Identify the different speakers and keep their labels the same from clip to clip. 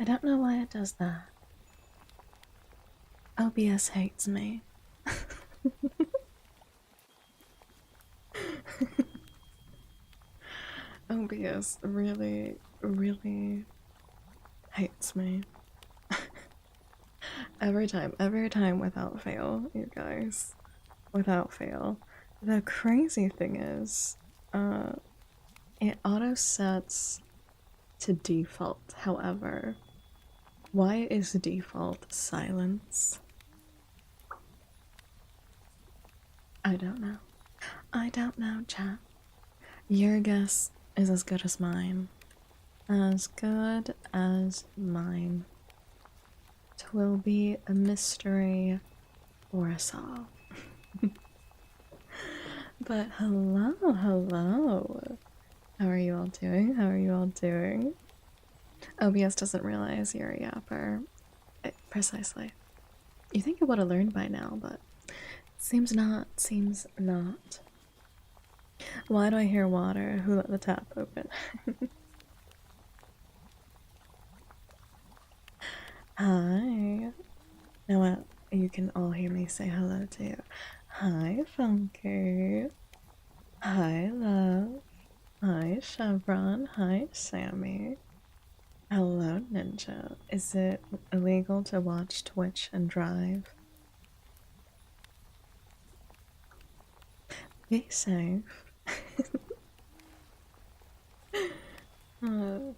Speaker 1: I don't know why it does that. OBS hates me. OBS really, really hates me. Every time without fail, you guys. Without fail. The crazy thing is, it auto sets to default. However, why is default silence? I don't know. I don't know, chat. Your guess is as good as mine. As good as mine. Twill be a mystery or a solve. But hello, hello. How are you all doing? How are you all doing? OBS doesn't realize you're a yapper. Precisely. You think it would have learned by now, but seems not. Seems not. Why do I hear water? Who let the tap open? Hi. Now what? You can all hear me say hello to you. Hi, Funky. Hi, Love. Hi, Chevron. Hi, Sammy. Hello, Ninja. Is it illegal to watch Twitch and drive? Be safe. Hello,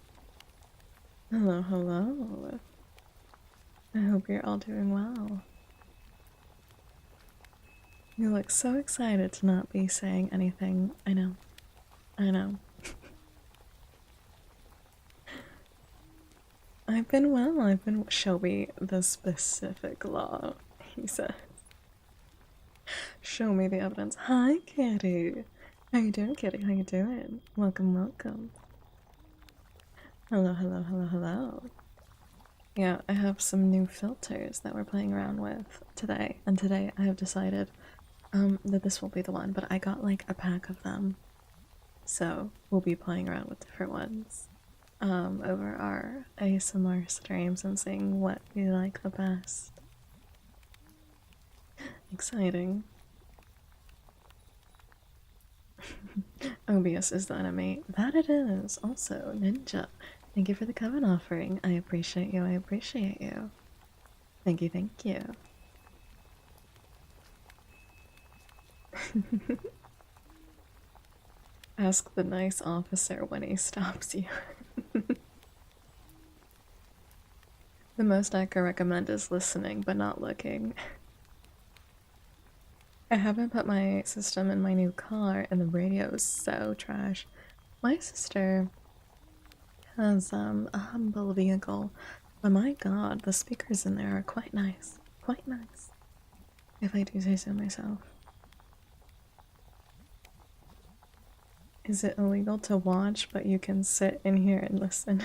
Speaker 1: hello. I hope you're all doing well. You look so excited to not be saying anything. I know. I know. I've been well. I've been. Show me the specific law, he said. Show me the evidence. Hi, Kitty. How you doing, Kitty? How you doing? Welcome, welcome. Hello, hello, hello, hello. Yeah, I have some new filters that we're playing around with today, and today I have decided that this will be the one, but I got like a pack of them, so we'll be playing around with different ones over our ASMR streams and seeing what we like the best. Exciting. OBS is the enemy. That it is. Also, Ninja. Thank you for the Coven offering. I appreciate you. I appreciate you. Thank you. Thank you. Ask the nice officer when he stops you. The most I can recommend is listening but not looking. I haven't put my system in my new car and the radio is so trash. My sister has a humble vehicle, but my god, the speakers in there are quite nice. Quite nice. If I do say so myself. Is it illegal to watch, but you can sit in here and listen?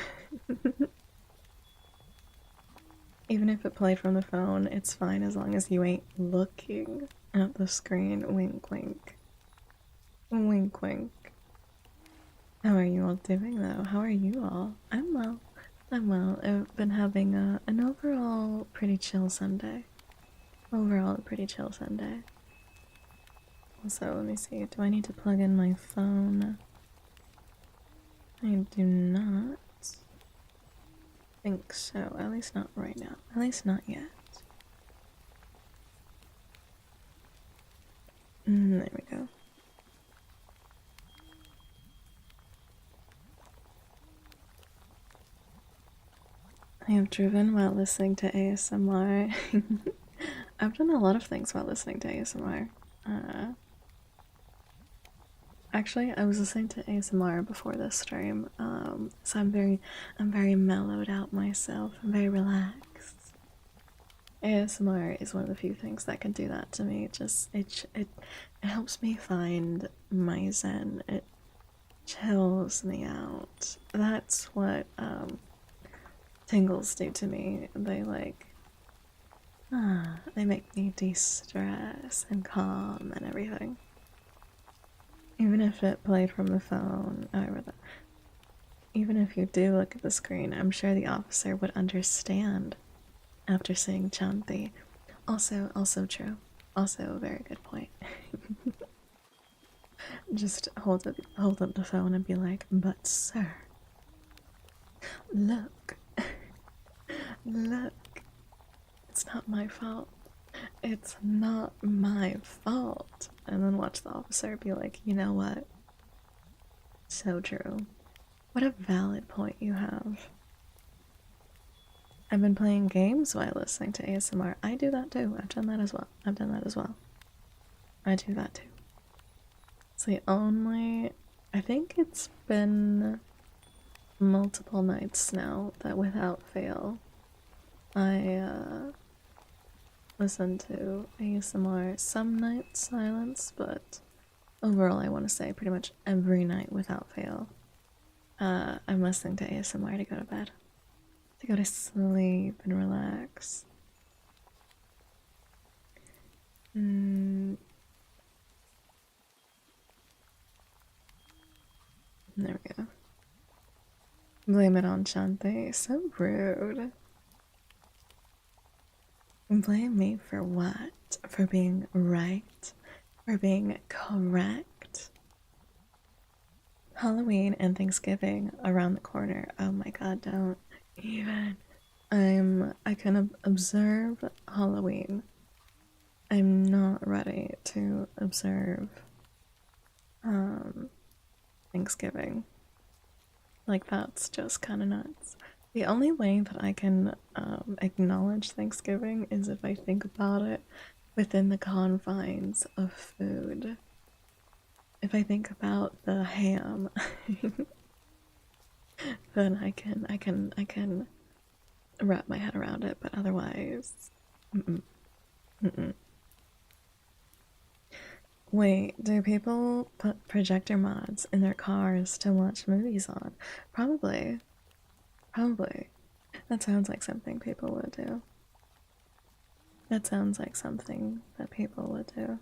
Speaker 1: Even if it played from the phone, it's fine as long as you ain't looking at the screen. Wink, wink. Wink, wink. How are you all doing, though? How are you all? I'm well. I'm well. I've been having an overall pretty chill Sunday. Overall, a pretty chill Sunday. Also, let me see. Do I need to plug in my phone? I do not think so. At least not right now. At least not yet. There we go. I have driven while listening to ASMR. I've done a lot of things while listening to ASMR. Actually, I was listening to ASMR before this stream, so I'm very mellowed out myself. I'm very relaxed. ASMR is one of the few things that can do that to me. It helps me find my zen. It chills me out. That's what tingles do to me. They make me de-stress and calm and everything. Even if it played from the phone, even if you do look at the screen, I'm sure the officer would understand after seeing Chanti. Also true. Also a very good point. Just hold up the phone and be like, but sir, look, look, it's not my fault. It's not my fault. And then watch the officer be like, you know what? So true. What a valid point you have. I've been playing games while listening to ASMR. I do that too. I've done that as well. I've done that as well. I do that too. It's the only. I think it's been multiple nights now that without fail I listen to ASMR. Some nights silence, but overall I want to say pretty much every night without fail. I'm listening to ASMR to go to bed. To go to sleep and relax. There we go. Blame it on Shantae. So rude. Blame me for what? For being right? For being correct? Halloween and Thanksgiving around the corner. Oh my god, don't even. I can observe Halloween. I'm not ready to observe Thanksgiving. Like, that's just kind of nuts. The only way that I can acknowledge Thanksgiving is if I think about it within the confines of food. If I think about the ham, then I can wrap my head around it. But otherwise, mm-mm, mm-mm. Wait, do people put projector mods in their cars to watch movies on? Probably. Probably. That sounds like something people would do. That sounds like something that people would do.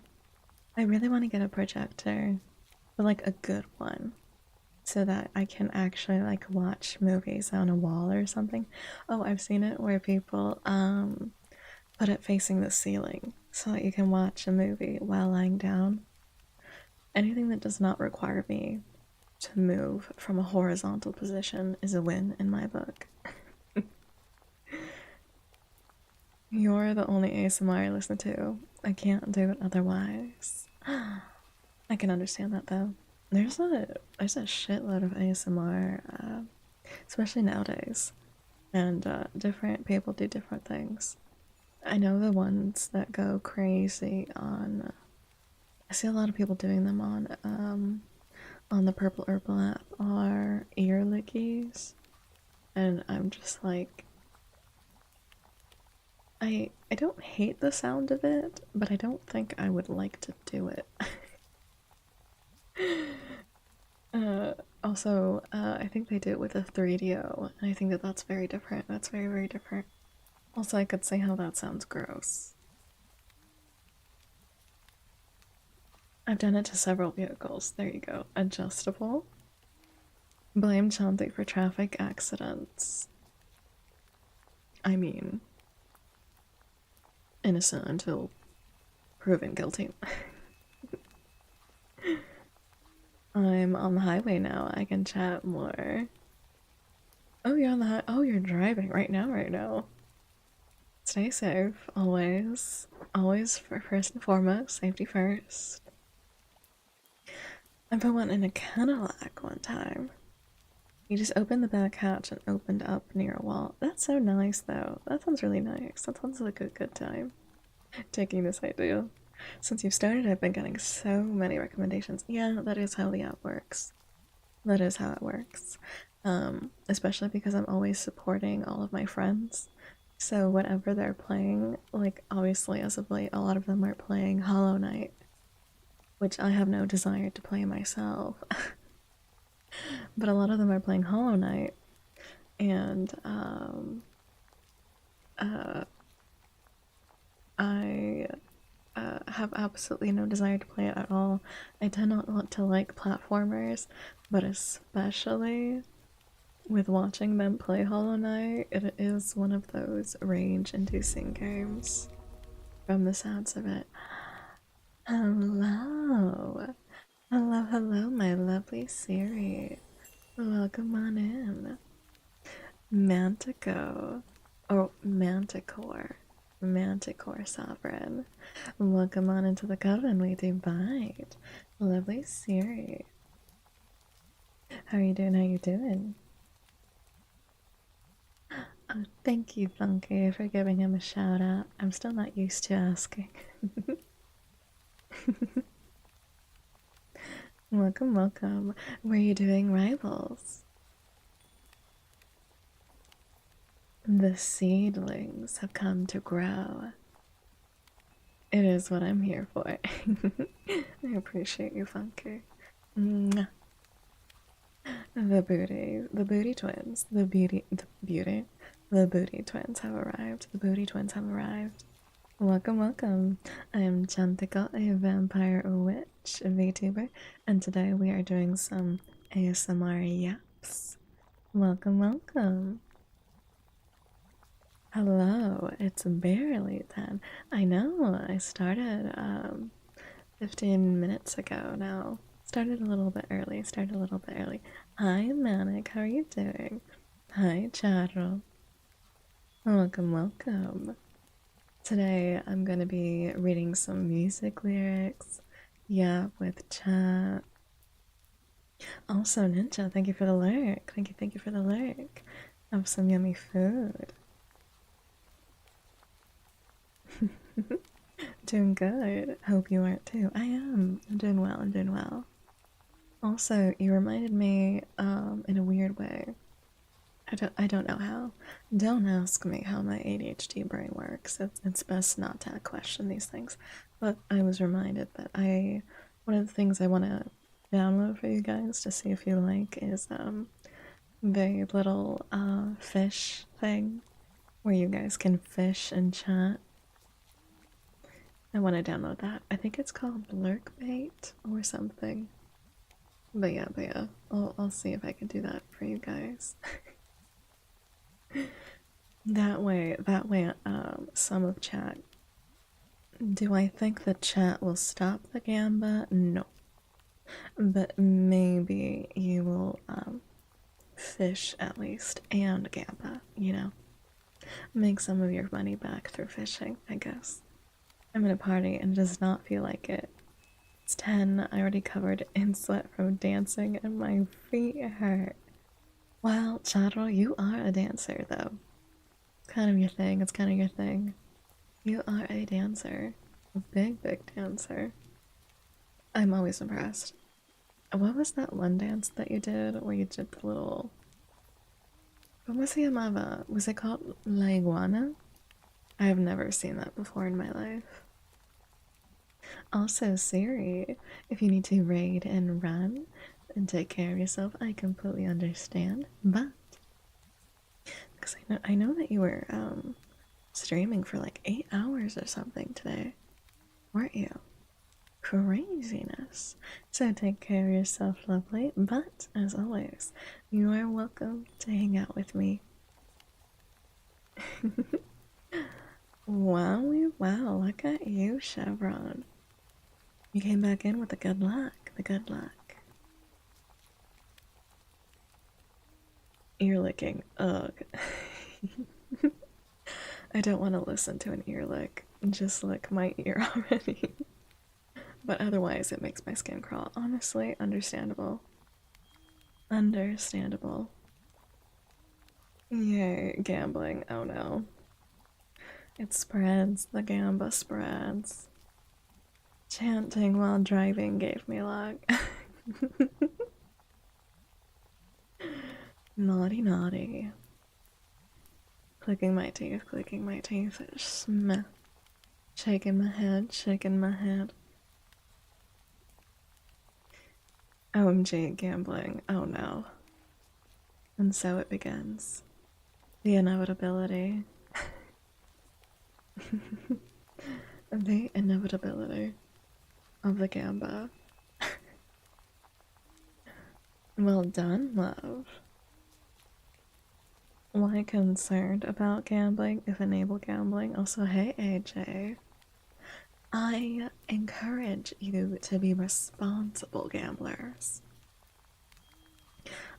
Speaker 1: I really want to get a projector, but like a good one, so that I can actually like watch movies on a wall or something. Oh, I've seen it where people put it facing the ceiling so that you can watch a movie while lying down. Anything that does not require me to move from a horizontal position is a win in my book. You're the only ASMR I listen to. I can't do it otherwise. I can understand that though. There's a shitload of ASMR, especially nowadays, and different people do different things. I know the ones that go crazy on. I see a lot of people doing them on the Purple Herbal app are ear lickies, and I'm just like, I don't hate the sound of it, but I don't think I would like to do it. Also, I think they do it with a 3DO, and I think that that's very different. That's very, very different. Also, I could say how that sounds gross. I've done it to several vehicles. There you go. Adjustable. Blame Shanti for traffic accidents. I mean, innocent until proven guilty. I'm on the highway now. I can chat more. Oh, you're on the oh, you're driving right now, right now. Stay safe, always. Always for first and foremost, safety first. I put one in a Cadillac one time. You just opened the back hatch and opened up near a wall. That's so nice, though. That sounds really nice. That sounds like a good time. Taking this idea. Since you've started, I've been getting so many recommendations. Yeah, that is how the app works. That is how it works. Especially because I'm always supporting all of my friends. So whatever they're playing, like obviously as of late, a lot of them are playing Hollow Knight, which I have no desire to play myself. But a lot of them are playing Hollow Knight, and I have absolutely no desire to play it at all. I tend not want to like platformers, but especially with watching them play Hollow Knight, it is one of those rage-inducing games from the sounds of it. Hello! Hello, hello, my lovely Siri. Welcome on in. Mantico. Oh, Manticore. Manticore Sovereign. Welcome on into the coven. We do bite. Lovely Siri. How are you doing? How you doing? Oh, thank you, Funky, for giving him a shout out. I'm still not used to asking. Welcome, welcome. Were you doing rivals? The seedlings have come to grow. It is what I'm here for. I appreciate you, Funky. Mwah. The booty twins, the booty twins have arrived. The booty twins have arrived. Welcome, welcome. I am Chantica, a vampire witch VTuber, and today we are doing some ASMR yaps. Welcome, welcome. Hello, it's barely 10. I know, I started 15 minutes ago now. Started a little bit early, Hi, Manic, how are you doing? Hi, Charo. Welcome, welcome. Today I'm going to be reading some music lyrics, yeah, with chat. Also, Ninja, thank you for the lurk. Thank you for the lurk. Have some yummy food. Doing good. Hope you aren't too. I am. I'm doing well. I'm doing well. Also, you reminded me, in a weird way. I don't know how. Don't ask me how my ADHD brain works. It's best not to question these things. But I was reminded that one of the things I want to download for you guys to see if you like is, the little, fish thing where you guys can fish and chat. I want to download that. I think it's called Lurkbait or something. But yeah, I'll see if I can do that for you guys. That way, some of chat. Do I think the chat will stop the gamba? No. But maybe you will, fish at least and gamba, you know? Make some of your money back through fishing, I guess. I'm in a party and it does not feel like it. It's 10. I already covered in sweat from dancing and my feet hurt. Well, Chadro, you are a dancer though. It's kind of your thing. It's kind of your thing. You are a dancer. A big, big dancer. I'm always impressed. What was that one dance that you did where you did the little... What was the llamaba? Was it called La Iguana? I have never seen that before in my life. Also, Siri, if you need to raid and run and take care of yourself, I completely understand. But because I know that you were streaming for like 8 hours or something today, weren't you? Craziness. So take care of yourself, lovely. But as always, you are welcome to hang out with me. Wow, look at you, Chevron. You came back in with the good luck, Ear licking, ugh. I don't want to listen to an ear lick. Just lick my ear already. But otherwise, it makes my skin crawl. Honestly, understandable. Understandable. Yay, gambling. Oh no. It spreads. The gamba spreads. Chanting while driving gave me luck. Naughty, naughty. Clicking my teeth, Smeh. Shaking my head. OMG, gambling. Oh no. And so it begins. The inevitability. The inevitability of the gamba. Well done, love. Why concerned about gambling if enable gambling? Also, hey AJ. I encourage you to be responsible gamblers.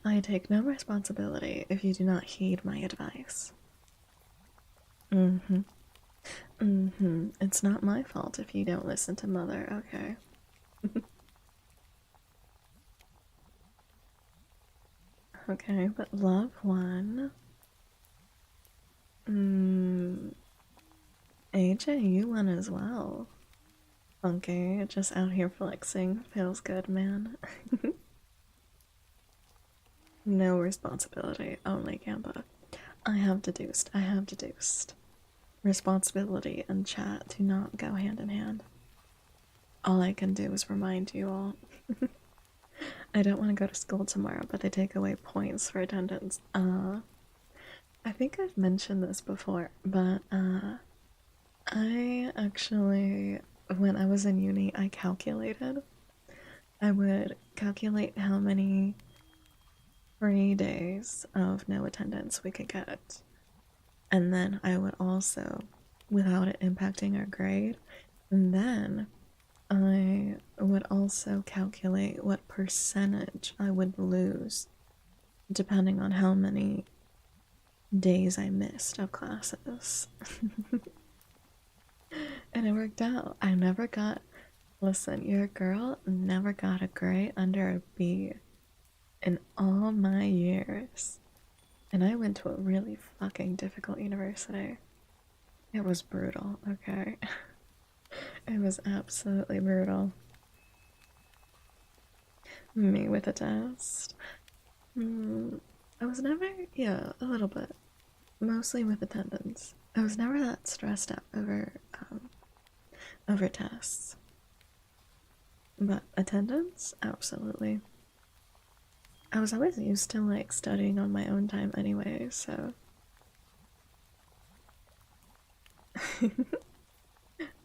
Speaker 1: I take no responsibility if you do not heed my advice. Mm-hmm. Mm-hmm. It's not my fault if you don't listen to mother, okay? Okay, but love one. AJ, you won as well. Funky, just out here flexing. Feels good, man. No responsibility, only Gamba. I have deduced. I have deduced. Responsibility and chat do not go hand in hand. All I can do is remind you all. I don't want to go to school tomorrow, but they take away points for attendance. I think I've mentioned this before, but I actually, when I was in uni, I would calculate how many free days of no attendance we could get. And then I would also, without it impacting our grade, and then I would also calculate what percentage I would lose depending on how many days I missed of classes. And it worked out. I never got, listen, your girl never got a grade under a B in all my years. And I went to a really fucking difficult university. It was brutal, okay? It was absolutely brutal. Me with a test. I was never, yeah, a little bit. Mostly with attendance. I was never that stressed out over tests. But attendance? Absolutely. I was always used to like studying on my own time anyway, so.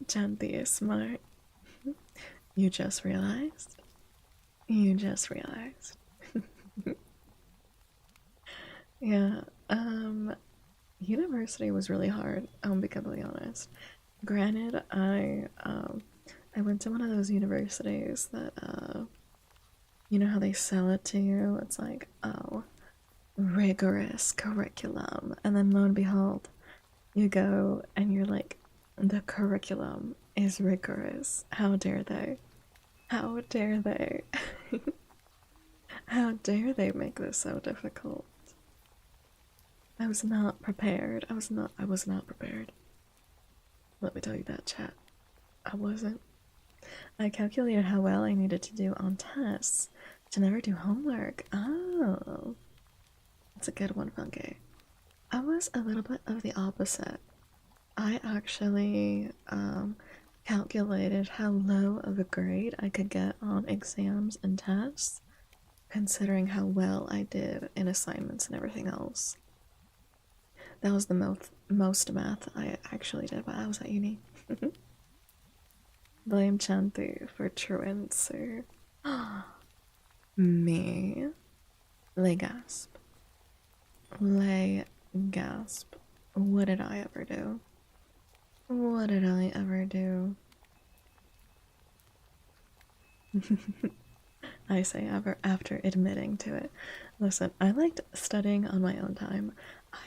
Speaker 1: Chanty is smart. You just realized? You just realized. Yeah, university was really hard, I'll be completely honest. Granted, I went to one of those universities that you know how they sell it to you? It's like, oh, rigorous curriculum. And then lo and behold, you go and you're like, the curriculum is rigorous. How dare they? How dare they? How dare they make this so difficult? I was not prepared. I was not prepared. Let me tell you that, chat. I wasn't. I calculated how well I needed to do on tests to never do homework. Oh, that's a good one, Funky. I was a little bit of the opposite. I actually calculated how low of a grade I could get on exams and tests, considering how well I did in assignments and everything else. That was the most math I actually did while I was at uni. Blame Chanty for truancy. Me. Lay gasp. Lay gasp. What did I ever do? What did I ever do? I say ever after admitting to it. Listen, I liked studying on my own time.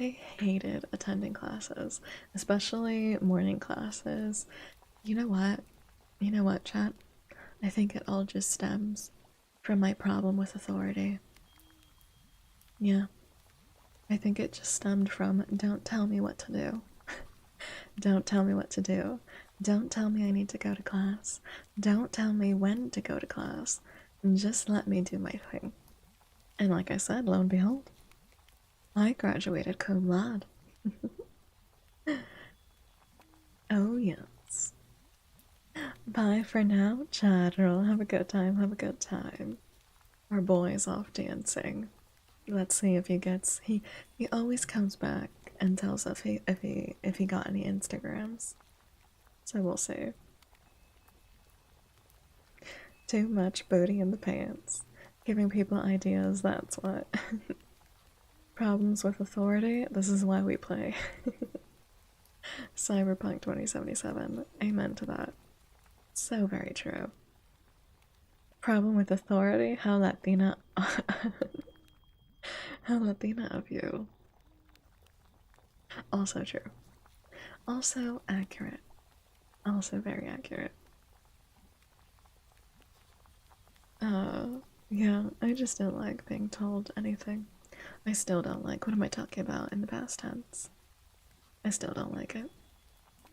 Speaker 1: I hated attending classes, especially morning classes. You know what? You know what, chat? I think it all just stems from my problem with authority. Yeah, I think it just stemmed from don't tell me what to do. Don't tell me what to do. Don't tell me I need to go to class. Don't tell me when to go to class. Just let me do my thing. And like I said, lo and behold, I graduated cum laude. Oh, yes. Bye for now, Chatterl. Have a good time. Have a good time. Our boy's off dancing. Let's see if he gets. He always comes back and tells us if he got any Instagrams. So we'll see. Too much booty in the pants. Giving people ideas, that's what. Problems with authority? This is why we play. Cyberpunk 2077. Amen to that. So very true. Problem with authority? How Latina. How Latina of you. Also true. Also accurate. Also very accurate. Yeah, I just don't like being told anything. I still don't like. What am I talking about in the past tense? I still don't like it.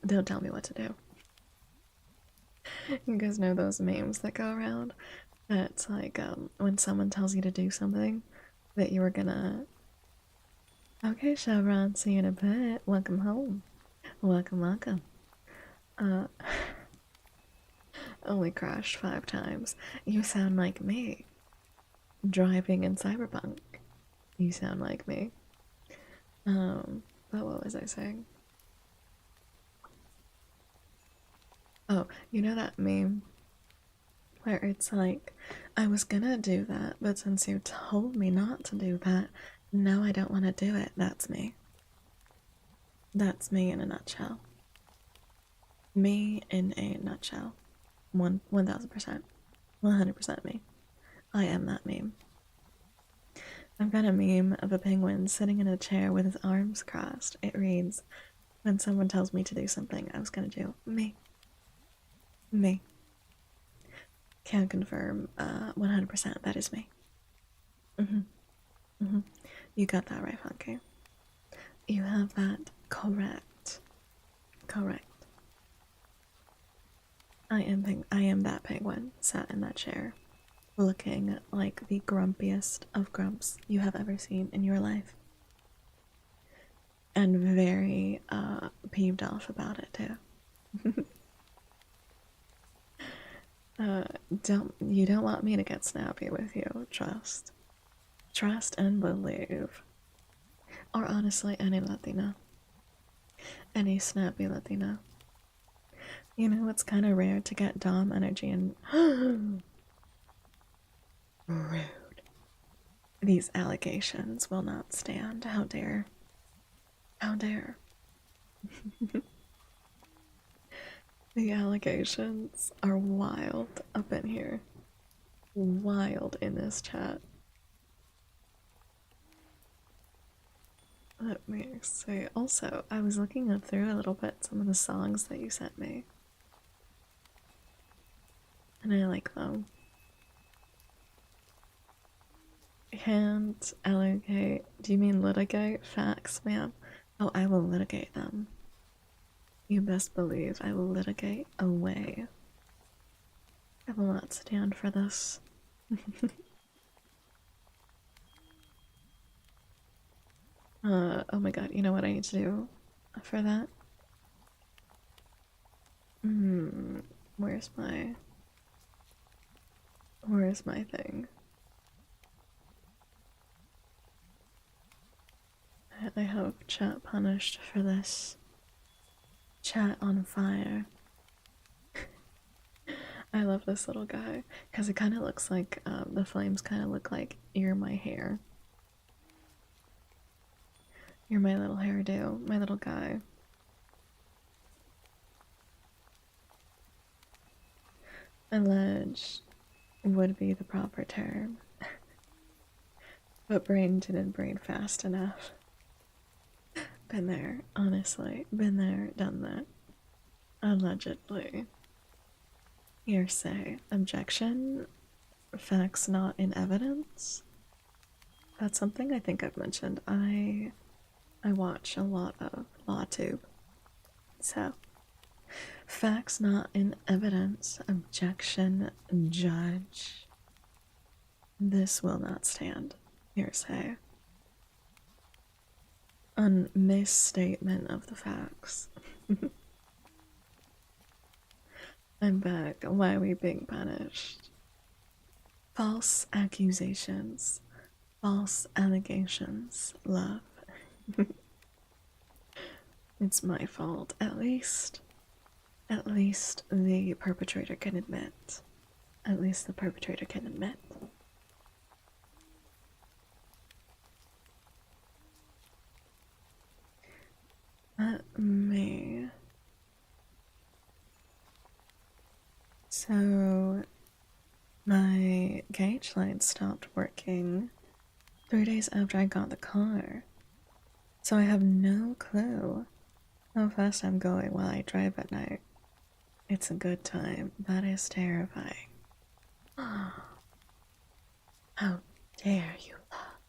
Speaker 1: Don't tell me what to do. You guys know those memes that go around? That's like when someone tells you to do something that you were gonna. Okay, Chevron, see you in a bit. Welcome home. Welcome, welcome. Uh, only crashed 5 times. You sound like me. Driving in Cyberpunk. You sound like me. But what was I saying? Oh, you know that meme where it's like, I was gonna do that, but since you told me not to do that, now I don't want to do it. That's me. That's me in a nutshell. Me in a nutshell. 1000%. 100% me. I am that meme. I've got a meme of a penguin sitting in a chair with his arms crossed. It reads, when someone tells me to do something, I was gonna do me. Me. Can confirm 100% that is me. You got that right, Funky. You have that correct. Correct. I am that penguin sat in that chair, looking like the grumpiest of grumps you have ever seen in your life. And very peeved off about it too. You don't want me to get snappy with you. Trust and believe. Or honestly, any Latina. Any snappy Latina. You know, it's kind of rare to get Dom energy and rude. These allegations will not stand. How dare. How dare. The allegations are wild up in here. Wild in this chat. Let me see. Also, I was looking up through a little bit some of the songs that you sent me. And I like them. Can't allocate. Do you mean litigate? Facts, ma'am. Oh, I will litigate them. You best believe I will litigate away. I will not stand for this. Oh my god, you know what I need to do for that? Where's my... Where's my thing? I hope chat punished for this. Chat on fire. I love this little guy because it kind of looks like the flames kind of look like you're my hair. You're my little hairdo, my little guy. Alleged would be the proper term. But brain didn't brain fast enough. Been there, honestly. Been there, done that. Allegedly. Hearsay. Objection. Facts not in evidence. That's something I think I've mentioned. I watch a lot of LawTube. So, facts not in evidence. Objection, judge. This will not stand. Hearsay. A misstatement of the facts. I'm back. Why are we being punished? False accusations. False allegations. Love. It's my fault, at least. At least the perpetrator can admit. At least the perpetrator can admit. me. So, my gauge light stopped working 3 days after I got the car. So I have no clue how fast I'm going while I drive at night. It's a good time. That is terrifying. How dare you laugh?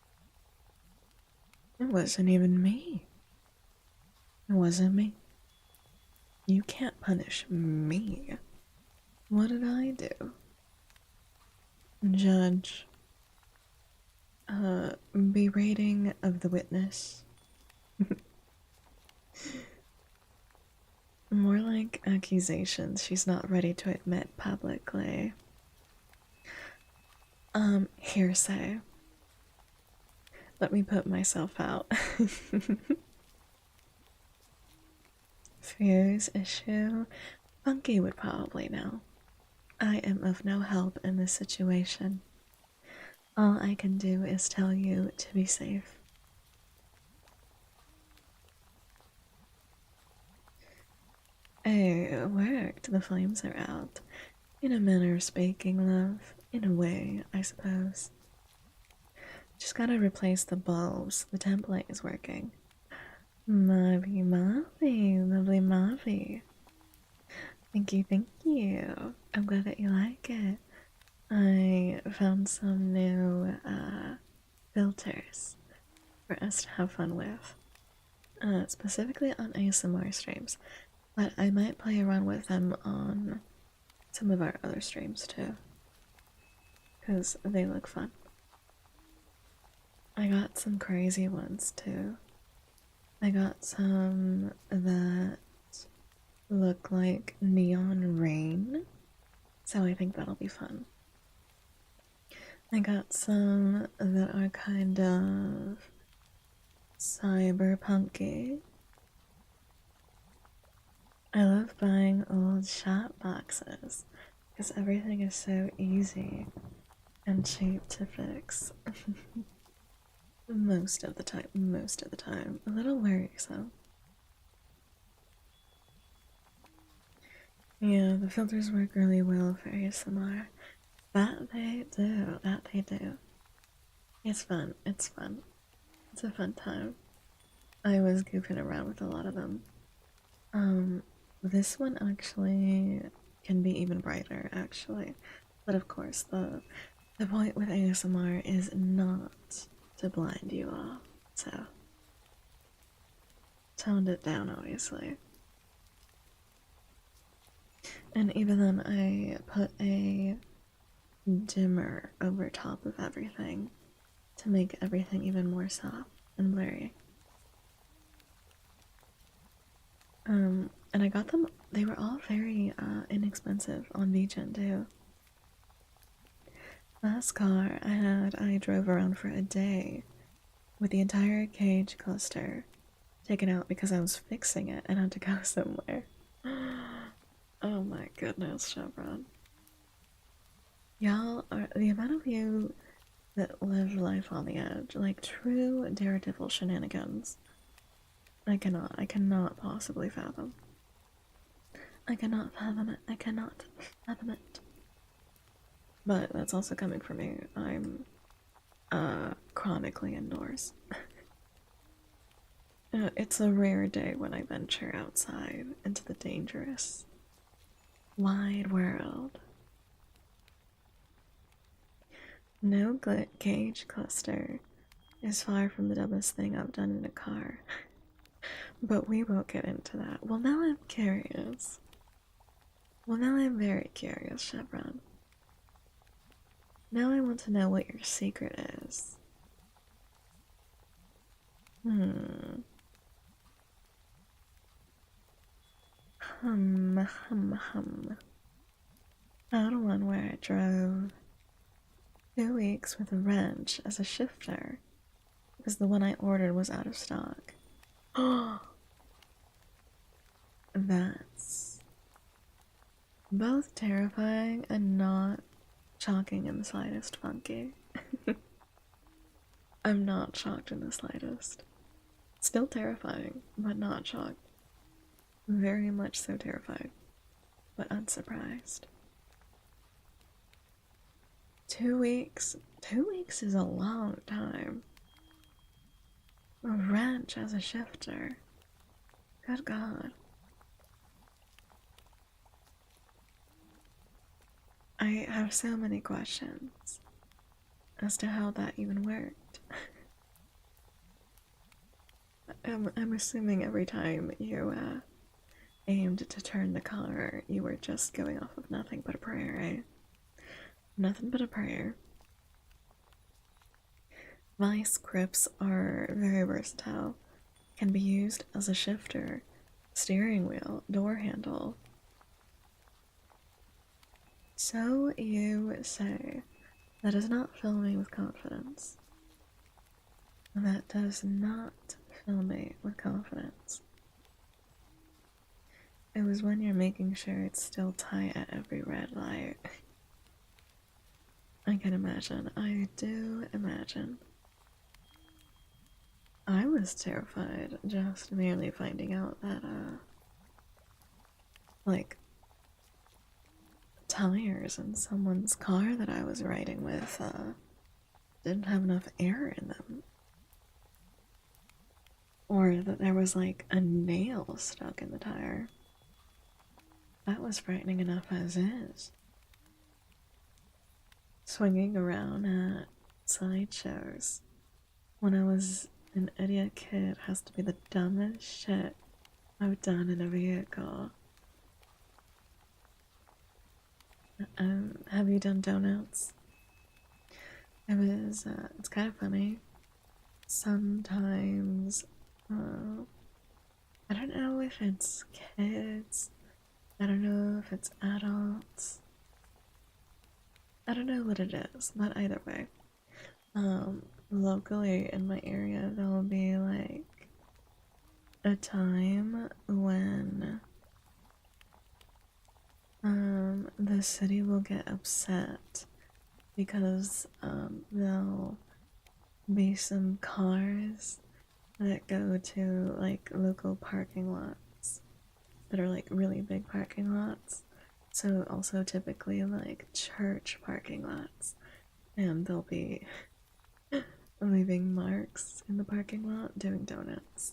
Speaker 1: It wasn't even me. It wasn't me. You can't punish me. What did I do? Judge. Berating of the witness. More like accusations she's not ready to admit publicly. Hearsay. Let me put myself out. Fuse issue? Funky would probably know. I am of no help in this situation. All I can do is tell you to be safe. It worked. The flames are out. In a manner of speaking, love. In a way, I suppose. Just gotta replace the bulbs. The template is working. Mavi, Mavi, lovely Mavi. Thank you, thank you. I'm glad that you like it. I found some new filters for us to have fun with, specifically on ASMR streams, but I might play around with them on some of our other streams too, because they look fun. I got some crazy ones too. I got some that look like neon rain, so I think that'll be fun. I got some that are kind of cyberpunky. I love buying old shop boxes because everything is so easy and cheap to fix. Most of the time. A little worrisome. Yeah, the filters work really well for ASMR. That they do. It's fun, it's fun. It's a fun time. I was goofing around with a lot of them. This one actually can be even brighter, actually. But of course, the point with ASMR is not to blind you all, so toned it down, obviously. And even then, I put a dimmer over top of everything to make everything even more soft and blurry. And I got them, they were all very inexpensive on VTuber too. Last car I drove around for a day with the entire cage cluster taken out because I was fixing it and had to go somewhere. Oh my goodness, Chevron. Y'all are the amount of you that live life on the edge, like true daredevil shenanigans. I cannot possibly fathom. I cannot fathom it. I cannot fathom it. But that's also coming from me. I'm chronically indoors. It's a rare day when I venture outside into the dangerous, wide world. No cage cluster is far from the dumbest thing I've done in a car. But we won't get into that. Well, now I'm curious. Well, now I'm very curious, Chevron. Now I want to know what your secret is. Hmm. Hum. Found one where I drove 2 weeks with a wrench as a shifter because the one I ordered was out of stock. Oh, that's both terrifying and not shocking in the slightest, Funky. I'm not shocked in the slightest. Still terrifying, but not shocked. Very much so terrified, but unsurprised. 2 weeks? 2 weeks is a long time. A wrench as a shifter. Good God. I have so many questions as to how that even worked. I'm assuming every time you aimed to turn the car, you were just going off of nothing but a prayer, right? Nothing but a prayer. Vice grips are very versatile, can be used as a shifter, steering wheel, door handle. So you say. That does not fill me with confidence. That does not fill me with confidence. It was when you're making sure it's still tight at every red light. I can imagine. I do imagine. I was terrified just merely finding out that, like, tires in someone's car that I was riding with, didn't have enough air in them. Or that there was, like, a nail stuck in the tire. That was frightening enough as is. Swinging around at sideshows when I was an idiot kid has to be the dumbest shit I've done in a vehicle. Have you done donuts? It's kind of funny. Sometimes, I don't know if it's kids, I don't know if it's adults, I don't know what it is, but either way, locally in my area, there'll be like a time when, the city will get upset because, there'll be some cars that go to like local parking lots that are like really big parking lots. So also typically like church parking lots, and they'll be leaving marks in the parking lot doing donuts.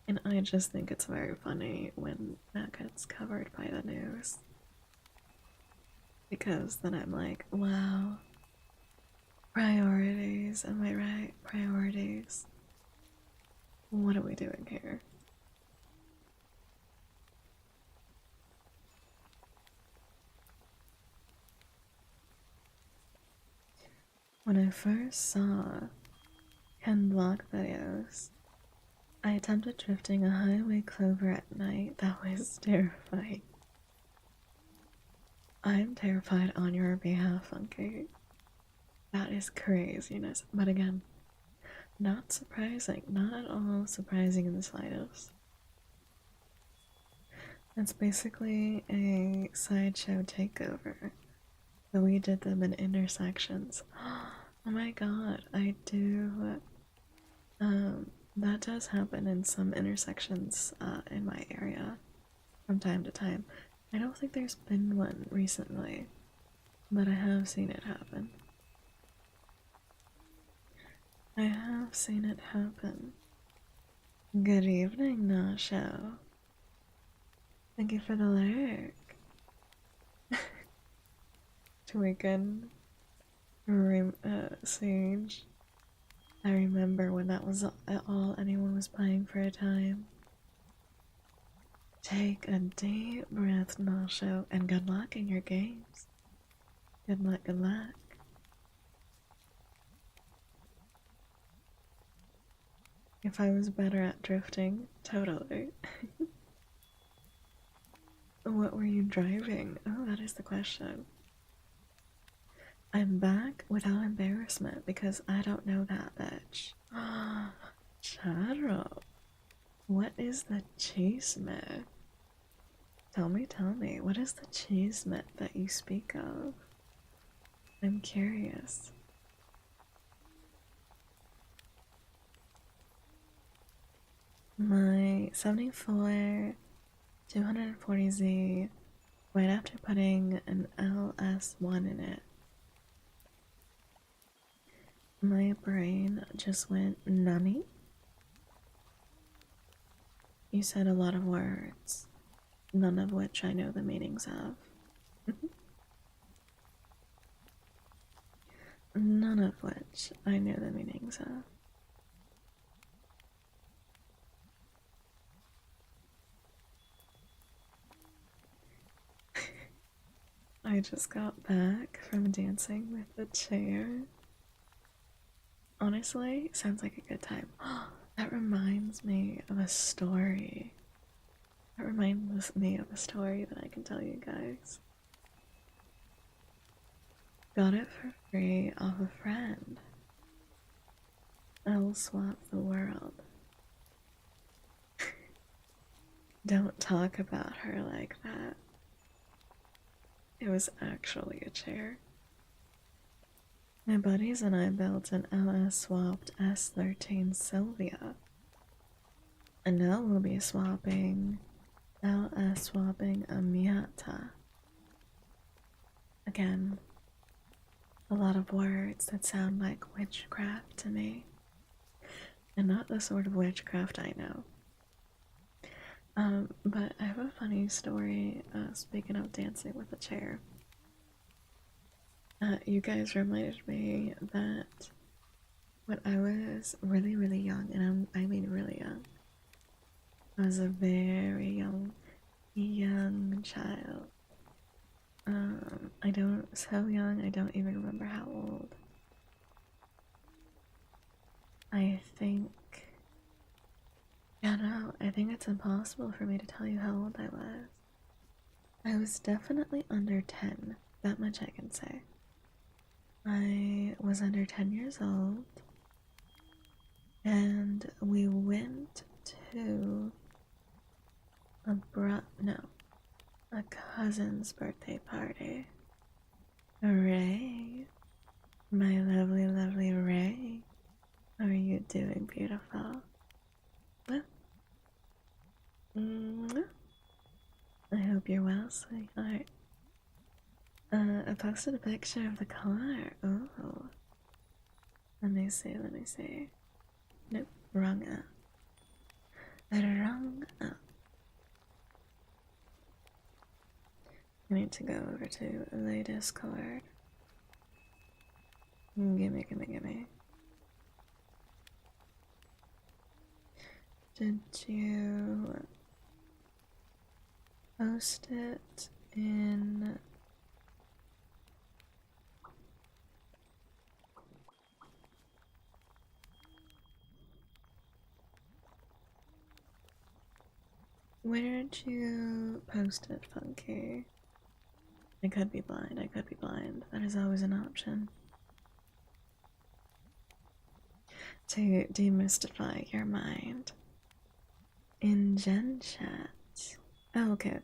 Speaker 1: And I just think it's very funny when that gets covered by the news. Because then I'm like, wow, priorities, am I right? Priorities. What are we doing here? When I first saw Ken vlog videos, I attempted drifting a highway clover at night. That was terrifying. I'm terrified on your behalf, Funky. That is craziness. But again, not surprising. Not at all surprising in the slightest. It's basically a sideshow takeover. But we did them in intersections. Oh my god, I do. That does happen in some intersections in my area from time to time. I don't think there's been one recently, but I have seen it happen. I have seen it happen. Good evening, Nasho. Thank you for the lurk. Tweakin', Sage. I remember when that was all anyone was playing for a time. Take a deep breath, Nasho, and good luck in your games. Good luck, good luck. If I was better at drifting, totally. What were you driving? Oh, that is the question. I'm back without embarrassment because I don't know that bitch. Charo, what is the chisme? Tell me, what is the chisme that you speak of? I'm curious. 74, 240Z, right after putting an LS1 in it. My brain just went nani. You said a lot of words, none of which I know the meanings of. None of which I know the meanings of. I just got back from dancing with the chair. Honestly, sounds like a good time. That reminds me of a story. That reminds me of a story that I can tell you guys. Got it for free off a friend. I'll swap the world. Don't talk about her like that. It was actually a chair. My buddies and I built an LS swapped S13 Sylvia. And now we'll be swapping LS swapping a Miata. Again, a lot of words that sound like witchcraft to me. And not the sort of witchcraft I know. But I have a funny story, speaking of dancing with a chair. You guys reminded me that when I was really, really young, and I mean really young, I was a very young child. So young, I don't even remember how old. I think, yeah, no, I think it's impossible for me to tell you how old I was. I was definitely under 10, that much I can say. I was under 10 years old, and we went to a cousin's birthday party. Ray, my lovely, lovely Ray, how are you doing, beautiful? I hope you're well, sweetheart. I posted a picture of the car. Oh, let me see. Nope, wrong app. Wrong app. I need to go over to the Discord. Gimme. Did you post it in... Where'd you post it, Funky? I could be blind. That is always an option. To demystify your mind. In Gen Chat. Oh, okay.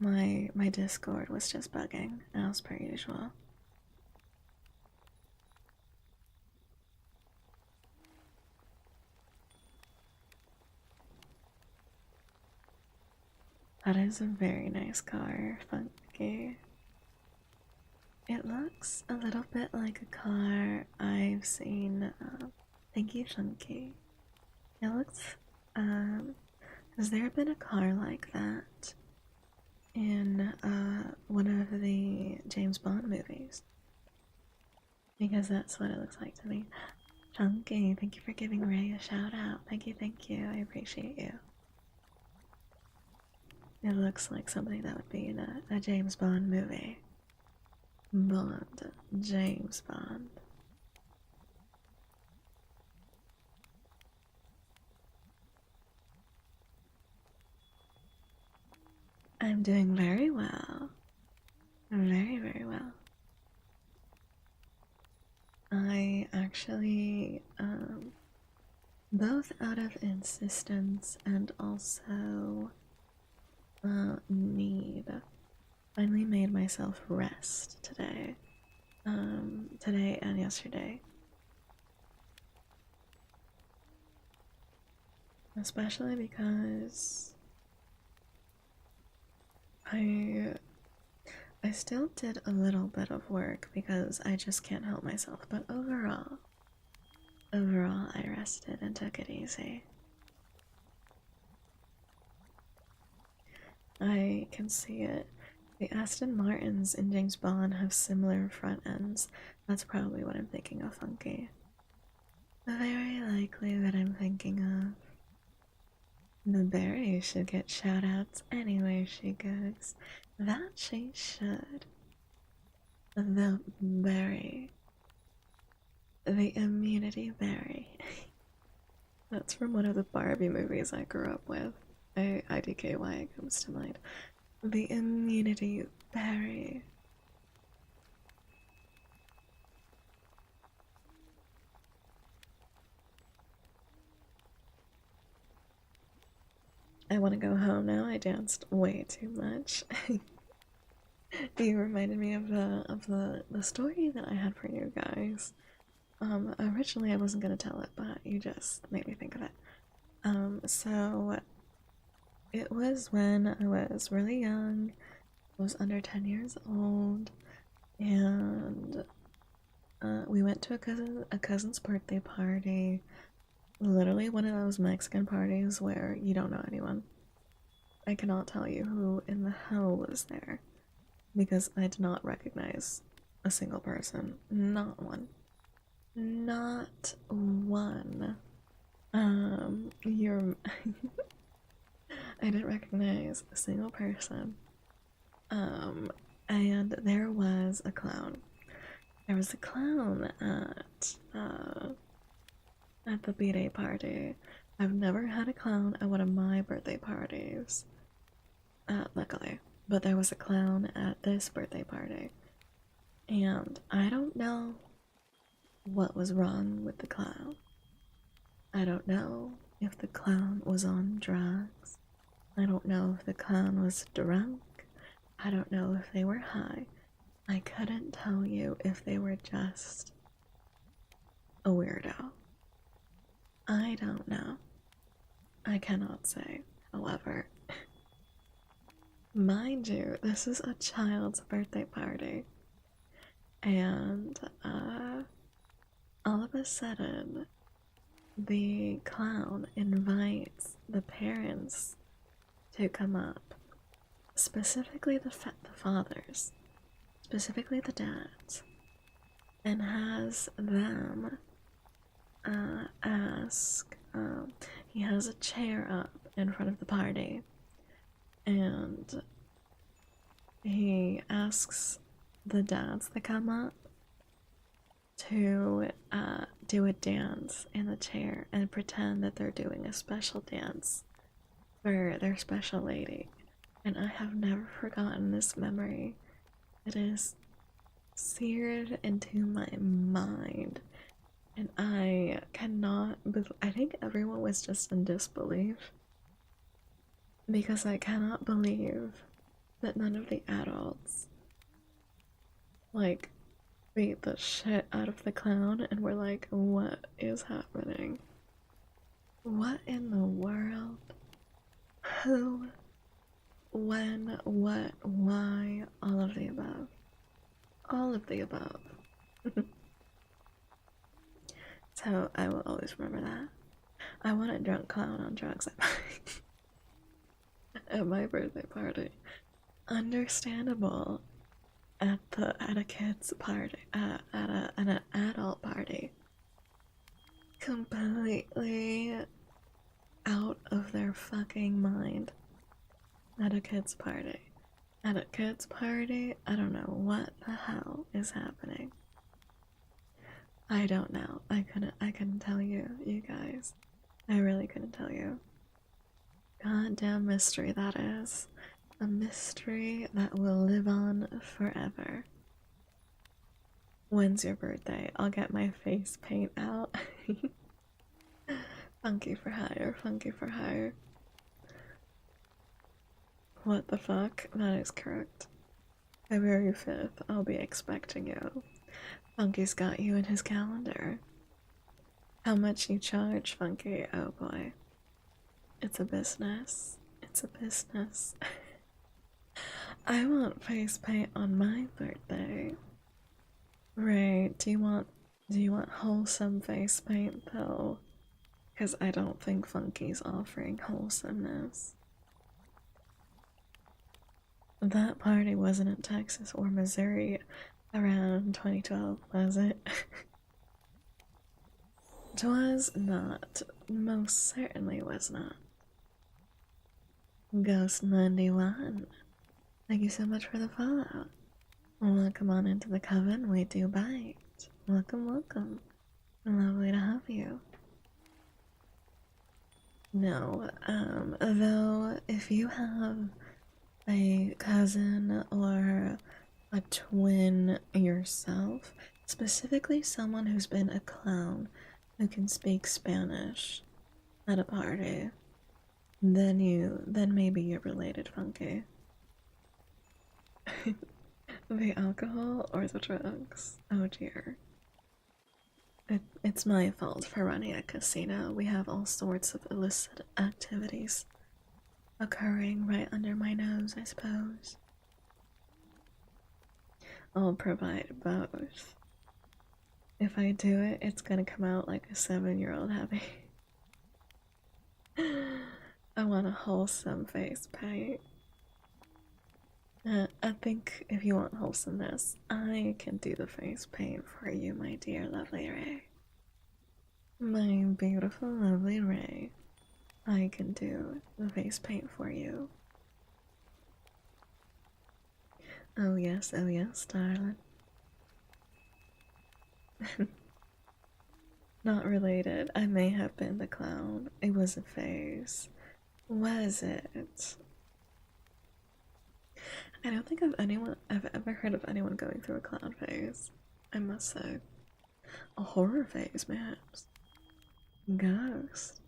Speaker 1: My Discord was just bugging, as per usual. That is a very nice car, Funky. It looks a little bit like a car I've seen. Thank you, Funky. It looks, has there been a car like that in one of the James Bond movies? Because that's what it looks like to me. Funky, thank you for giving Ray a shout out. Thank you. I appreciate you. It looks like something that would be in a James Bond movie. James Bond. I'm doing very well. Very well. I actually, both out of insistence and also need, finally made myself rest today. Today and yesterday. Especially because I I still did a little bit of work because I just can't help myself, but overall I rested and took it easy. I can see it. The Aston Martins in James Bond have similar front ends. That's probably what I'm thinking of, Funky. Very likely that I'm thinking of. The berry should get shoutouts anywhere she goes. That she should. The berry. The immunity berry. That's from one of the Barbie movies I grew up with. IDKY it comes to mind. The immunity berry. I want to go home now. I danced way too much. You reminded me of the story that I had for you guys. Originally I wasn't gonna tell it, but you just made me think of it. So it was when I was really young. I was under 10 years old, and we went to a cousin's birthday party. Literally one of those Mexican parties where you don't know anyone. I cannot tell you who in the hell was there because I did not recognize a single person. Not one. Not one. You're. I didn't recognize a single person. Um, and there was a clown. There was a clown at the B-Day party. I've never had a clown at one of my birthday parties, luckily. But there was a clown at this birthday party. And I don't know what was wrong with the clown. I don't know if the clown was on drugs. I don't know if the clown was drunk. I don't know if they were high. I couldn't tell you if they were just a weirdo. I don't know. I cannot say. However, mind you, this is a child's birthday party. And all of a sudden, the clown invites the parents to come up, specifically the fathers, specifically the dads, and has them ask. He has a chair up in front of the party, and he asks the dads that come up to do a dance in the chair and pretend that they're doing a special dance for their special lady. And I have never forgotten this memory. It is seared into my mind. And I cannot I think everyone was just in disbelief. Because I cannot believe that none of the adults, like, beat the shit out of the clown and were like, what is happening? What in the world? Who? When? What? Why? All of the above. All of the above. So I will always remember that. I want a drunk clown on drugs at my birthday party. Understandable at a kid's party, at an adult party. Completely out of their fucking mind at a kid's party. At a kid's party, I don't know what the hell is happening. I don't know. I couldn't tell you, you guys. I really couldn't tell you. Goddamn mystery that is. A mystery that will live on forever. When's your birthday? I'll get my face paint out. Funky for hire, funky for hire. What the fuck? That is correct. February 5th, I'll be expecting you. Funky's got you in his calendar. How much you charge, Funky? Oh boy. It's a business. It's a business. I want face paint on my birthday. Ray, do you want wholesome face paint though? Because I don't think Funky's offering wholesomeness. That party wasn't in Texas or Missouri around 2012, was it? Twas not. Most certainly was not. Ghost 91. Thank you so much for the follow. Welcome on into the Coven. We do bite. Welcome, welcome. Lovely to have you. No, though, if you have a cousin or a twin yourself, specifically someone who's been a clown who can speak Spanish at a party, then maybe you're related, Funky. The alcohol or the drugs? Oh dear. It's my fault for running a casino. We have all sorts of illicit activities occurring right under my nose, I suppose. I'll provide both. If I do it, it's gonna come out like a 7-year-old happy. I want a wholesome face paint. I think if you want wholesomeness, I can do the face paint for you, my dear lovely Ray. My beautiful lovely Ray. I can do the face paint for you. Oh yes, darling. Not related. I may have been the clown. It was a phase. Was it? I don't think I've ever heard of anyone going through a clown phase, I must say. A horror phase, perhaps. Ghost.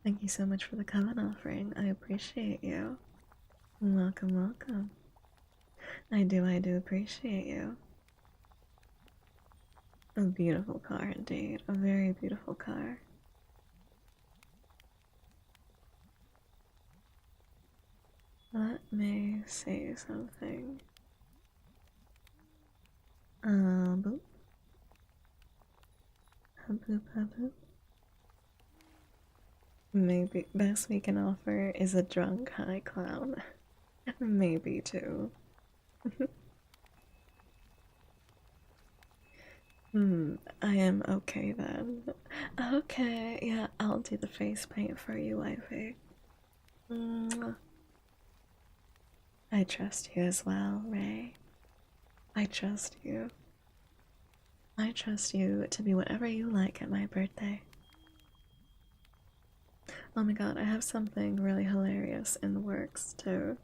Speaker 1: Thank you so much for the coven offering. I appreciate you. Welcome, welcome. I do appreciate you. A beautiful car indeed. A very beautiful car. Let me say something. Boop. Boop, boop. Maybe best we can offer is a drunk high clown. Maybe two. I am okay then. Okay, yeah, I'll do the face paint for you, wifey. I trust you as well, Ray. I trust you. I trust you to be whatever you like at my birthday. Oh my god, I have something really hilarious in the works too.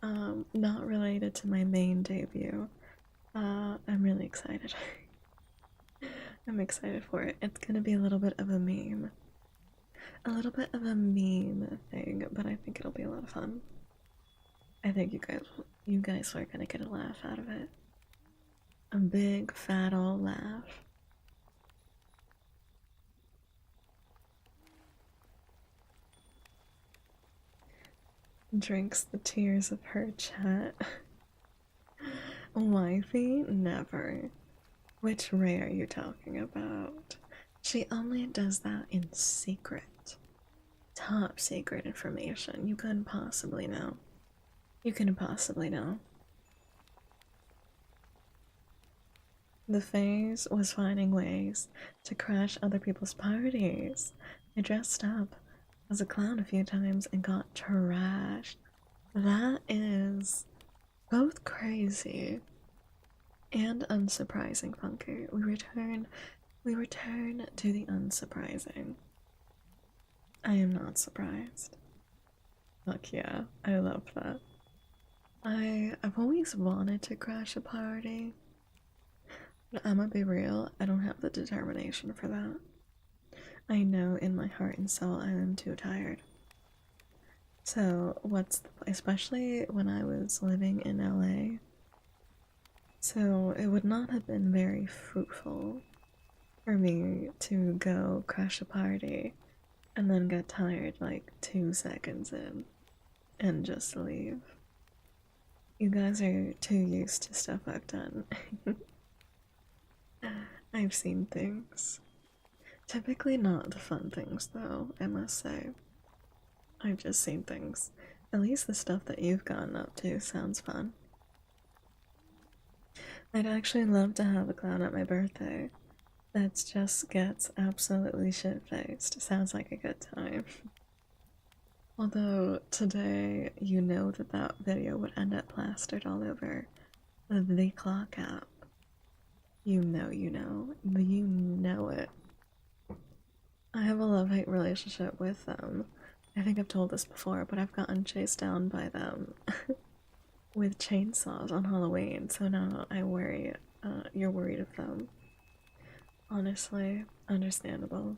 Speaker 1: Not related to my main debut. I'm really excited. I'm excited for it. It's gonna be a little bit of a meme. A little bit of a meme thing, but I think it'll be a lot of fun. I think you guys are gonna get a laugh out of it. A big fat old laugh. Drinks the tears of her chat. Wifey? Never. Which Ray are you talking about? She only does that in secret. Top secret information. You couldn't possibly know. You couldn't possibly know. The phase was finding ways to crash other people's parties. I dressed up as a clown a few times and got trashed. That is both crazy and unsurprising, Funky. We return to the unsurprising. I am not surprised. Fuck yeah, I love that. I've always wanted to crash a party, but I'm gonna be real, I don't have the determination for that. I know in my heart and soul I am too tired. So especially when I was living in LA, so it would not have been very fruitful for me to go crash a party and then get tired like 2 seconds in and just leave. You guys are too used to stuff I've done. I've seen things. Typically not the fun things though, I must say. I've just seen things. At least the stuff that you've gotten up to sounds fun. I'd actually love to have a clown at my birthday that just gets absolutely shit-faced. Sounds like a good time. Although today, you know that video would end up plastered all over the clock app. You know it. I have a love-hate relationship with them. I think I've told this before, but I've gotten chased down by them with chainsaws on Halloween, so now I worry you're worried of them. Honestly, understandable.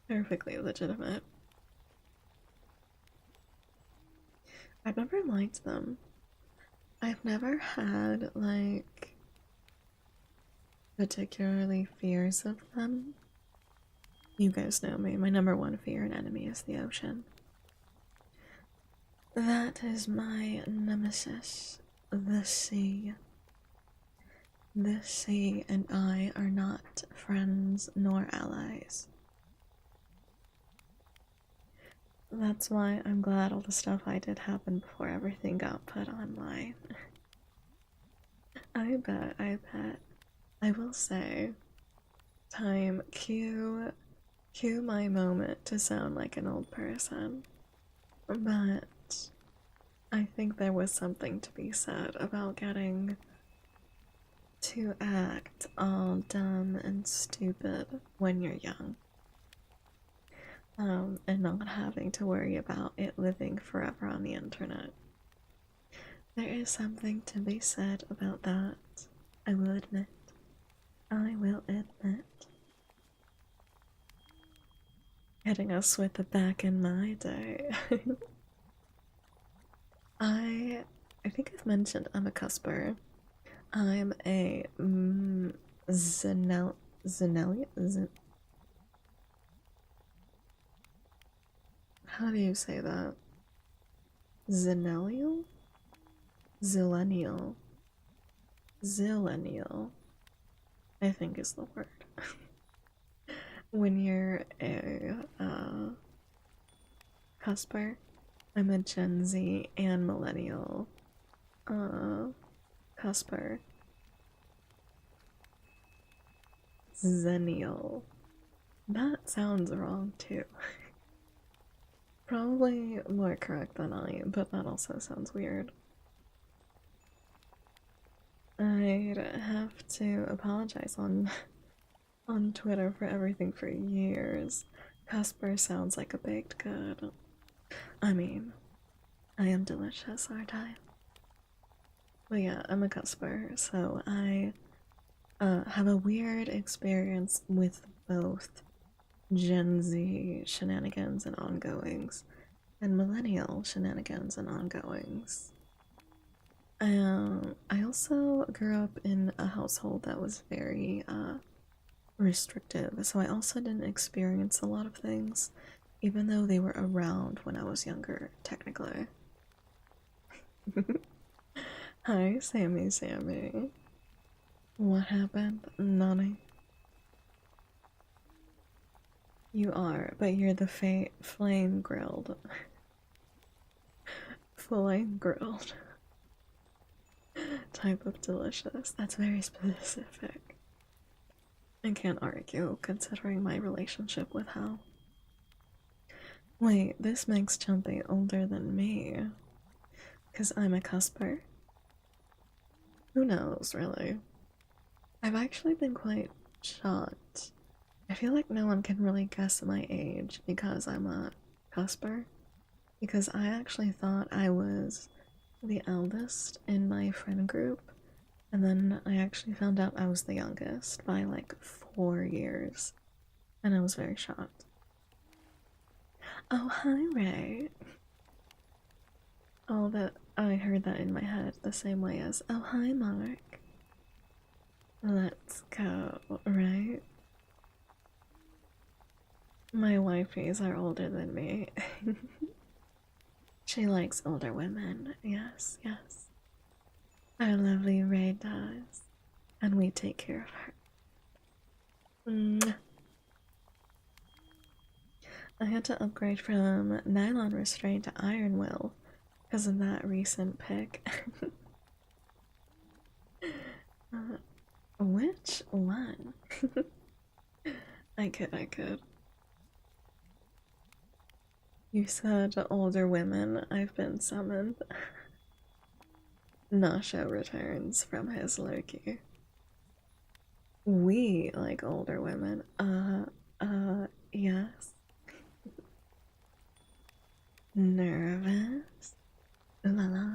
Speaker 1: Perfectly legitimate. I've never liked them. I've never had, like, particularly fears of them. You guys know me, my number one fear and enemy is the ocean. That is my nemesis, the sea. The sea and I are not friends nor allies. That's why I'm glad all the stuff I did happen before everything got put online. I bet. I will say, cue my moment to sound like an old person. But I think there was something to be said about getting to act all dumb and stupid when you're young. And not having to worry about it living forever on the internet. There is something to be said about that, I will admit. I will admit. Hitting us with the back in my day. I think I've mentioned I'm a cusper. I'm a how do you say that? Zennial? Zillennial. Zillennial, I think is the word. When you're a cusper, I'm a Gen Z and millennial cusper. Zennial. That sounds wrong too. Probably more correct than I, but that also sounds weird. I'd have to apologize on Twitter for everything for years. Cusper sounds like a baked good. I mean, I am delicious, aren't I? But yeah, I'm a cusper, so I have a weird experience with both Gen Z shenanigans and ongoings and millennial shenanigans and ongoings. I also grew up in a household that was very restrictive, so I also didn't experience a lot of things, even though they were around when I was younger, technically. Hi, Sammy. What happened? Nani? You are, but you're the flame grilled. Flame grilled type of delicious. That's very specific. I can't argue considering my relationship with Hal. Wait, this makes Chumpy older than me. Because I'm a cusper? Who knows, really? I've actually been quite shocked. I feel like no one can really guess my age because I'm a cusper. Because I actually thought I was the eldest in my friend group, and then I actually found out I was the youngest by like 4 years, and I was very shocked. Oh, hi, Ray. Oh, that I heard that in my head the same way as, oh, hi, Mark. Let's go, right? My wifeys are older than me. She likes older women. Yes, yes. Our lovely Ray does. And we take care of her. Mwah. I had to upgrade from nylon restraint to iron will because of that recent pick. uh, which one? I could. You said older women. I've been summoned. Nasha returns from his Loki. We like older women. Yes. Nervous? Ooh la la.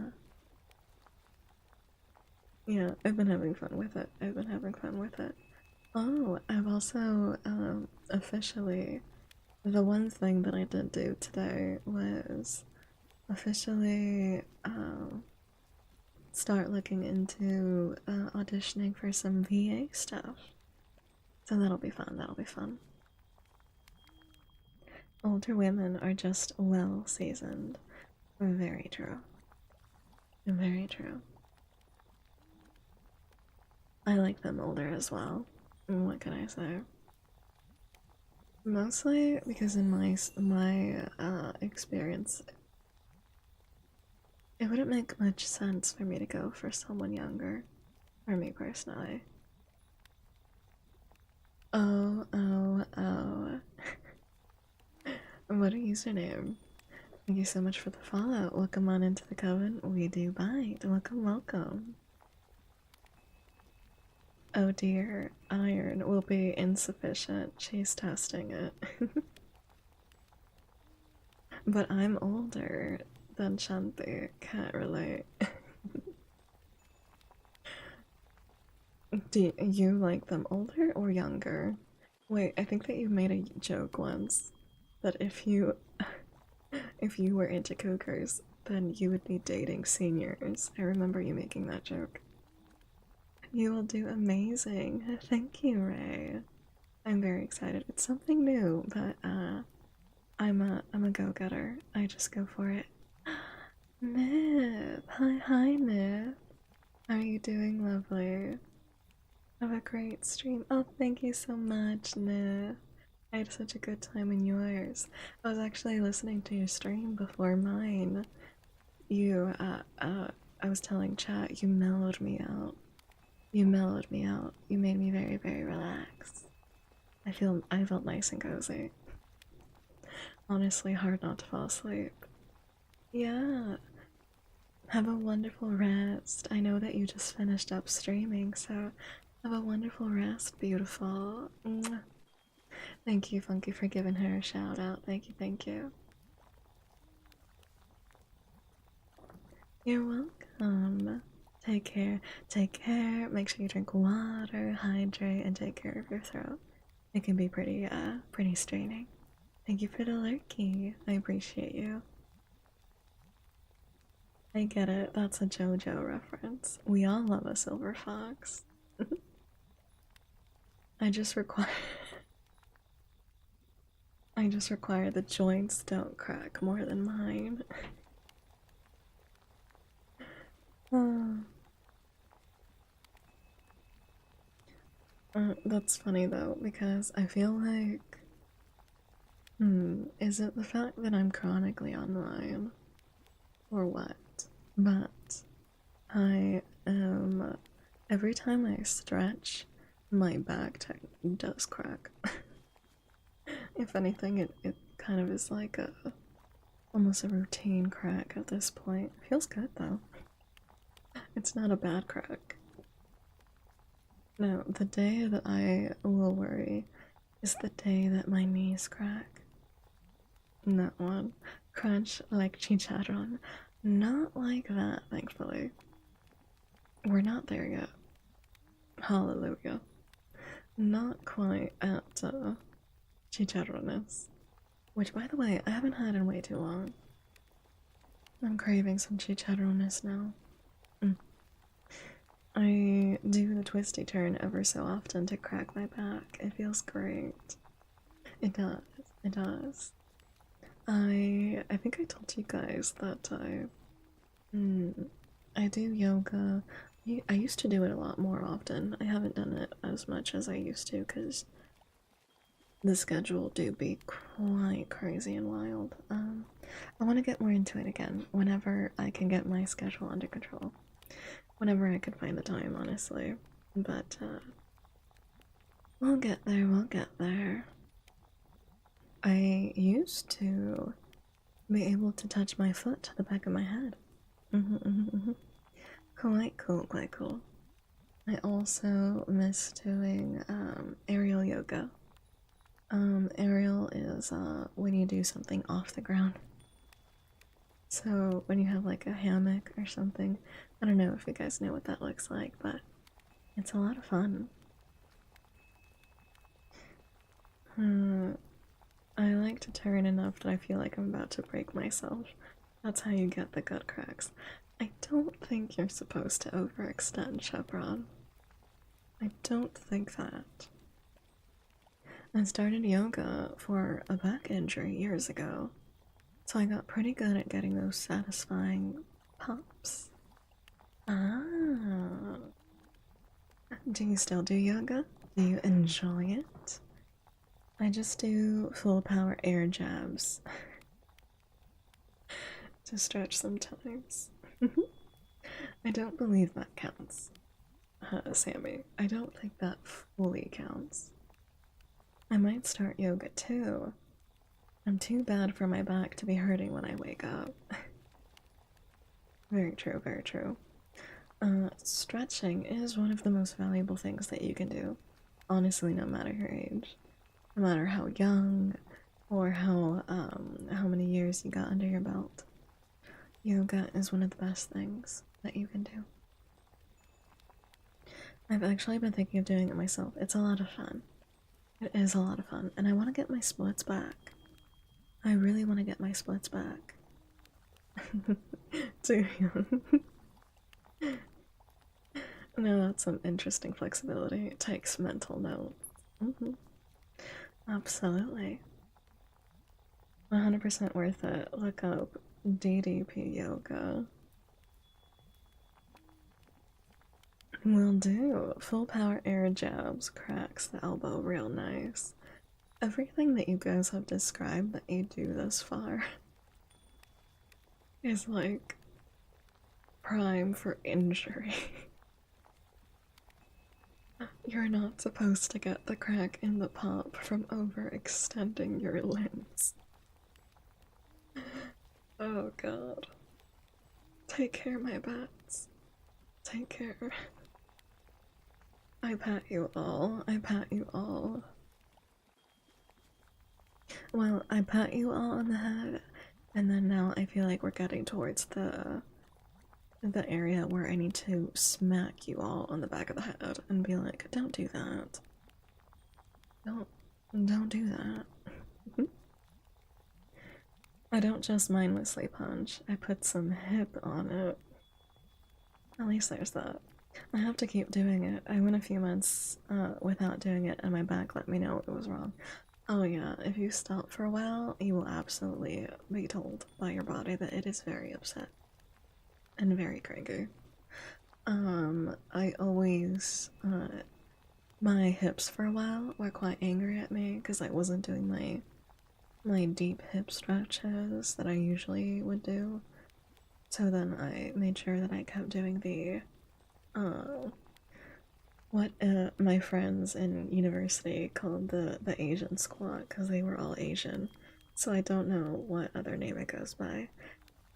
Speaker 1: Yeah, I've been having fun with it. Oh, I've also, officially, the one thing that I did do today was officially, start looking into, auditioning for some VA stuff. So that'll be fun, Older women are just well seasoned. Very true. Very true. I like them older as well. What can I say? Mostly because in my experience, it wouldn't make much sense for me to go for someone younger, for me personally. Oh. What a username. Thank you so much for the follow. Welcome on into the coven. We do bite. Welcome. Oh dear, iron will be insufficient. She's testing it. But I'm older than Shanti. Can't relate. Do you like them older or younger? Wait, I think that you made a joke once that if you were into cougars, then you would be dating seniors. I remember you making that joke. You will do amazing. Thank you, Ray. I'm very excited. It's something new, but I'm a go-getter. I just go for it. Myth. Hi, Myth. How are you doing, lovely? Have a great stream. Oh, thank you so much, Myth. I had such a good time in yours. I was actually listening to your stream before mine. I was telling chat, you mellowed me out. You mellowed me out. You made me very, very relaxed. I felt nice and cozy. Honestly, hard not to fall asleep. Yeah. Have a wonderful rest. I know that you just finished up streaming, so have a wonderful rest, beautiful. Mwah. Thank you, Funky, for giving her a shout out. Thank you. You're welcome. Take care. Take care. Make sure you drink water, hydrate, and take care of your throat. It can be pretty straining. Thank you for the lurky. I appreciate you. I get it. That's a JoJo reference. We all love a silver fox. I just require I just require the joints don't crack more than mine. That's funny though, because I feel like, is it the fact that I'm chronically online? Or what? But I am, every time I stretch, my back does crack. If anything, it kind of is like almost a routine crack at this point. It feels good though. It's not a bad crack. No, the day that I will worry is the day that my knees crack. That one. Crunch like chicharron. Not like that, thankfully. We're not there yet. Hallelujah. Not quite at chicharrones. Which, by the way, I haven't had in way too long. I'm craving some chicharrones now. I do the twisty turn ever so often to crack my back. It feels great. It does. It does. I think I told you guys that I do yoga. I used to do it a lot more often. I haven't done it as much as I used to because the schedule do be quite crazy and wild. I want to get more into it again whenever I can get my schedule under control. Whenever I can find the time, honestly. But we'll get there, we'll get there. I used to be able to touch my foot to the back of my head. Quite cool, quite cool. I also miss doing aerial yoga. Aerial is when you do something off the ground. So when you have like a hammock or something, I don't know if you guys know what that looks like, but it's a lot of fun. I like to turn enough that I feel like I'm about to break myself. That's how you get the gut cracks. I don't think you're supposed to overextend, Chevron. I don't think that. I started yoga for a back injury years ago, so I got pretty good at getting those satisfying pops. Ah. Do you still do yoga? Do you enjoy it? I just do full power air jabs to stretch sometimes. I don't believe that counts, Sammy. I don't think that fully counts. I might start yoga too. I'm too bad for my back to be hurting when I wake up. Very true, very true. Stretching is one of the most valuable things that you can do. Honestly, no matter your age. No matter how young or how many years you got under your belt. Yoga is one of the best things that you can do. I've actually been thinking of doing it myself. It's a lot of fun. It is a lot of fun, and I want to get my splits back. I really want to get my splits back. Too young. No, that's some interesting flexibility. It takes mental note. Absolutely. 100% worth it. Look up DDP yoga. Will do. Full power air jabs cracks the elbow real nice. Everything that you guys have described that you do thus far is like prime for injury. You're not supposed to get the crack in the pop from overextending your limbs. Oh god. Take care, my bats. Take care. I pat you all. I pat you all. Well, I pat you all on the head, and then now I feel like we're getting towards the area where I need to smack you all on the back of the head and be like, don't do that. Don't do that. I don't just mindlessly punch, I put some hip on it. At least there's that. I have to keep doing it. I went a few months without doing it and my back let me know it was wrong. Oh yeah, if you stop for a while, you will absolutely be told by your body that it is very upset and very cranky. I always, my hips for a while were quite angry at me because I wasn't doing my deep hip stretches that I usually would do. So then I made sure that I kept doing the, what my friends in university called the Asian squat because they were all Asian. So I don't know what other name it goes by.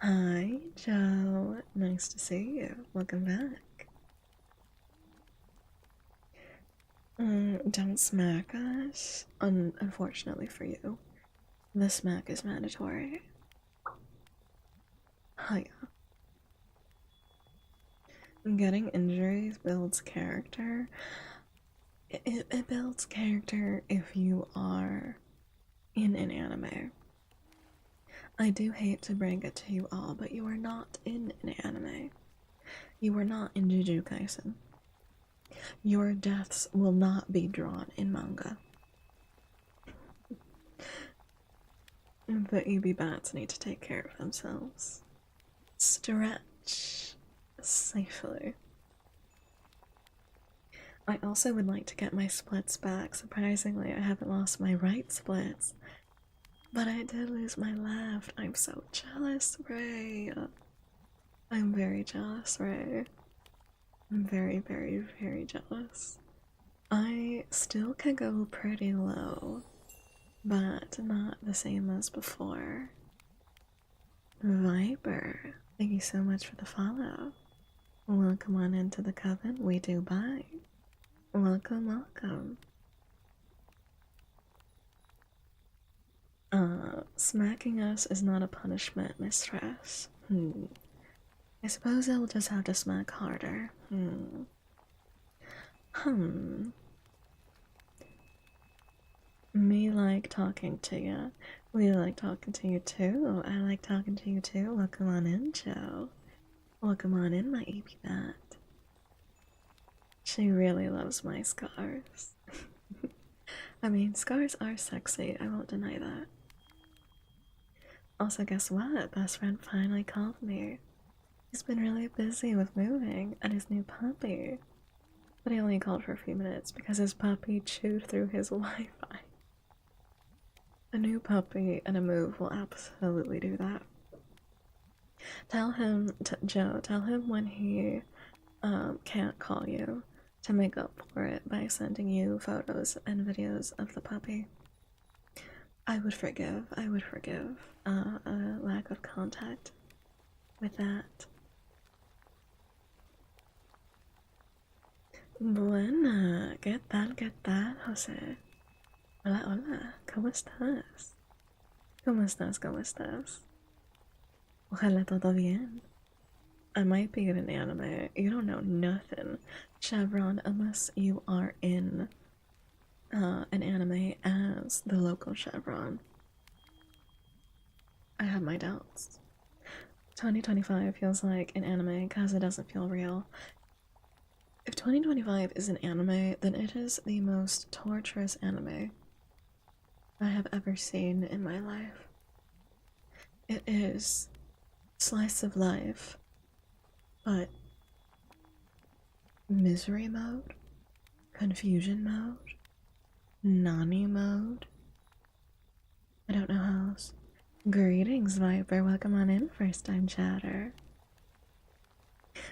Speaker 1: Hi, Joe. Nice to see you. Welcome back. Don't smack us. Unfortunately for you, the smack is mandatory. Hiya. Getting injuries builds character. It builds character if you are in an anime. I do hate to bring it to you all, but you are not in an anime. You are not in Jujutsu Kaisen. Your deaths will not be drawn in manga. The EB bats need to take care of themselves. Stretch safely. I also would like to get my splits back. Surprisingly, I haven't lost my right splits, but I did lose my left. I'm so jealous, Ray. I'm very jealous, Ray. I'm very, very, very jealous. I still can go pretty low, but not the same as before. Viper, thank you so much for the follow. Welcome on into the coven. We do buy. Welcome, welcome. Smacking us is not a punishment, mistress. I suppose I'll just have to smack harder. Me like talking to you. We like talking to you too. I like talking to you too. Welcome on in, Joe. Welcome on in, my AP bat. She really loves my scars. I mean, scars are sexy, I won't deny that. Also, guess what? Best friend finally called me. He's been really busy with moving and his new puppy. But he only called for a few minutes because his puppy chewed through his Wi-Fi. A new puppy and a move will absolutely do that. Tell him, Joe, tell him when he can't call you to make up for it by sending you photos and videos of the puppy. I would forgive a lack of contact with that. Buena, ¿qué tal, Jose? Hola, hola, ¿cómo estás? ¿Cómo estás, cómo estás? Ojalá todo bien. I might be in an anime. You don't know nothing, Chevron, unless you are in an anime as the local Chevron. I have my doubts. 2025 feels like an anime because it doesn't feel real. If 2025 is an anime, then it is the most torturous anime I have ever seen in my life. It is slice of life, but misery mode, confusion mode, Nani mode. I don't know how else. Greetings, Viper. Welcome on in, first time chatter.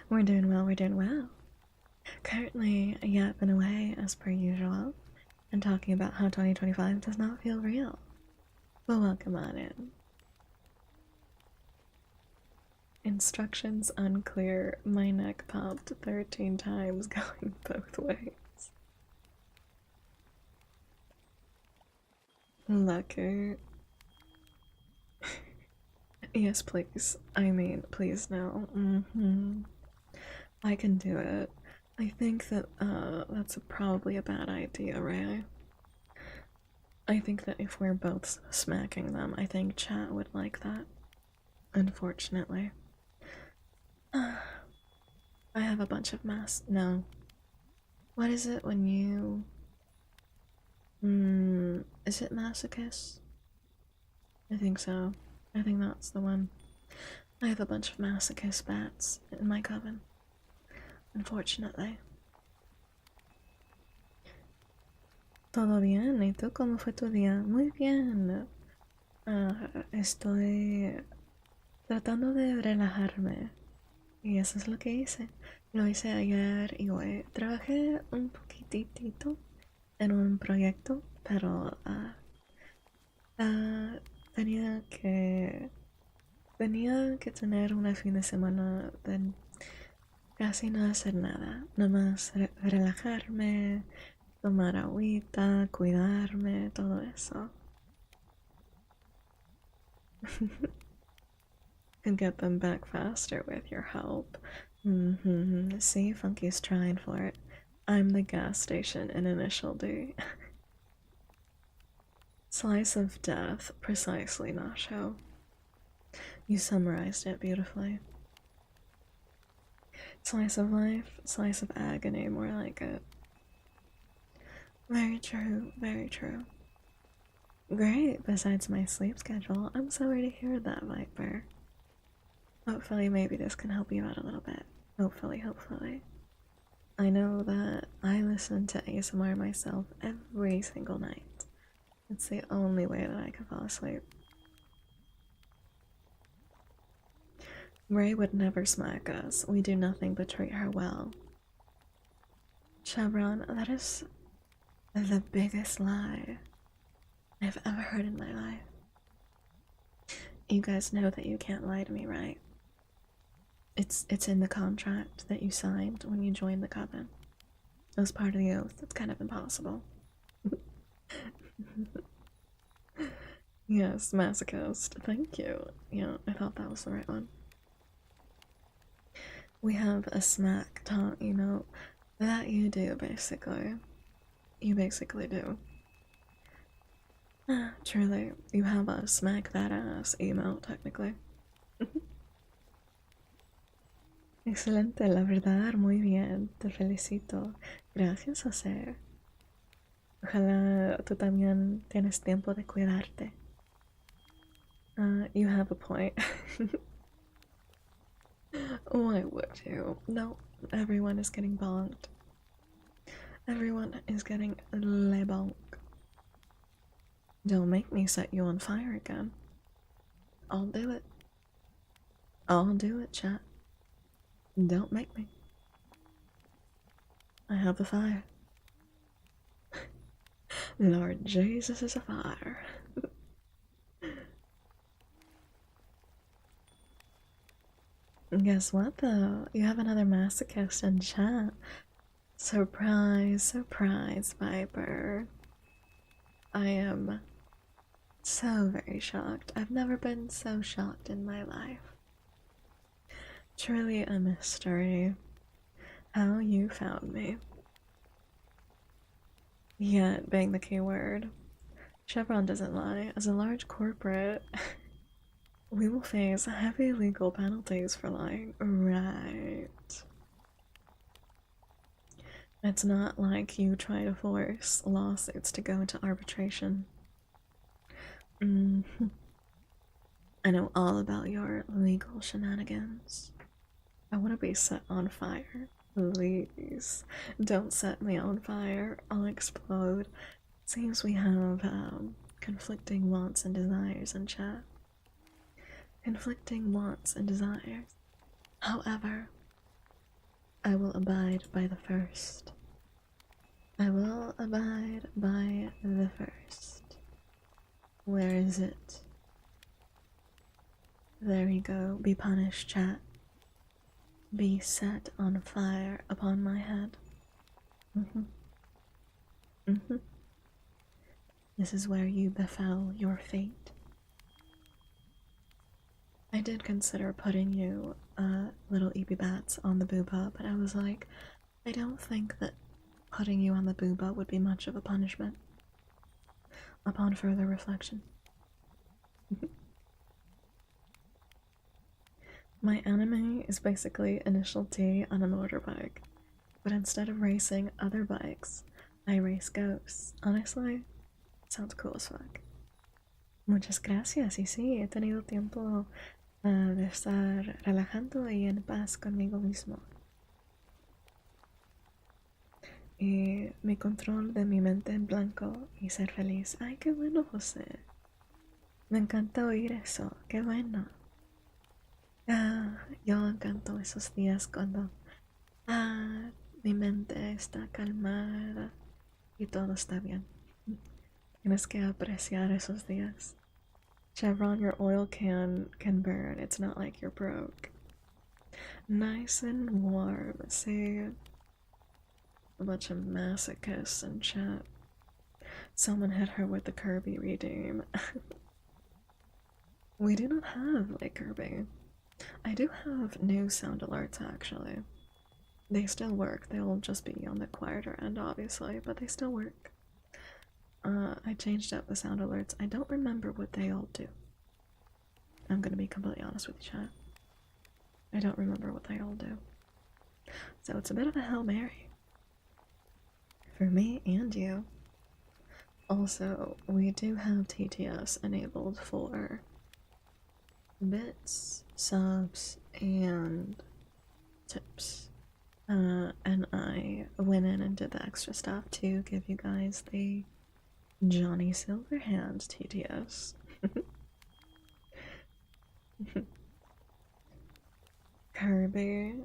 Speaker 1: We're doing well, we're doing well. Currently, yapping away as per usual and talking about how 2025 does not feel real. But welcome on in. Instructions unclear. My neck popped 13 times going both ways. Lucky. Yes, please. I mean, please no. I can do it. I think that that's probably a bad idea, Ray. I think that if we're both smacking them, I think chat would like that. Unfortunately. I have a bunch of no. What is it when you... is it masochist? I think so. I think that's the one. I have a bunch of masochist bats in my coven. Unfortunately. ¿Todo bien? ¿Y tú cómo fue tu día? Muy bien. Estoy tratando de relajarme. Y eso es lo que hice. Lo hice ayer y hoy. Trabajé un poquitito en un proyecto, pero tenía que tener un fin de semana de casi no hacer nada, nomás relajarme, tomar agüita, cuidarme, todo eso. And get them back faster with your help. See, Funky's trying for it. I'm the gas station in Initial D. Slice of death, precisely, Nacho. You summarized it beautifully. Slice of life, slice of agony, more like it. Very true, very true. Great, besides my sleep schedule. I'm sorry to hear that, Viper. Hopefully, maybe this can help you out a little bit. Hopefully, hopefully. I know that I listen to ASMR myself every single night. It's the only way that I can fall asleep. Ray would never smack us. We do nothing but treat her well. Chevron, that is the biggest lie I've ever heard in my life. You guys know that you can't lie to me, right? It's in the contract that you signed when you joined the Coven. It was part of the oath. It's kind of impossible. Yes, masochist. Thank you. Yeah, I thought that was the right one. We have a smack talk, that you do basically. You basically do. Truly, you have a smack that ass email, technically. Excelente, la verdad, muy bien. Te felicito. Gracias, José. Ojalá tú también tienes tiempo de cuidarte. You have a point. Why would you? No, everyone is getting bonked. Everyone is getting le bonk. Don't make me set you on fire again. I'll do it. I'll do it, chat. Don't make me. I have a fire. Lord Jesus is a fire. Guess what though? You have another masochist in chat. Surprise, surprise, Viper. I am so very shocked. I've never been so shocked in my life. Truly a mystery. How you found me. Yet being the key word. Chevron doesn't lie. As a large corporate, we will face heavy legal penalties for lying. Right. It's not like you try to force lawsuits to go into arbitration. I know all about your legal shenanigans. I want to be set on fire. Please, don't set me on fire. I'll explode. Seems we have conflicting wants and desires in chat. Conflicting wants and desires. However, I will abide by the first. I will abide by the first. Where is it? There you go. Be punished, chat. Be set on fire upon my head. This is where you befell your fate. I did consider putting you, little EB bats on the booba, but I was like, I don't think that putting you on the booba would be much of a punishment. Upon further reflection. My anime is basically Initial D on a motorbike, but instead of racing other bikes, I race ghosts. Honestly, sounds cool as fuck. Muchas gracias, y sí, he tenido tiempo de estar relajando y en paz conmigo mismo. Y mi control de mi mente en blanco y ser feliz. Ay, qué bueno, José. Me encanta oír eso, qué bueno. Yo encanto esos días cuando mi mente está calmada y todo está bien. Tienes que apreciar esos días. Chevron, your oil can burn. It's not like you're broke. Nice and warm. See, a bunch of masochists in chat. Someone hit her with the Kirby redeem. We do not have a Kirby. I do have new sound alerts actually. They still work. They'll just be on the quieter end, obviously, but they still work. I changed up the sound alerts. I don't remember what they all do. I'm gonna be completely honest with you, chat. I don't remember what they all do. So it's a bit of a Hail Mary. For me and you. Also, we do have TTS enabled for bits, subs, and tips. And I went in and did the extra stuff to give you guys the Johnny Silverhand TTS. Kirby.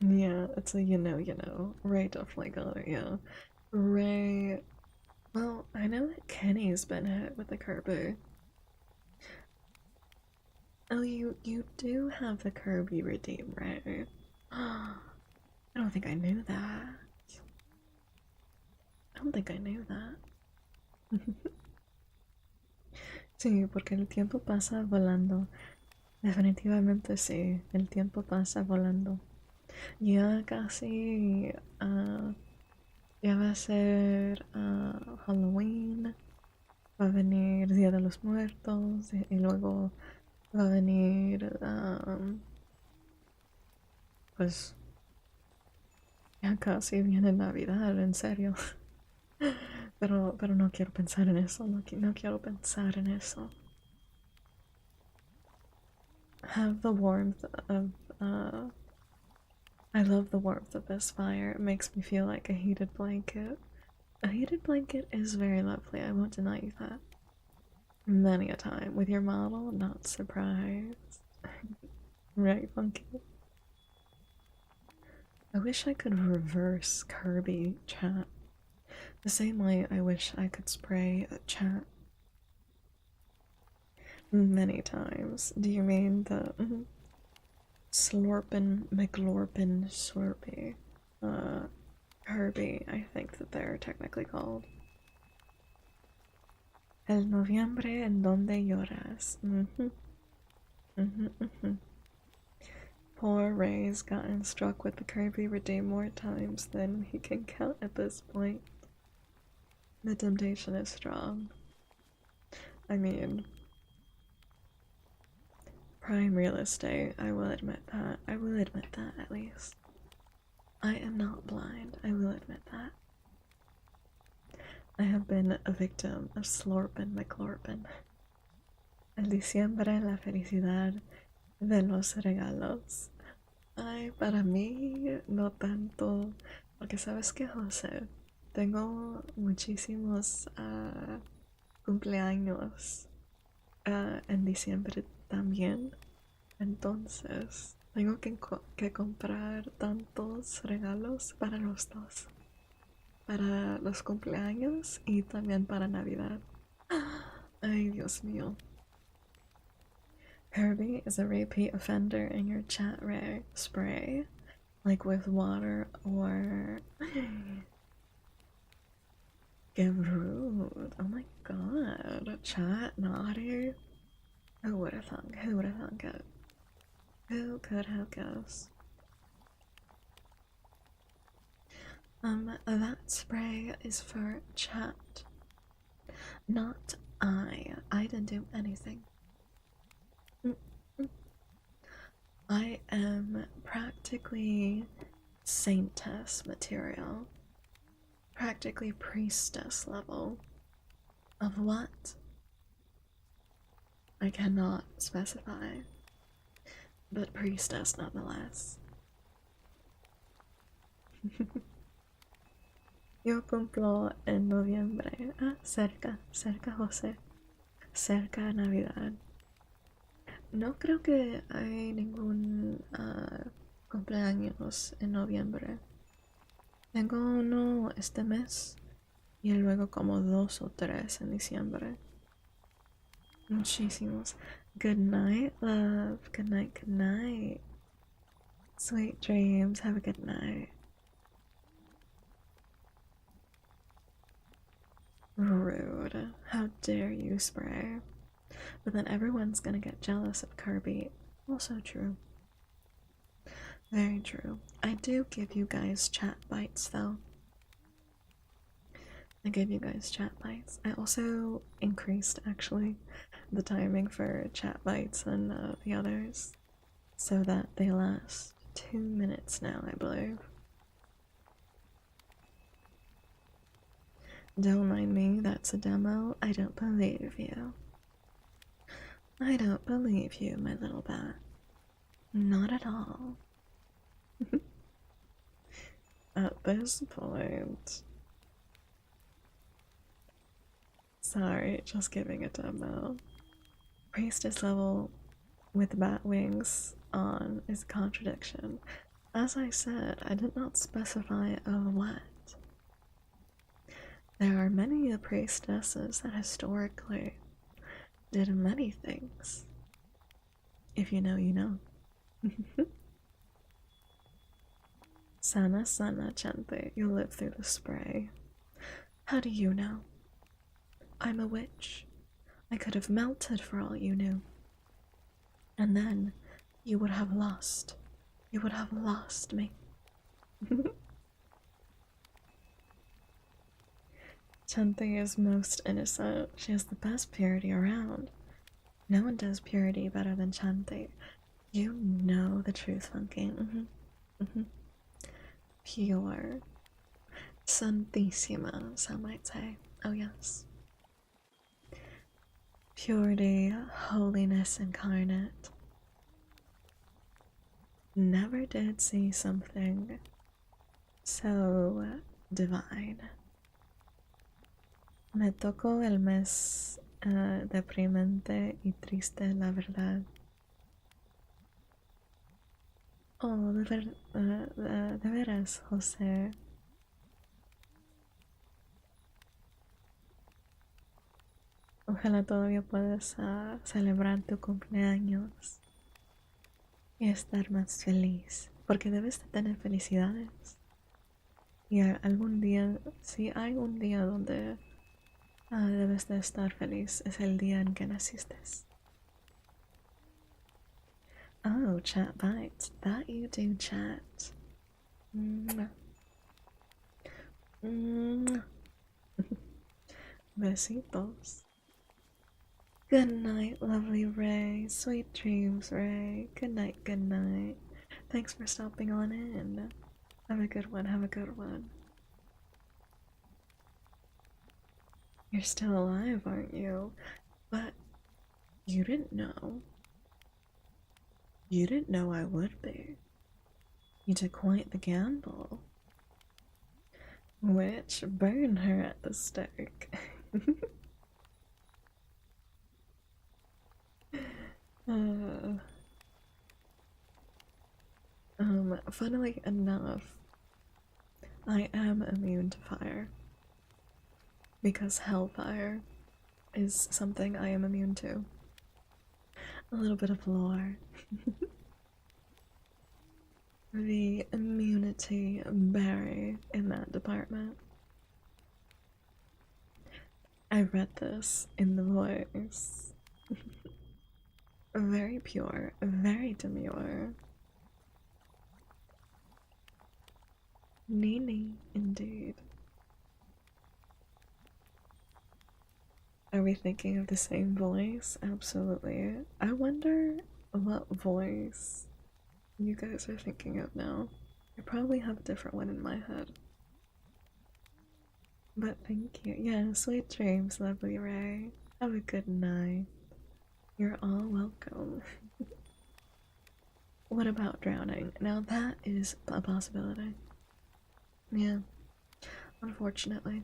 Speaker 1: Yeah, it's a you know. Ray definitely got it, yeah. Ray. Well, I know that Kenny's been hit with the Kirby. Oh, you do have the Kirby redeem, right? I don't think I knew that. I don't think I knew that. Sí, porque el tiempo pasa volando. Definitivamente sí, el tiempo pasa volando. Ya casi, ya va a ser Halloween, va a venir Día de los Muertos y luego va a venir, pues ya casi viene Navidad, en serio. Pero no quiero pensar en eso, no quiero pensar en eso. Have the warmth of, I love the warmth of this fire. It makes me feel like a heated blanket. A heated blanket is very lovely, I won't deny you that. Many a time. With your model, not surprised. Right, Funky? I wish I could reverse Kirby chat. The same way I wish I could spray chat many times. Do you mean the Slorpin McLorpin Slurpy? Kirby, I think that they're technically called. El noviembre en donde lloras. Poor Ray's gotten struck with the Kirby redeem more times than he can count at this point. The temptation is strong. I mean, prime real estate, I will admit that. I will admit that at least. I am not blind, I will admit that. I have been a victim of Slorpin McLorpin. El diciembre, la felicidad de los regalos. Ay, para mí no tanto, porque sabes que José, tengo muchísimos cumpleaños en diciembre también, entonces tengo que comprar tantos regalos para los dos, para los cumpleaños y también para Navidad. Ay, Dios mío. Kirby is a repeat offender in your chat, Ray. Spray, like with water or get rude. Oh my god, chat naughty. Who would have thunk? Who would have thunk it? Who could have guessed? That spray is for chat, not I. I didn't do anything. I am practically saintess material, practically priestess level. Of what? I cannot specify, but priestess nonetheless. Yo cumplo en noviembre. Ah, cerca, José. Cerca Navidad. No creo que hay ningún cumpleaños en noviembre. Tengo uno este mes y luego como 2 o 3 en diciembre. Muchísimos. Good night, love. Good night, good night. Sweet dreams. Have a good night. Rude. How dare you spray? But then everyone's gonna get jealous of Kirby. Also true. Very true. I do give you guys chat bites though. I gave you guys chat bites. I also increased actually the timing for chat bites and the others so that they last 2 minutes now, I believe. Don't mind me, that's a demo. I don't believe you. I don't believe you, my little bat. Not at all. At this point. Sorry, just giving a demo. Priestess level with bat wings on is a contradiction. As I said, I did not specify of what. There are many priestesses that historically did many things. If you know, you know. Sana sana gente, you'll live through the spray. How do you know? I'm a witch. I could have melted for all you knew. And then you would have lost. You would have lost me. Chante is most innocent. She has the best purity around. No one does purity better than Chante. You know the truth, Funky. Pure. Santísima, some might say. Oh, yes. Purity, holiness incarnate. Never did see something so divine. Me tocó el mes deprimente y triste, la verdad. Oh, de veras, José. Ojalá todavía puedas celebrar tu cumpleaños y estar más feliz, porque debes de tener felicidades. Y algún día, si hay un día donde debes de estar feliz, es el día en que naciste. Oh, chat bites. That you do, chat. Mwah. Mwah. Besitos. Good night, lovely Ray. Sweet dreams, Ray. Good night, good night. Thanks for stopping on in. Have a good one, have a good one. You're still alive, aren't you? But you didn't know. You didn't know I would be. You took quite the gamble. Which burned her at the stake. Funnily enough, I am immune to fire. Because hellfire is something I am immune to. A little bit of lore. The immunity berry in that department. I read this in the voice. Very pure, very demure. Nini, indeed. Are we thinking of the same voice? Absolutely. I wonder what voice you guys are thinking of now. I probably have a different one in my head. But thank you. Yeah, sweet dreams, lovely Ray. Have a good night. You're all welcome. What about drowning? Now that is a possibility. Yeah, unfortunately.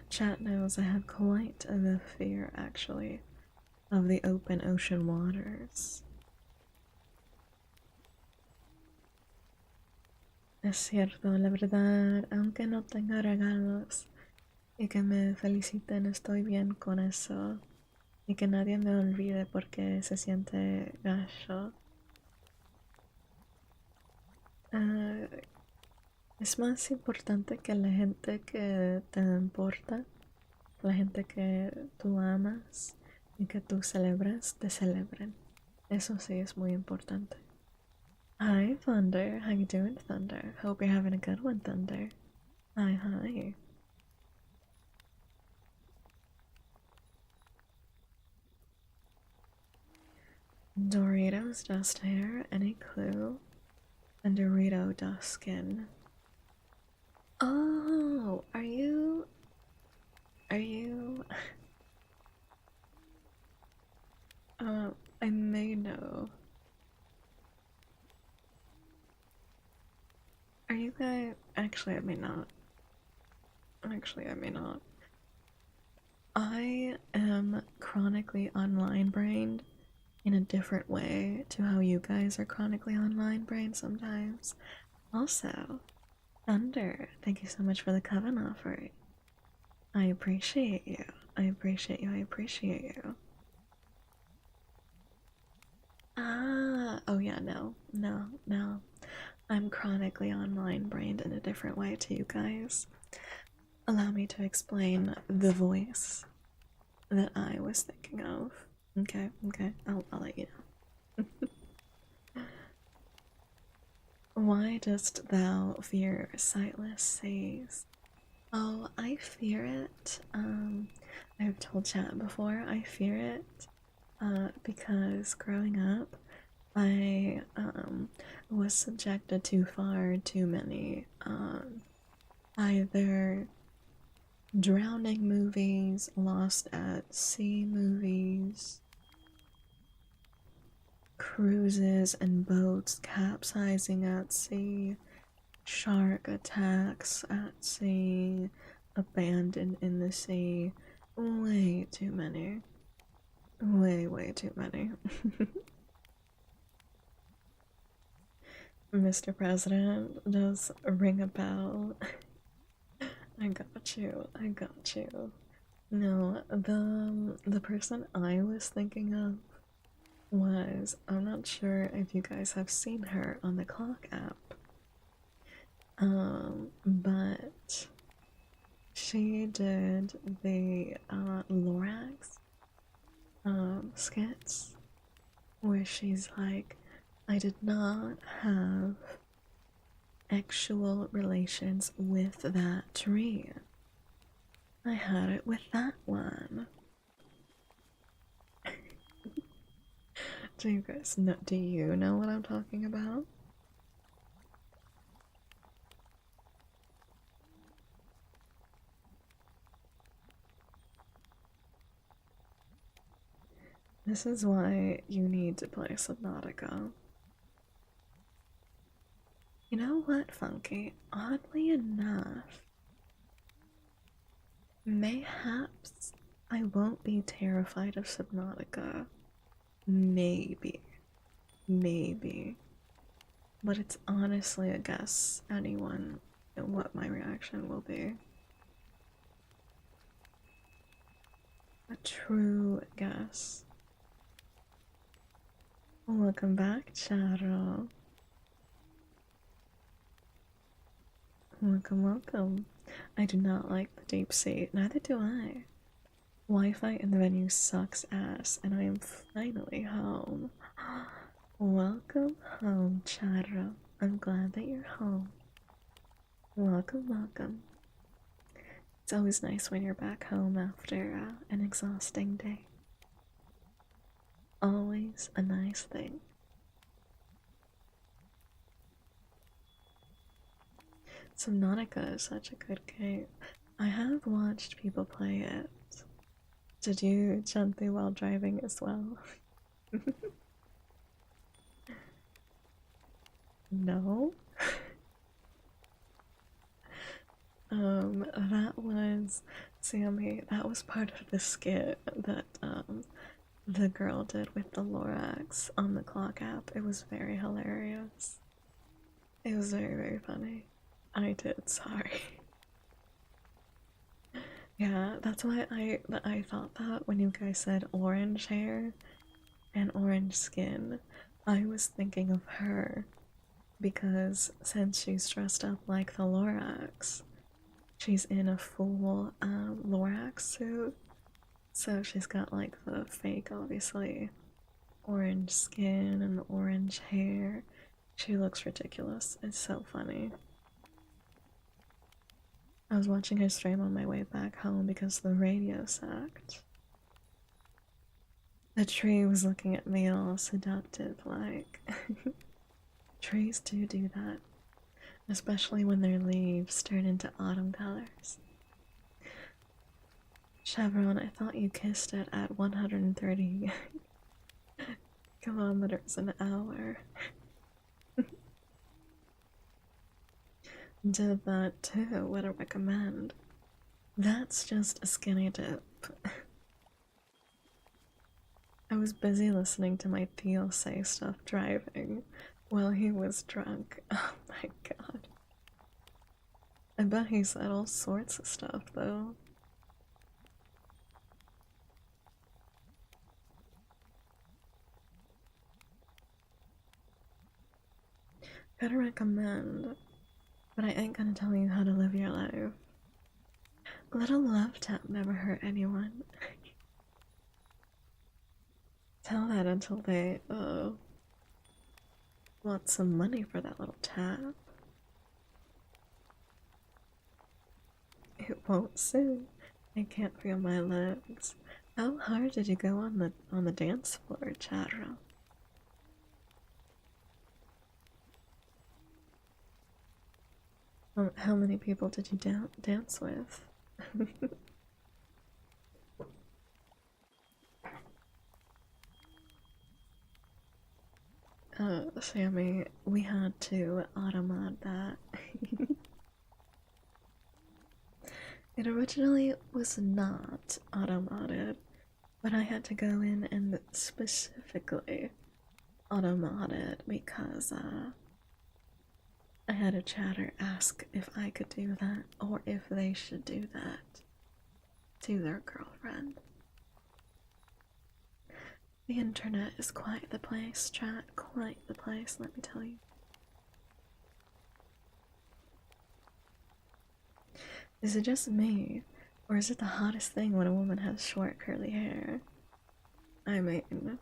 Speaker 1: Chat knows I have quite the fear, actually, of the open ocean waters. Es cierto, la verdad, aunque no tenga regalos y que me feliciten, estoy bien con eso. Y que nadie me olvide porque se siente gacho. Es más importante que la gente que te importa, la gente que tú amas y que tú celebras, te celebren. Eso sí es muy importante. Hi, Thunder. How you doing, Thunder? Hope you're having a good one, Thunder. Hi, hi. Doritos dust hair, any clue? And Dorito dust skin. Oh, are you Are you? Uh, I may know. Are you guys? Actually, I may not. Actually, I may not. I am chronically online brained in a different way to how you guys are chronically online brained sometimes. Also, Thunder, thank you so much for the Coven offering. I appreciate you. I appreciate you. I appreciate you. Ah, oh yeah, no, no, no. I'm chronically online brained in a different way to you guys. Allow me to explain the voice that I was thinking of. Okay, okay, I'll let you know. Why dost thou fear sightless seas? Oh, I fear it. I've told chat before, I fear it. Because growing up, I was subjected to far too many either drowning movies, lost at sea movies, cruises and boats capsizing at sea, shark attacks at sea, abandoned in the sea. Way too many. Way, way too many. Mr. President does ring a bell. I got you. I got you. No, the person I was thinking of was, I'm not sure if you guys have seen her on the Clock app. But she did the Lorax skits where she's like, I did not have actual relations with that tree. I had it with that one. Do you guys know? Do you know what I'm talking about? This is why you need to play Subnautica. You know what, Funky? Oddly enough, mayhaps I won't be terrified of Subnautica. Maybe. Maybe. But it's honestly a guess, anyone, at what my reaction will be. A true guess. Welcome back, Charo. Welcome, welcome. I do not like the deep sea, neither do I. Wi-Fi in the venue sucks ass, and I am finally home. Welcome home, Charo. I'm glad that you're home. Welcome, welcome. It's always nice when you're back home after an exhausting day. Always a nice thing. Subnautica is such a good game. I have watched people play it. Did you jump through while driving as well? No. That was Sammy. That was part of the skit that the girl did with the Lorax on the Clock app. It was very hilarious. It was very, very funny. I did, sorry. Yeah, that's why I thought that when you guys said orange hair and orange skin, I was thinking of her because since she's dressed up like the Lorax, she's in a full Lorax suit. So she's got like the fake, obviously, orange skin and orange hair. She looks ridiculous. It's so funny. I was watching her stream on my way back home because the radio sucked. The tree was looking at me all seductive, like. Trees do that, especially when their leaves turn into autumn colors. Chevron, I thought you kissed it at 130 kilometers an hour. Did that too, would I recommend. That's just a skinny dip. I was busy listening to my Theo say stuff driving while he was drunk. Oh my god. I bet he said all sorts of stuff though. Gotta recommend, but I ain't gonna tell you how to live your life. A little love tap never hurt anyone. Tell that until they, want some money for that little tap. It won't soon. I can't feel my legs. How hard did you go on the dance floor, Chadra? How many people did you dance with? Sammy, we had to automod that. It originally was not automodded, but I had to go in and specifically automod it because I had a chatter ask if I could do that or if they should do that to their girlfriend. The internet is quite the place, chat, quite the place, let me tell you. Is it just me, or is it the hottest thing when a woman has short curly hair? I mean,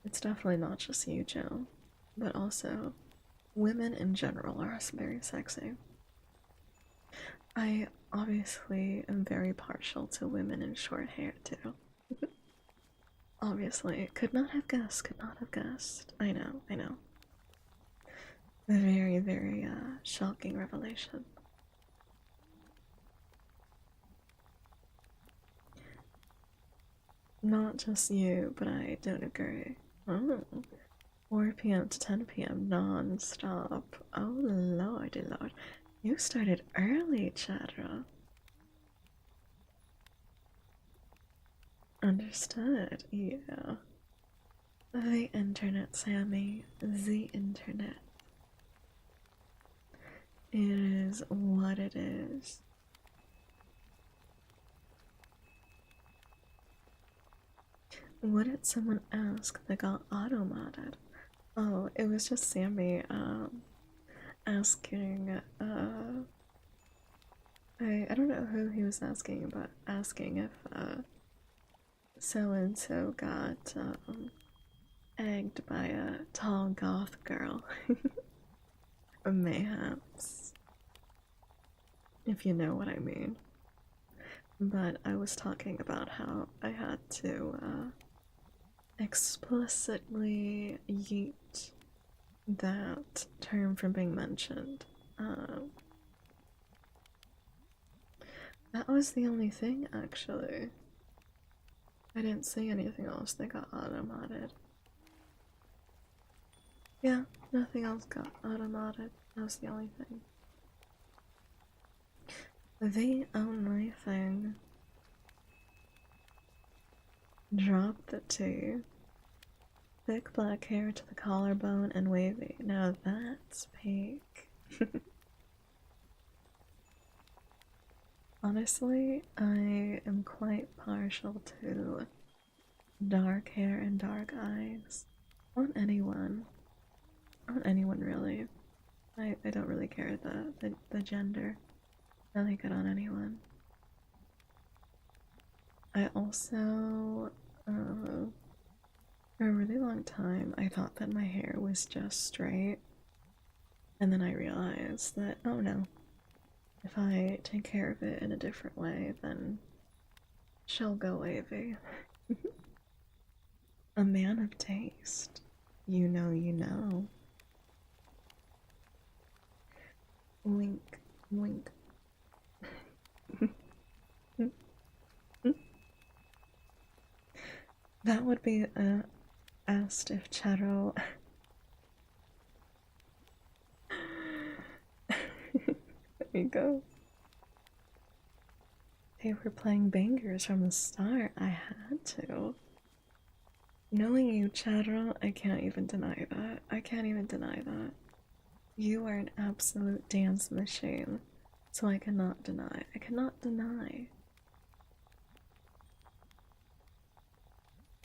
Speaker 1: it's definitely not just you, Joe, but also women in general are very sexy. I obviously am very partial to women in short hair too. Obviously, could not have guessed, could not have guessed. I know, I know. Very, very shocking revelation. Not just you, but I don't agree. Oh, 4 p.m. to 10 p.m. non-stop. Oh lordy lord. You started early, Chadra. Understood, yeah. The internet, Sammy. The internet. It is what it is. What did someone ask that got automated? Oh, it was just Sammy, asking, I don't know who he was asking, but asking if, so-and-so got, egged by a tall goth girl. Mayhaps. If you know what I mean. But I was talking about how I had to, explicitly yeet that term from being mentioned. That was the only thing, actually. I didn't see anything else that got automated. Yeah, nothing else got automated. That was the only thing. The only thing. Drop the T. Thick black hair to the collarbone and wavy. Now that's peak. Honestly, I am quite partial to dark hair and dark eyes. On anyone. On anyone, really. I don't really care the gender. I like it on anyone. I also, for a really long time, I thought that my hair was just straight. And then I realized that, oh no, if I take care of it in a different way, then she'll go wavy. A man of taste. You know, you know. Wink, wink. That would be asked if Charo. There you go. They were playing bangers from the start. I had to. Knowing you, Charo, I can't even deny that. I can't even deny that. You are an absolute dance machine. So I cannot deny. I cannot deny.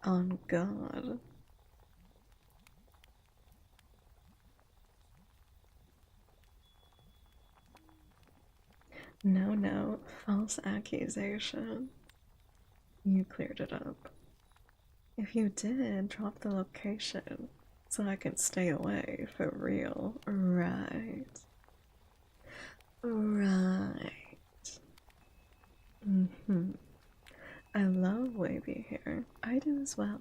Speaker 1: On God. No, no. False accusation. You cleared it up. If you did, drop the location so I can stay away for real. Right. Right. I love wavy hair. I do as well.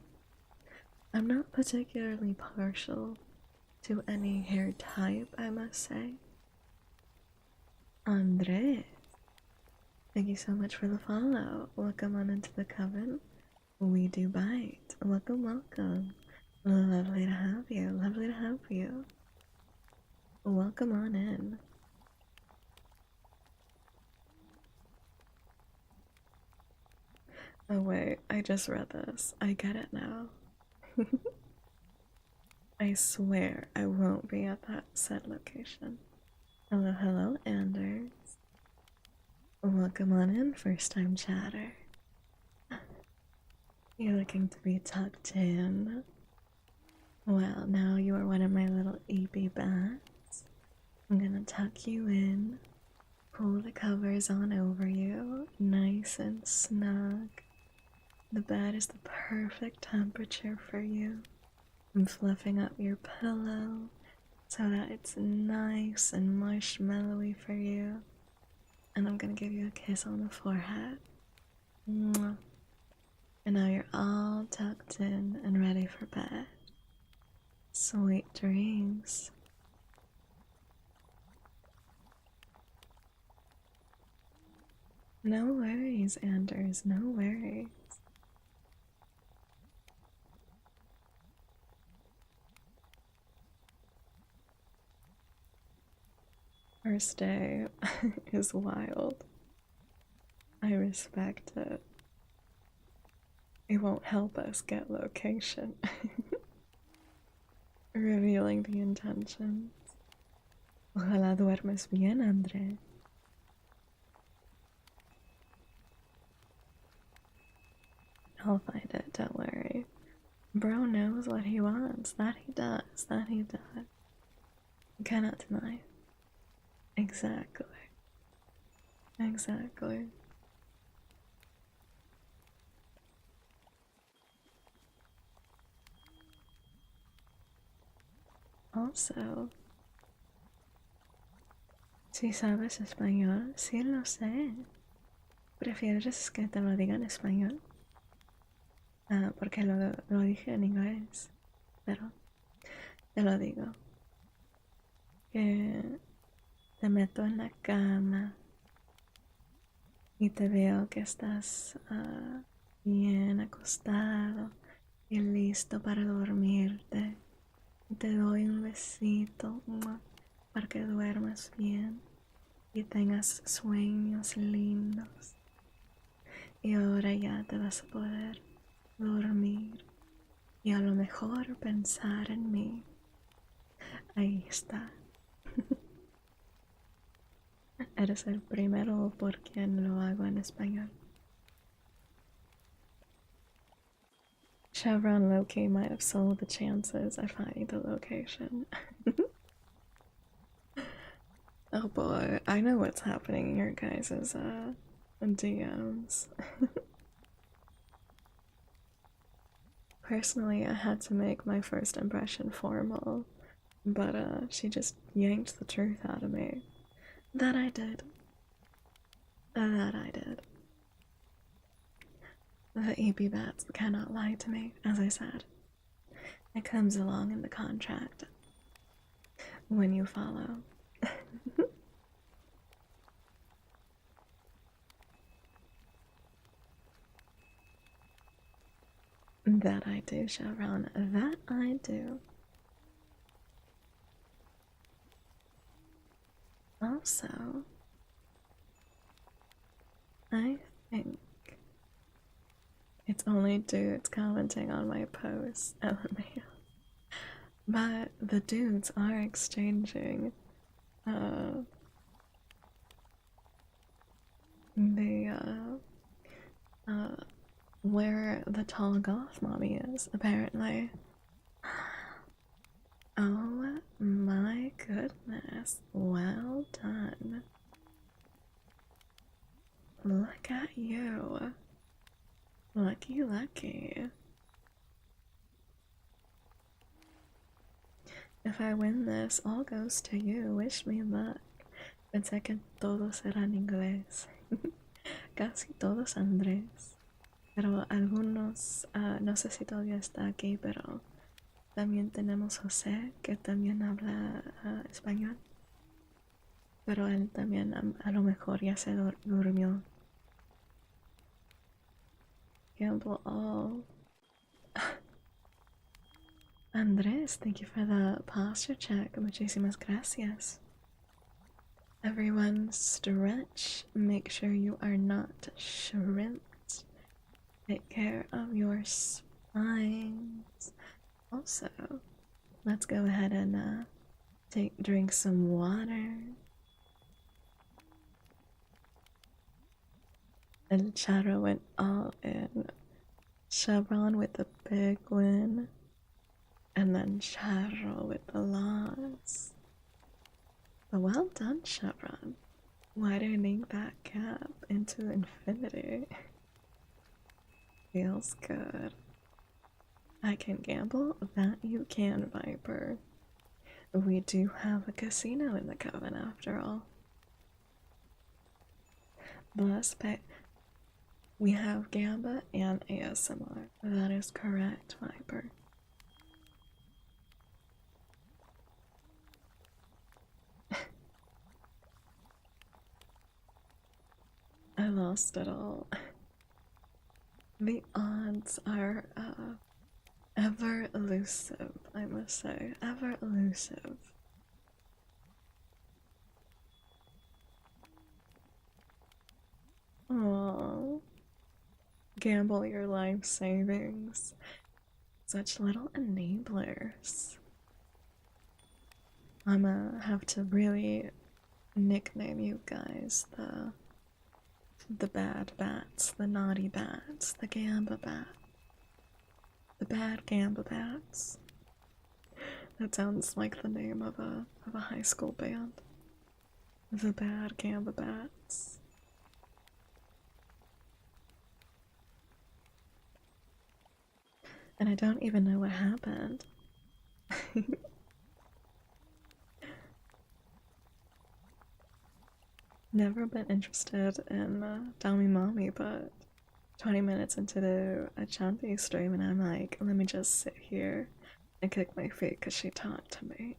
Speaker 1: I'm not particularly partial to any hair type, I must say. Andre, thank you so much for the follow. Welcome on into the coven. We do bite. Welcome, welcome. Lovely to have you. Lovely to have you. Welcome on in. Oh wait, I just read this. I get it now. I swear I won't be at that said location. Hello, hello, Anders. Welcome on in, first time chatter. You're looking to be tucked in. Well, now you are one of my little EP bats. I'm gonna tuck you in, pull the covers on over you, nice and snug. The bed is the perfect temperature for you. I'm fluffing up your pillow so that it's nice and marshmallowy for you. And I'm gonna give you a kiss on the forehead. Mwah. And now you're all tucked in and ready for bed. Sweet dreams. No worries, Anders, no worries. First day is wild. I respect it. It won't help us get location. Revealing the intentions. Ojalá duermes bien, Andre. I'll find it, don't worry. Bro knows what he wants. That he does. That he does. You cannot deny. Exactly. Exactly. Also, si sabes español, sí lo sé. ¿Prefieres que te lo diga en español? Porque lo dije en inglés, pero te lo digo. Que te meto en la cama y te veo que estás bien acostado y listo para dormirte. Y te doy un besito para que duermas bien y tengas sueños lindos. Y ahora ya te vas a poder dormir y a lo mejor pensar en mí. Ahí está. Eres el primero por quien lo hago en español. Chevron Loki might have sold the chances of finding the location. Oh boy, I know what's happening in your guys' DMs. Personally, I had to make my first impression formal, but she just yanked the truth out of me. That I did. That I did. The EP bats cannot lie to me, as I said. It comes along in the contract when you follow. That I do, Chevron. That I do. Also, I think it's only dudes commenting on my posts. LMAO. But the dudes are exchanging uh, the where the tall goth mommy is, apparently. Oh my goodness. Well done. Look at you. Lucky, lucky. If I win this, all goes to you. Wish me luck. Pensé que todos eran inglés. Casi todos Andrés. Pero algunos, no sé si todavía está aquí, pero también tenemos José, que también habla español. Pero él también a lo mejor ya se durmió. Gamble all. Andrés, thank you for the posture check. Muchísimas gracias. Everyone stretch. Make sure you are not shrimped. Take care of your spines. Also, let's go ahead and drink some water. And Charo went all in. Chevron with the big win. And then Charo with the loss. But well done, Chevron. Widening that gap into infinity. Feels good. I can gamble? That you can, Viper. We do have a casino in the Coven after all. Bless pay. We have Gamba and ASMR. That is correct, Viper. I lost it all. The odds are ever elusive, I must say. Ever elusive. Aww. Gamble your life savings. Such little enablers. I'ma have to really nickname you guys the bad bats, the naughty bats, the gamba bat. The bad gamba bats. That sounds like the name of a high school band. The bad gamba bats. And I don't even know what happened. Never been interested in Dami Mommy, but 20 minutes into the Achanti stream, and I'm like, let me just sit here and kick my feet because she talked to me.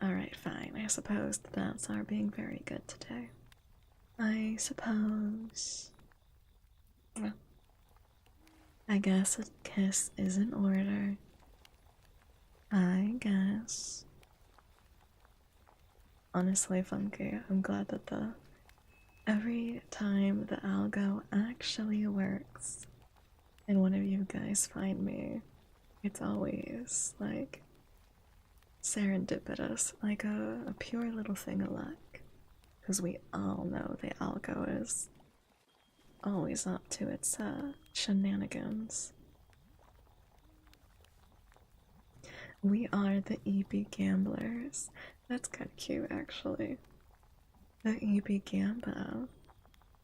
Speaker 1: Alright, fine. I suppose the bats are being very good today. I suppose. Well, I guess a kiss is in order. I guess. Honestly, Funky, I'm glad that every time the algo actually works and one of you guys find me, it's always like serendipitous, like a pure little thing of luck. Because we all know the algo is always up to its shenanigans. We are the EP Gamblers. That's kind of cute, actually. The EP Gamble.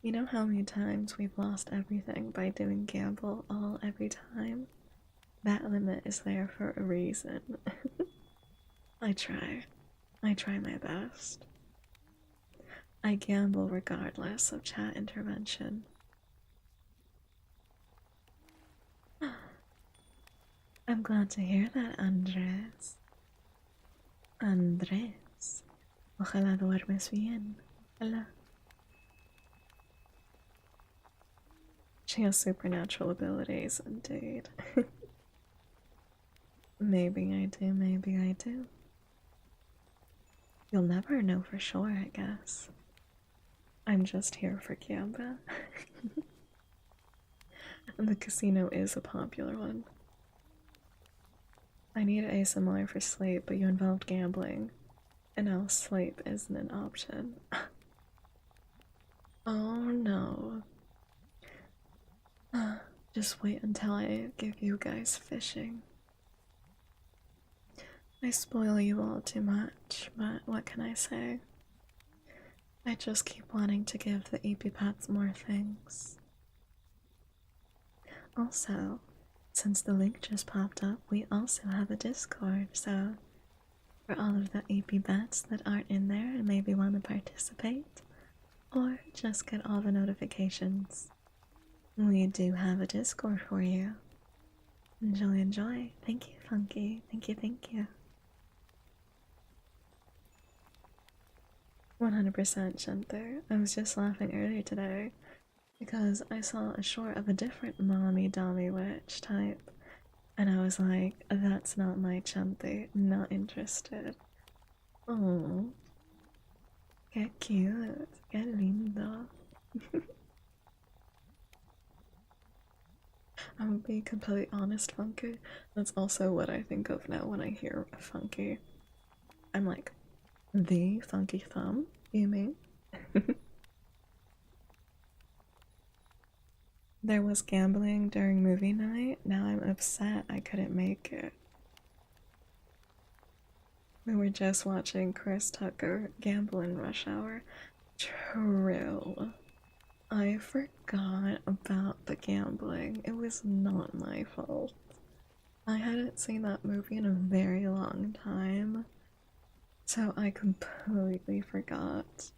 Speaker 1: You know how many times we've lost everything by doing gamble all every time? That limit is there for a reason. I try. I try my best. I gamble regardless of chat intervention. I'm glad to hear that, Andres. Andres. Ojalá duermes bien. Ojalá. She has supernatural abilities, indeed. Maybe I do, maybe I do. You'll never know for sure, I guess. I'm just here for gamba. And the casino is a popular one. I need ASMR for sleep, but you involved gambling, and now sleep isn't an option. Oh no. Just wait until I give you guys fishing. I spoil you all too much, but what can I say? I just keep wanting to give the EP more things. Also, since the link just popped up, we also have a Discord, so for all of the AP bats that aren't in there and maybe want to participate, or just get all the notifications, we do have a Discord for you. Enjoy, enjoy. Thank you, Funky. Thank you, thank you. 100% Shunter. I was just laughing earlier today because I saw a short of a different mommy dummy witch type, and I was like, that's not my Chante, not interested. Oh, get cute, get lindo. I'm gonna be completely honest, Funky. That's also what I think of now when I hear Funky. I'm like, the Funky Thumb, you mean? There was gambling during movie night. Now I'm upset I couldn't make it. We were just watching Chris Tucker gamble in Rush Hour. True. I forgot about the gambling. It was not my fault. I hadn't seen that movie in a very long time, so I completely forgot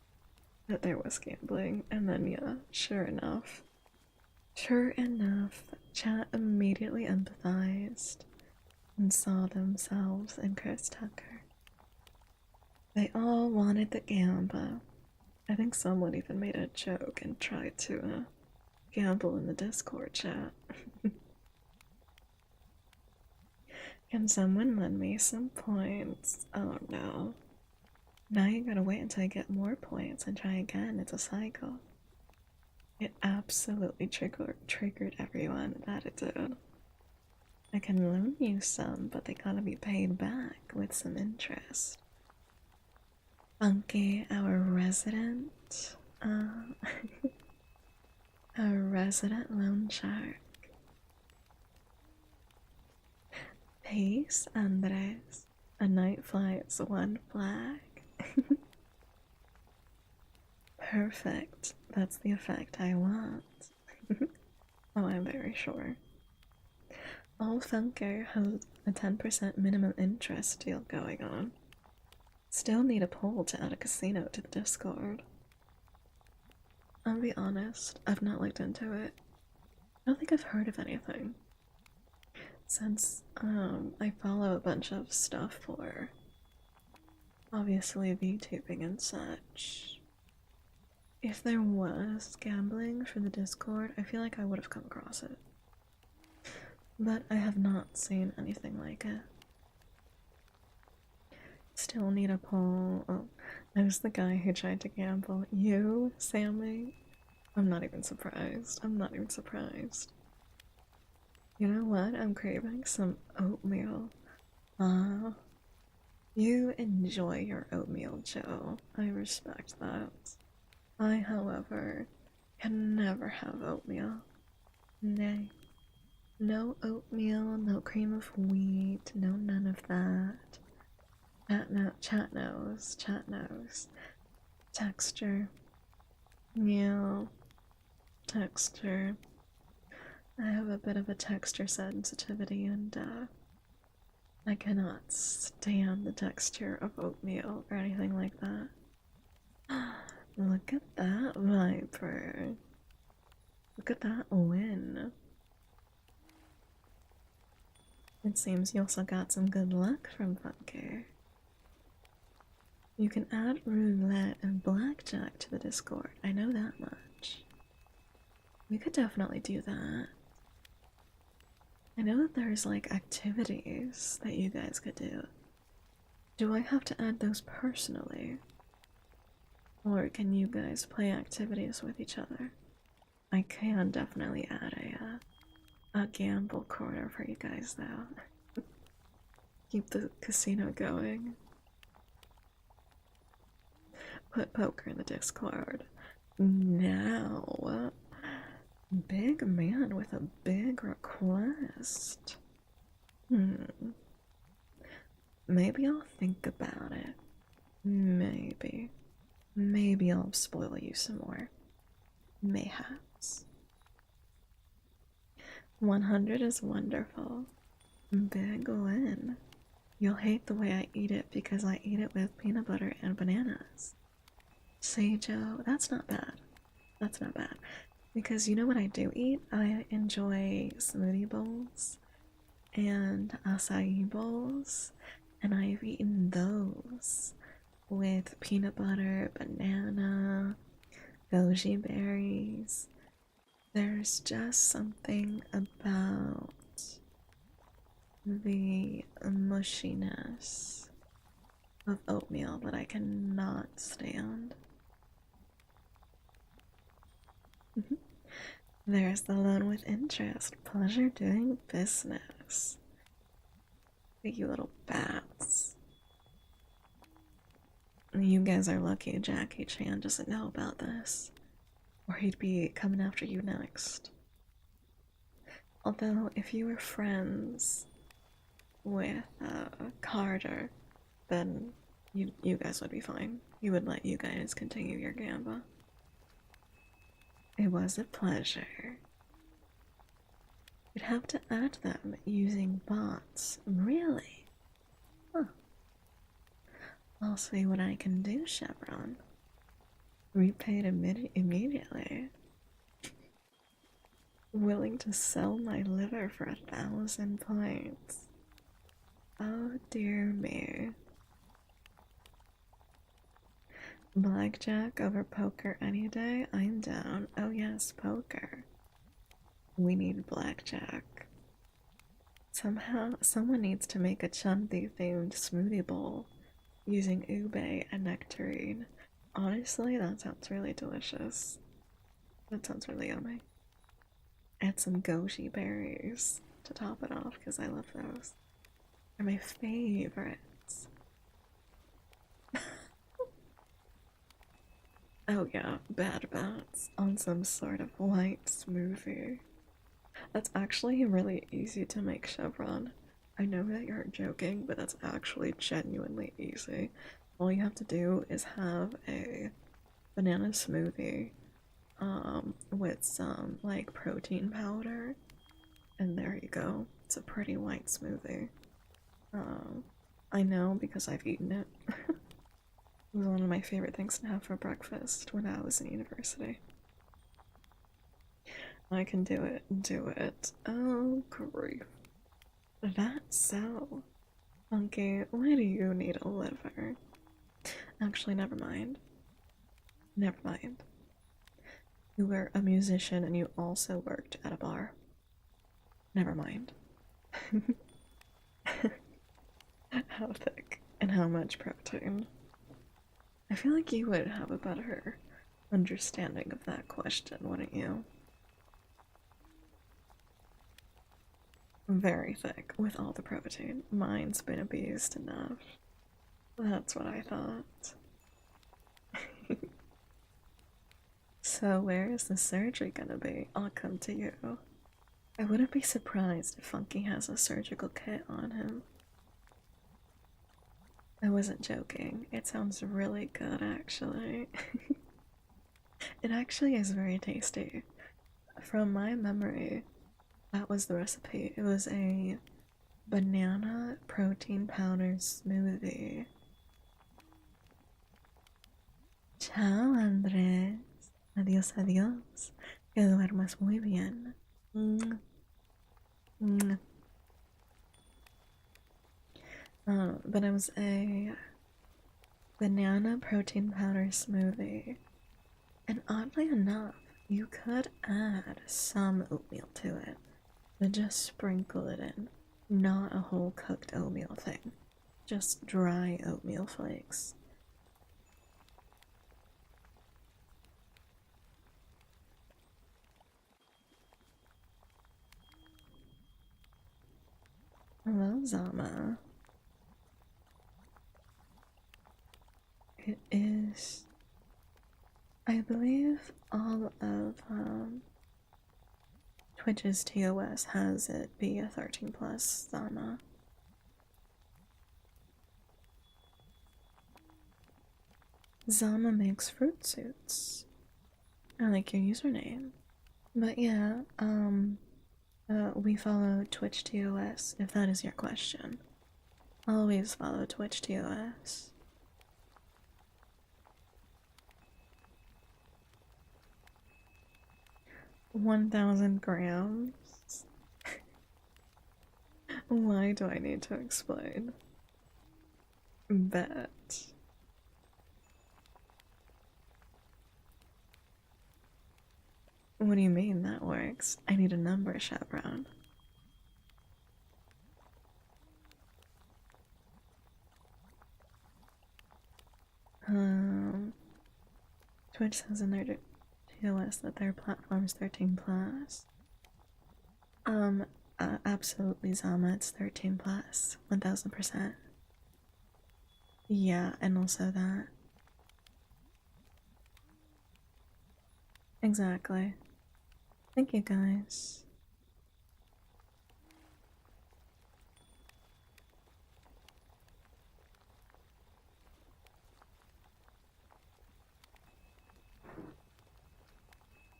Speaker 1: that there was gambling. And then, yeah, sure enough, chat immediately empathized and saw themselves in Chris Tucker. They all wanted the gamba. I think someone even made a joke and tried to gamble in the Discord chat. Can someone lend me some points? Oh no. Now you gotta wait until I get more points and try again. It's a cycle. It absolutely triggered everyone that it did. I can loan you some, but they gotta be paid back with some interest. Funky, our resident, our resident loan shark. Peace, Andres. A night flight's one flag. Perfect. That's the effect I want. Oh, I'm very sure. All Funker has a 10% minimum interest deal going on. Still need a poll to add a casino to the Discord. I'll be honest, I've not looked into it. I don't think I've heard of anything. Since I follow a bunch of stuff for obviously VTubing and such. If there was gambling for the Discord, I feel like I would have come across it. But I have not seen anything like it. Still need a poll. Oh, I was the guy who tried to gamble. You, Sammy? I'm not even surprised. I'm not even surprised. You know what? I'm craving some oatmeal. You enjoy your oatmeal, Joe. I respect that. I, however, can never have oatmeal. Nay. No oatmeal, no cream of wheat, no none of that. Chat knows. Texture. Meal. Texture. I have a bit of a texture sensitivity and I cannot stand the texture of oatmeal or anything like that. Look at that Viper. Look at that win. It seems you also got some good luck from Funker. You can add roulette and blackjack to the Discord. I know that much. We could definitely do that. I know that there's like activities that you guys could do. Do I have to add those personally? Or can you guys play activities with each other? I can definitely add a gamble corner for you guys though. Keep the casino going. Put poker in the Discord. Now, big man with a big request. Maybe I'll think about it. Maybe. Maybe I'll spoil you some more. Mayhaps. 100 is wonderful. Big win. You'll hate the way I eat it because I eat it with peanut butter and bananas. Seijo, that's not bad. That's not bad. Because you know what I do eat? I enjoy smoothie bowls and acai bowls, and I've eaten those with peanut butter, banana, goji berries. There's just something about the mushiness of oatmeal that I cannot stand. There's the loan with interest. Pleasure doing business. You little bats. You guys are lucky Jackie Chan doesn't know about this, or he'd be coming after you next. Although, if you were friends with Carter, then you guys would be fine. He would let you guys continue your gamba. It was a pleasure. You'd have to add them using bots. Really? Huh. I'll see what I can do, Chevron. Repaid immediately. Willing to sell my liver for 1,000 points. Oh dear me. Blackjack over poker any day? I'm down. Oh yes, poker. We need blackjack. Somehow, someone needs to make a Chunti themed smoothie bowl using ube and nectarine. Honestly, that sounds really delicious. That sounds really yummy. Add some goji berries to top it off because I love those. They're my favorites. Oh yeah, bad bats on some sort of white smoothie. That's actually really easy to make, Chevron. I know that you're joking, but that's actually genuinely easy. All you have to do is have a banana smoothie with some like protein powder, and there you go. It's a pretty white smoothie. I know because I've eaten it. It was one of my favorite things to have for breakfast when I was in university. I can do it, do it. Oh, grief. That's so. Funky, why do you need a liver? Actually, never mind. Never mind. You were a musician and you also worked at a bar. Never mind. How thick and how much protein? I feel like you would have a better understanding of that question, wouldn't you? Very thick with all the protein. Mine's been abused enough. That's what I thought. So, where is the surgery gonna be? I'll come to you. I wouldn't be surprised if Funky has a surgical kit on him. I wasn't joking. It sounds really good, actually. It actually is very tasty. From my memory, that was the recipe. It was a banana protein powder smoothie. Chao, Andrés. Adiós, adiós. Que duermas muy bien. But it was a banana protein powder smoothie. And oddly enough, You could add some oatmeal to it, but just sprinkle it in. Not a whole cooked oatmeal thing. Just dry oatmeal flakes. 'Zama. It is, I believe, all of Twitch's TOS has it be a 13 plus Zama. Zama makes fruit suits. I like your username. But yeah, we follow Twitch TOS, if that is your question. Always follow Twitch TOS. 1,000 grams? Why do I need to explain? Bet. What do you mean that works? I need a number, chaperone. Twitch says in their TOS that their platform's 13 plus. Absolutely, Zama, it's 13 plus. 1000%. Yeah, and also that. Exactly. Thank you, guys.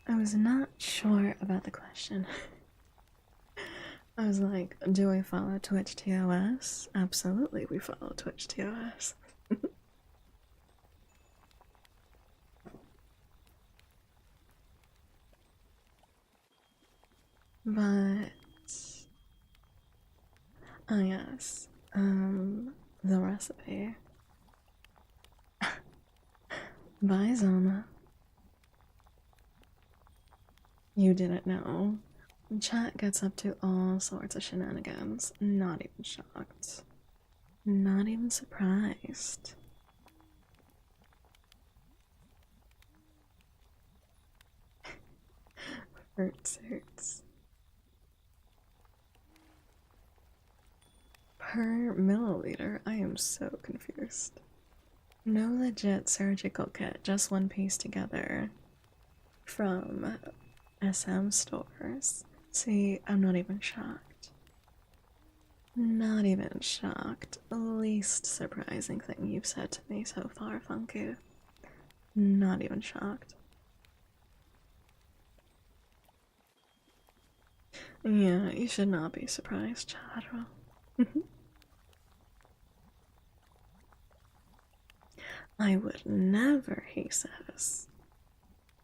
Speaker 1: I was not sure about the question. I was like, do we follow Twitch TOS? Absolutely, we follow Twitch TOS. But, oh yes, the recipe. Bye, Zama. You didn't know. Chat gets up to all sorts of shenanigans. Not even shocked. Not even surprised. Fruit suits. Per milliliter, I am so confused. No legit surgical kit, just one piece together from SM stores. See, I'm not even shocked. Not even shocked. Least surprising thing you've said to me so far, Funky. Not even shocked. Yeah, you should not be surprised, Chadro. I would never, he says.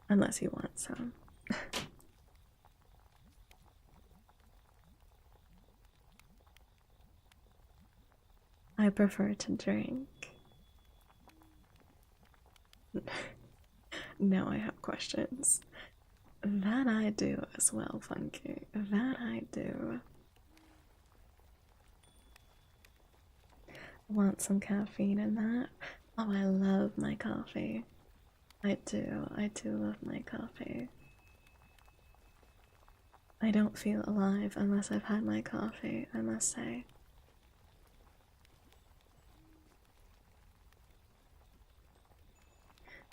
Speaker 1: Unless you want some. I prefer to drink. Now I have questions. That I do as well, Funky. That I do. Want some caffeine in that? Oh, I love my coffee. I do love my coffee. I don't feel alive unless I've had my coffee, I must say.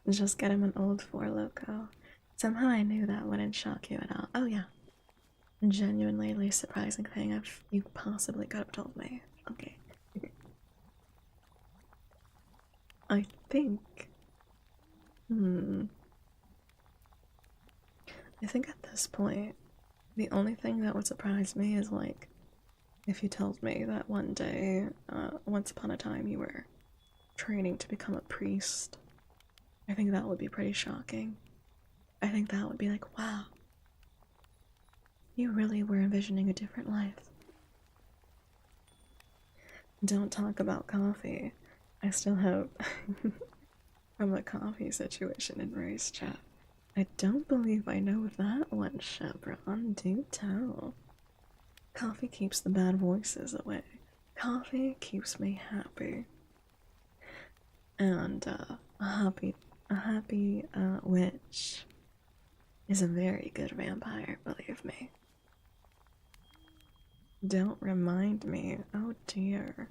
Speaker 1: Just get him an old Four Loko. Somehow I knew that wouldn't shock you at all. Oh yeah. Genuinely least surprising thing you possibly could have told me. Okay. I think. I think at this point, the only thing that would surprise me is like if you told me that one day, once upon a time, you were training to become a priest. I think that would be pretty shocking. I think that would be like, wow, you really were envisioning a different life. Don't talk about coffee. I still have from a coffee situation in race chat. I don't believe I know that one, Chevron. Do tell. Coffee keeps the bad voices away. Coffee keeps me happy. And a happy witch is a very good vampire, believe me. Don't remind me. Oh dear.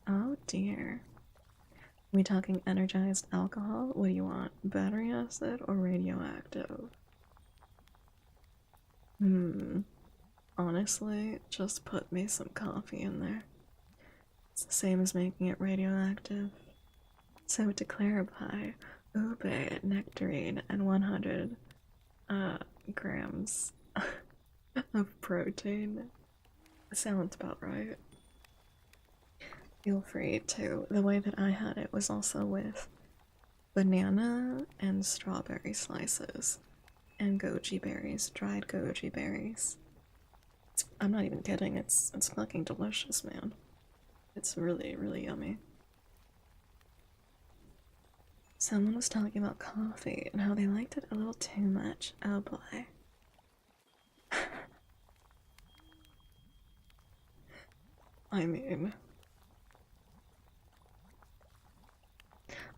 Speaker 1: Oh dear. We talking energized alcohol? What do you want? Battery acid or radioactive? Honestly, just put me some coffee in there. It's the same as making it radioactive. So to clarify, ube, nectarine, and 100 grams of protein. Sounds about right. Feel free to. The way that I had it was also with banana and strawberry slices and goji berries, dried goji berries. I'm not even kidding. It's fucking delicious, man. It's really, really yummy. Someone was talking about coffee and how they liked it a little too much. Oh boy. I mean,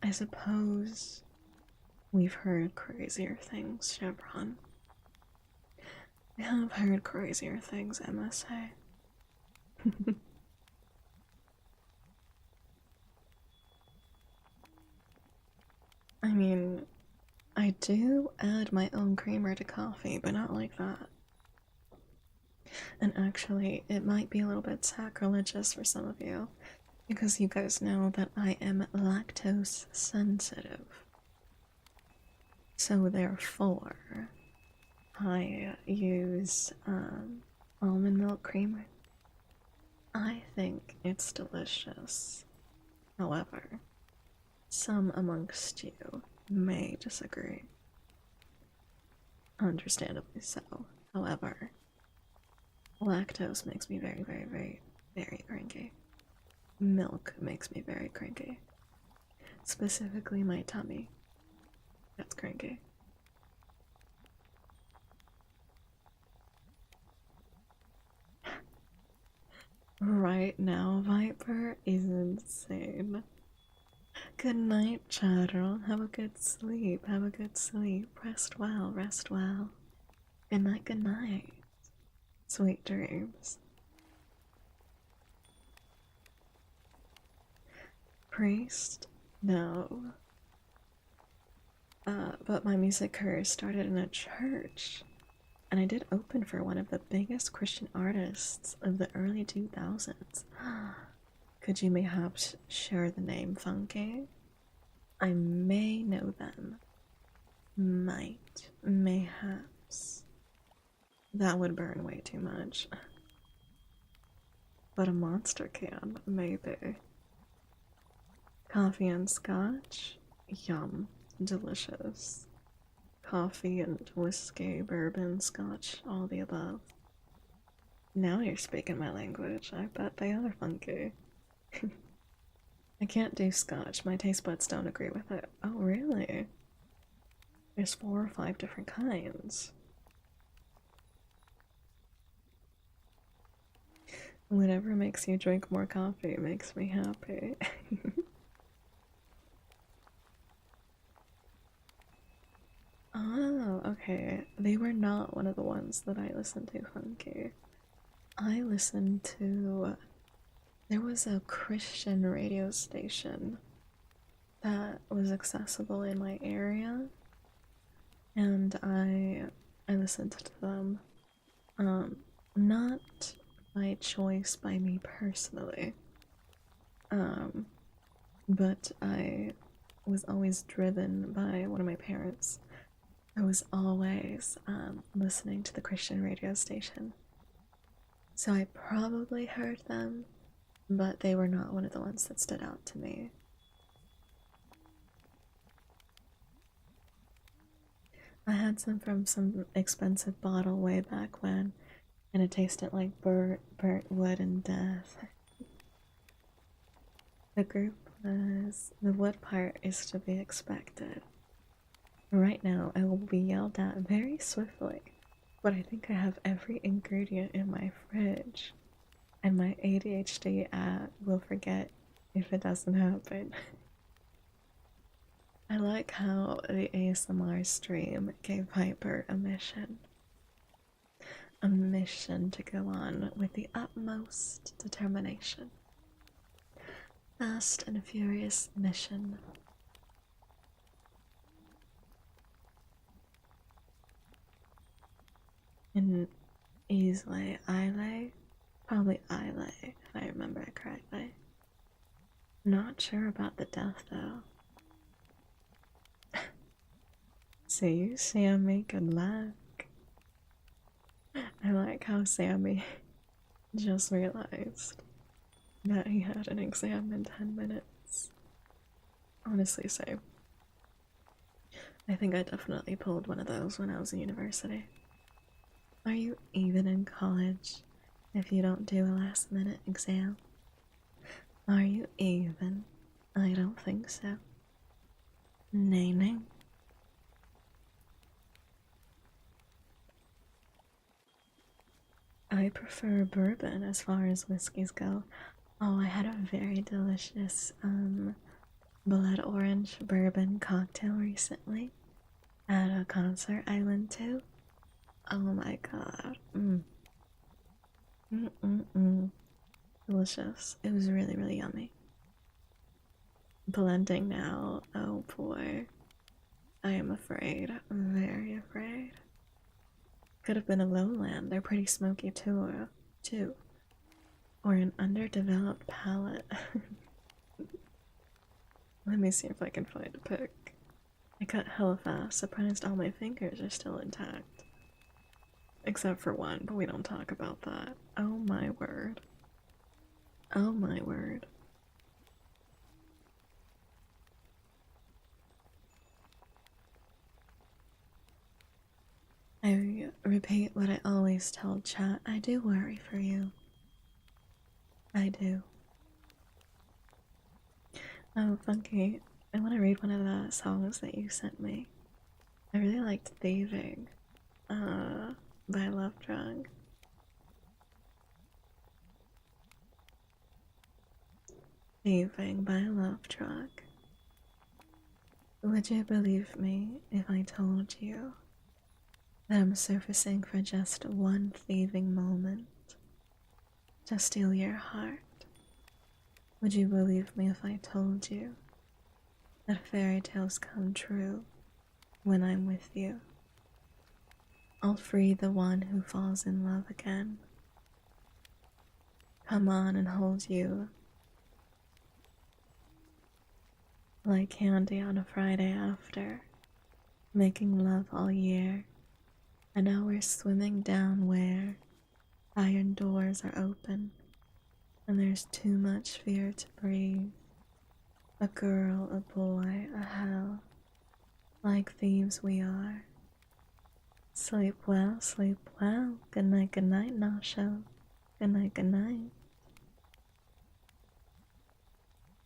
Speaker 1: I suppose we've heard crazier things, Chevron. We have heard crazier things, I must say. I mean, I do add my own creamer to coffee, but not like that. And actually, it might be a little bit sacrilegious for some of you, because you guys know that I am lactose sensitive. So therefore, I use almond milk creamer. I think it's delicious. However, some amongst you may disagree. Understandably so. However, lactose makes me very, very, very, very cranky. Milk makes me very cranky. Specifically, my tummy. That's cranky. Right now, Viper is insane. Good night, Chatterl. Have a good sleep. Have a good sleep. Rest well. Rest well. Good night. Good night. Sweet dreams. Priest? No. But my music career started in a church. And I did open for one of the biggest Christian artists of the early 2000s. Could you mayhaps share the name Funky? I may know them. Might. Mayhaps. That would burn way too much. But a monster can, maybe. Coffee and scotch? Yum. Delicious. Coffee and whiskey, bourbon, scotch, all the above. Now you're speaking my language. I bet they are funky. I can't do scotch. My taste buds don't agree with it. Oh, really? There's 4 or 5 different kinds. Whatever makes you drink more coffee makes me happy. Oh, okay. They were not one of the ones that I listened to, Funky. I listened to. There was a Christian radio station that was accessible in my area, and I listened to them. Not by choice by me personally. But I was always driven by one of my parents. I was always listening to the Christian radio station. So I probably heard them, but they were not one of the ones that stood out to me. I had some from some expensive bottle way back when, and it tasted like burnt wood and death. The group was. The wood part is to be expected. Right now, I will be yelled at very swiftly, but I think I have every ingredient in my fridge, and my ADHD will forget if it doesn't happen. I like how the ASMR stream gave Piper a mission to go on with the utmost determination. Fast and furious mission. And easily Islay, probably Islay if I remember it correctly. Not sure about the death though. See, Sammy, good luck. I like how Sammy just realized that he had an exam in 10 minutes. Honestly, same. I think I definitely pulled one of those when I was in university. Are you even in college if you don't do a last minute exam? Are you even? I don't think so. Nay, nay. I prefer bourbon as far as whiskeys go. Oh, I had a very delicious blood orange bourbon cocktail recently at a concert I went to. Oh my god. Mm. Delicious. It was really, really yummy. Blending now. Oh boy. I am afraid. I'm very afraid. Could have been a lowland. They're pretty smoky too. Or an underdeveloped palate. Let me see if I can find a pic. I cut hella fast. Surprised all my fingers are still intact. Except for one, but we don't talk about that. Oh my word. Oh my word. I repeat what I always tell chat. I do worry for you. I do. Oh, Funky, I want to read one of the songs that you sent me. I really liked Thieving by Love Drug. Thieving by Love Drug. Would you believe me if I told you that I'm surfacing for just one thieving moment to steal your heart? Would you believe me if I told you that fairy tales come true when I'm with you? I'll free the one who falls in love again. Come on and hold you like candy on a Friday after, making love all year, and now we're swimming down where iron doors are open and there's too much fear to breathe. A girl, a boy, a hell, like thieves we are. Sleep well, good night, Nasha. Good night, good night.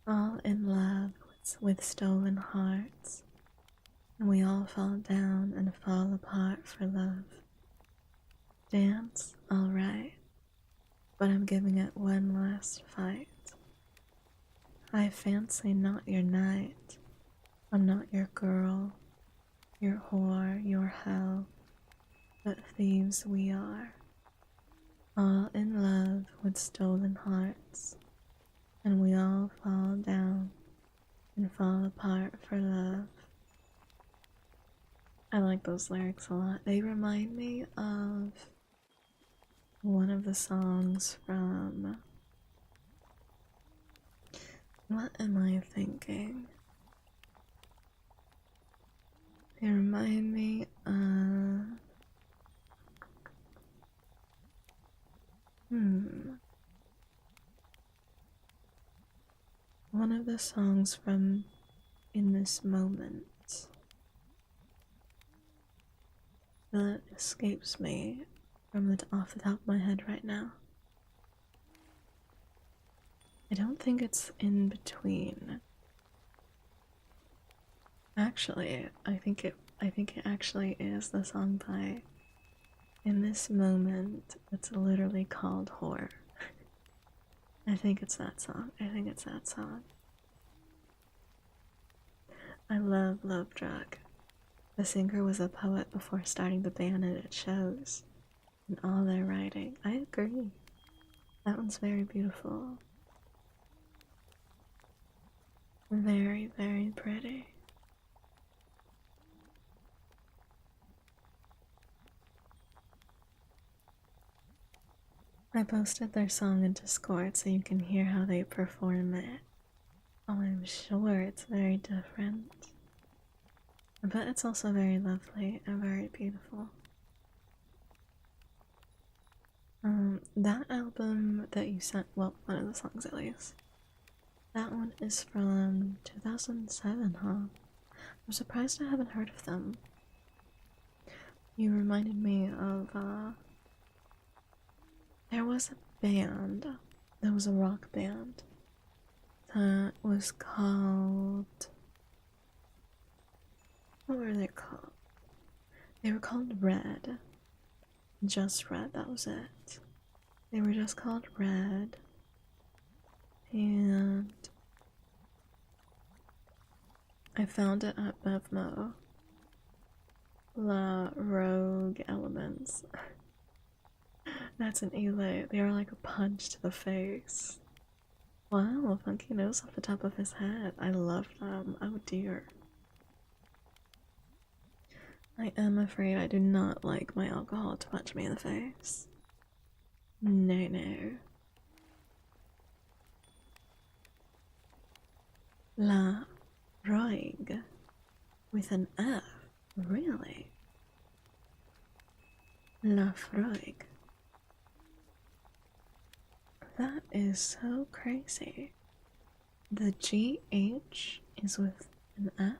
Speaker 1: All in love with stolen hearts, and we all fall down and fall apart for love. Dance, alright, but I'm giving it one last fight. I fancy not your knight, I'm not your girl, your whore, your hell, but thieves we are. All in love with stolen hearts, and we all fall down and fall apart for love. I like those lyrics a lot. They remind me of one of the songs from. What am I thinking? They remind me of. One of the songs from In This Moment that escapes me off the top of my head right now. I don't think it's In Between. Actually, I think it I think it actually is the song by In This Moment. It's literally called Horror. I think it's that song. I think it's that song. I love Love Drug. The singer was a poet before starting the band, and it shows in all their writing. I agree. That one's very beautiful. Very, very pretty. I posted their song in Discord so you can hear how they perform it. Oh, I'm sure it's very different. But it's also very lovely and very beautiful. That album that you sent, well, one of the songs at least, that one is from 2007, huh? I'm surprised I haven't heard of them. You reminded me of, there was a band, there was a rock band that was called, what were they called? They were called Red. Just Red, that was it. They were just called Red. And I found it at Bevmo. La Rogue Elements. That's an Elite. They are like a punch to the face. Wow, Funky knows off the top of his head. I love them. Oh dear. I am afraid I do not like my alcohol to punch me in the face. No, no. La Roig with an F, really? La Froig. That is so crazy. The GH is with an F?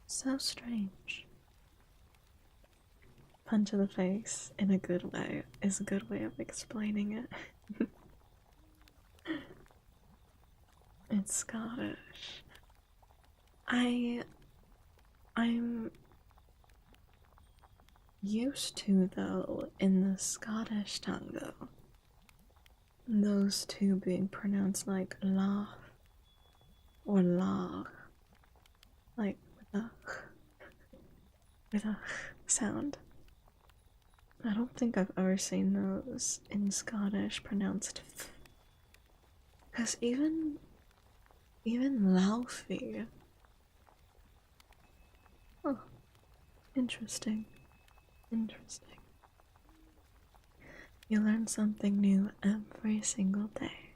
Speaker 1: So strange. Punch to the face in a good way is a good way of explaining it. It's Scottish. I'm used to, though, in the Scottish tongue, though, those two being pronounced like la or la, like with a sound. I don't think I've ever seen those in Scottish pronounced f. Cause even Laufey. Oh, interesting. Interesting. You learn something new every single day.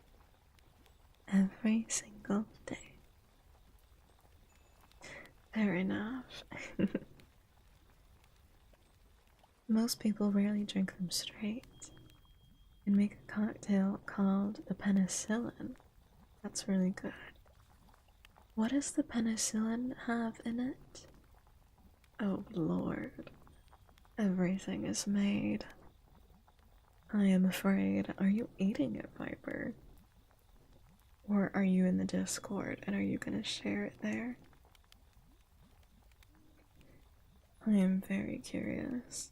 Speaker 1: Every single day. Fair enough. Most people rarely drink them straight and make a cocktail called the penicillin. That's really good. What does the penicillin have in it? Oh lord. Everything is made. I am afraid. Are you eating it, Viper? Or are you in the Discord and are you gonna share it there? I am very curious.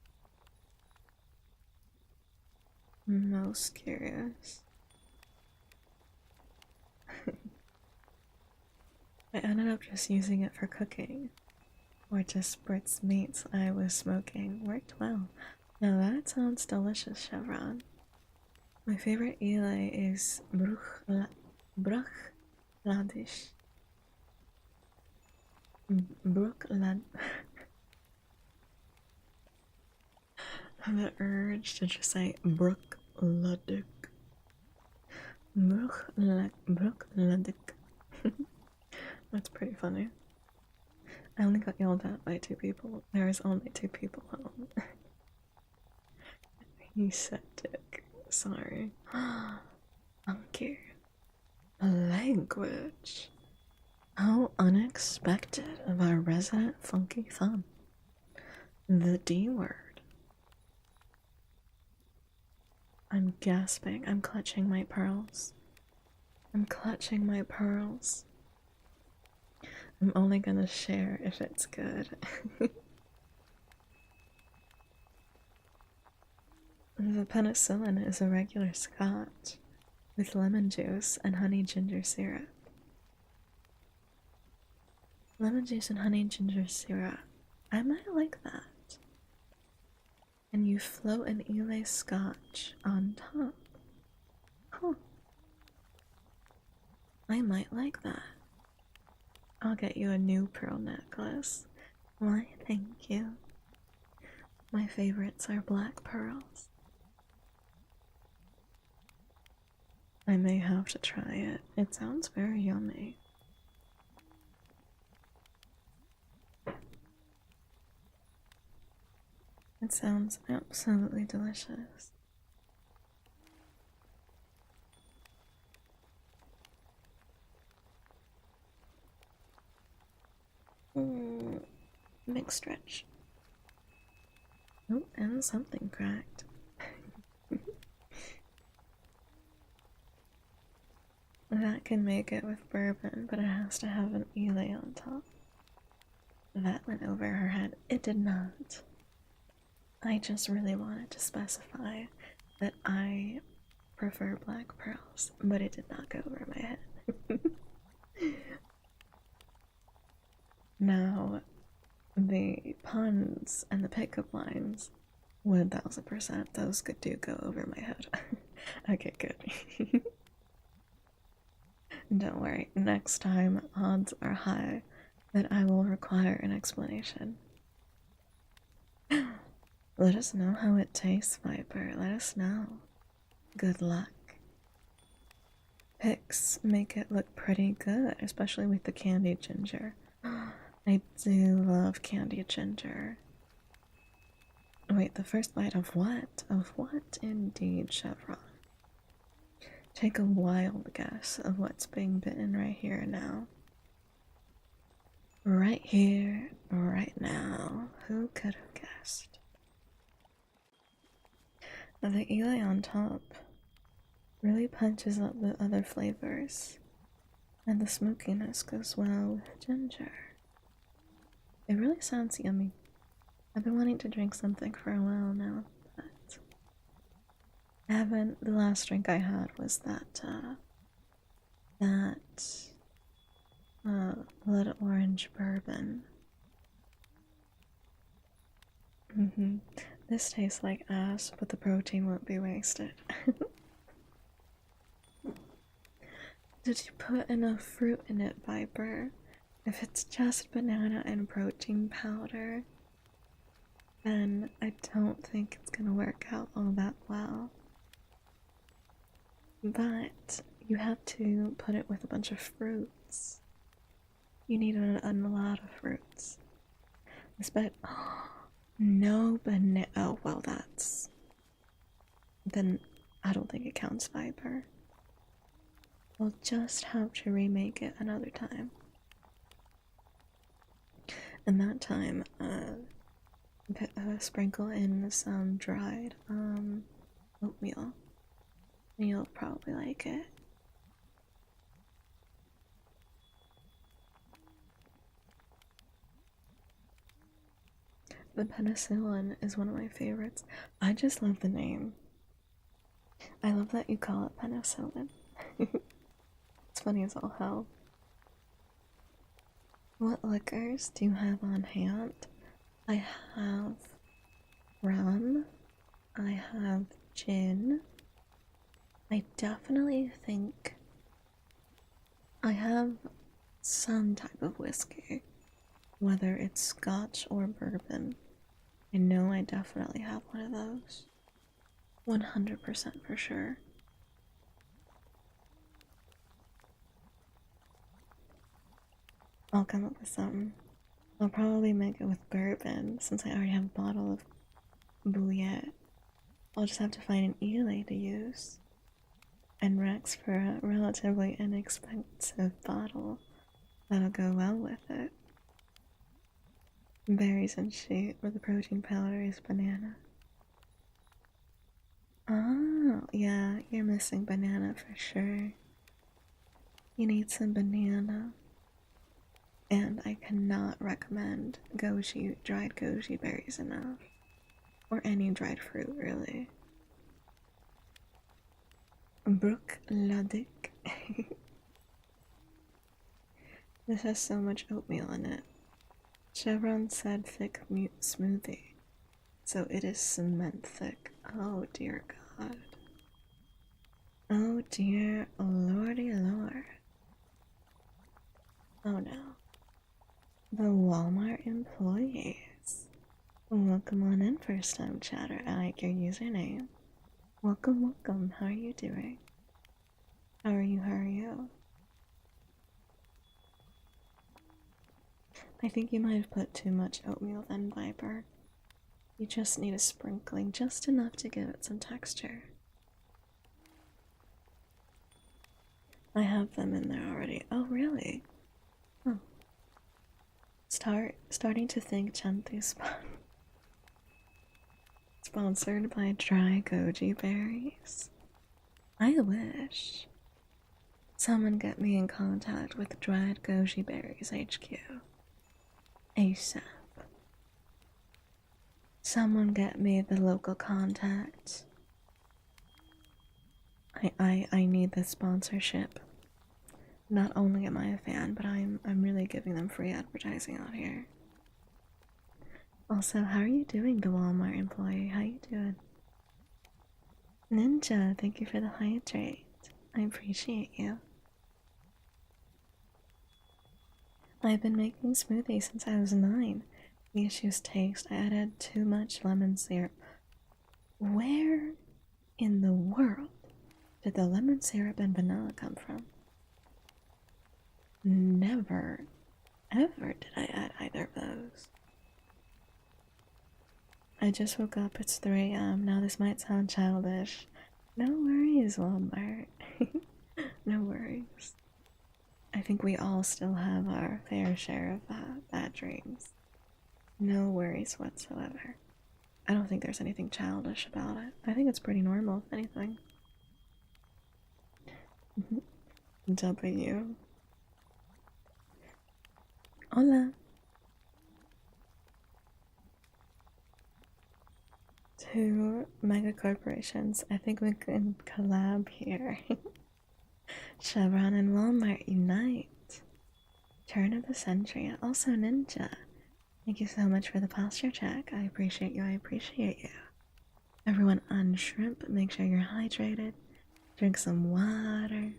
Speaker 1: Most curious. I ended up just using it for cooking. Or just Brits meats I was smoking. Worked well. Now that sounds delicious, Chevron. My favorite Eli is Bruchladish. Bruchlad. The urge to just say Bruchladik. Bruchladik. That's pretty funny. I only got yelled at by 2 people. There is only 2 people home. He's septic. Sorry. Funky. Language. How unexpected of our resident funky thumb. The D word. I'm gasping. I'm clutching my pearls. I'm clutching my pearls. I'm only gonna share if it's good. The penicillin is a regular scotch with lemon juice and honey ginger syrup. Lemon juice and honey ginger syrup. I might like that. And you float an Ely scotch on top. Huh. I might like that. I'll get you a new pearl necklace. Why, thank you. My favorites are black pearls. I may have to try it. It sounds very yummy. It sounds absolutely delicious. Big stretch. Oh, and something cracked. That can make it with bourbon, but it has to have an Ely on top. That went over her head. It did not. I just really wanted to specify that I prefer black pearls, but it did not go over my head. Now, the puns and the pickup lines, 1000%, those do go over my head. Okay, good. Don't worry, next time odds are high that I will require an explanation. Let us know how it tastes, Viper. Let us know. Good luck. Pics make it look pretty good, especially with the candied ginger. I do love candied ginger. Wait, the first bite of what? Of what indeed, Chevron? Take a wild guess of what's being bitten right here and now. Right here, right now. Who could have guessed? The Ely on top really punches up the other flavors, and the smokiness goes well with ginger. It really sounds yummy. I've been wanting to drink something for a while now, but I haven't. The last drink I had was that blood orange bourbon. This tastes like ass, but the protein won't be wasted. Did you put enough fruit in it, Viper? If it's just banana and protein powder, then I don't think it's gonna work out all that well. But you have to put it with a bunch of fruits. You need a lot of fruits. But no banana. Oh, well, that's. Then I don't think it counts, Viper. We'll just have to remake it another time. And that time, sprinkle in some dried oatmeal. And you'll probably like it. The penicillin is one of my favorites. I just love the name. I love that you call it penicillin. It's funny as all hell. What liquors do you have on hand? I have rum. I have gin. I definitely think I have some type of whiskey, whether it's scotch or bourbon. I know I definitely have one of those. 100% for sure. I'll come up with some. I'll probably make it with bourbon since I already have a bottle of bouillette. I'll just have to find an Ely to use. And Rex for a relatively inexpensive bottle that'll go well with it. Berries and shea, where the protein powder is banana. Oh, yeah, you're missing banana for sure. You need some banana. And I cannot recommend goji, dried goji berries enough. Or any dried fruit, really. Brook Ladik. This has so much oatmeal in it. Chevron said thick mute smoothie. So it is cement thick. Oh dear God. Oh dear lordy lord. Oh no. The Walmart employees. Welcome on in, first time chatter. I like your username. Welcome, welcome. How are you doing? How are you? How are you? I think you might have put too much oatmeal then, Viper. You just need a sprinkling, just enough to give it some texture. I have them in there already. Oh, really? Oh. Starting to think Chanthi sponsored by dry goji berries. I wish. Someone get me in contact with dried goji berries HQ. ASAP. Someone get me the local contact. I need the sponsorship. Not only am I a fan, but I'm really giving them free advertising out here. Also, how are you doing, the Walmart employee? How you doing? Ninja, thank you for the hydrate. I appreciate you. I've been making smoothies since I was 9. The issue's taste. I added too much lemon syrup. Where in the world did the lemon syrup and vanilla come from? Never, ever did I add either of those. I just woke up, it's 3 a.m. Now this might sound childish. No worries, Walmart. No worries. I think we all still have our fair share of bad dreams. No worries whatsoever. I don't think there's anything childish about it. I think it's pretty normal, if anything. W. Hola. 2 mega corporations. I think we can collab here. Chevron and Walmart unite. Turn of the century. Also Ninja. Thank you so much for the posture check. I appreciate you. I appreciate you. Everyone on shrimp, make sure you're hydrated. Drink some water.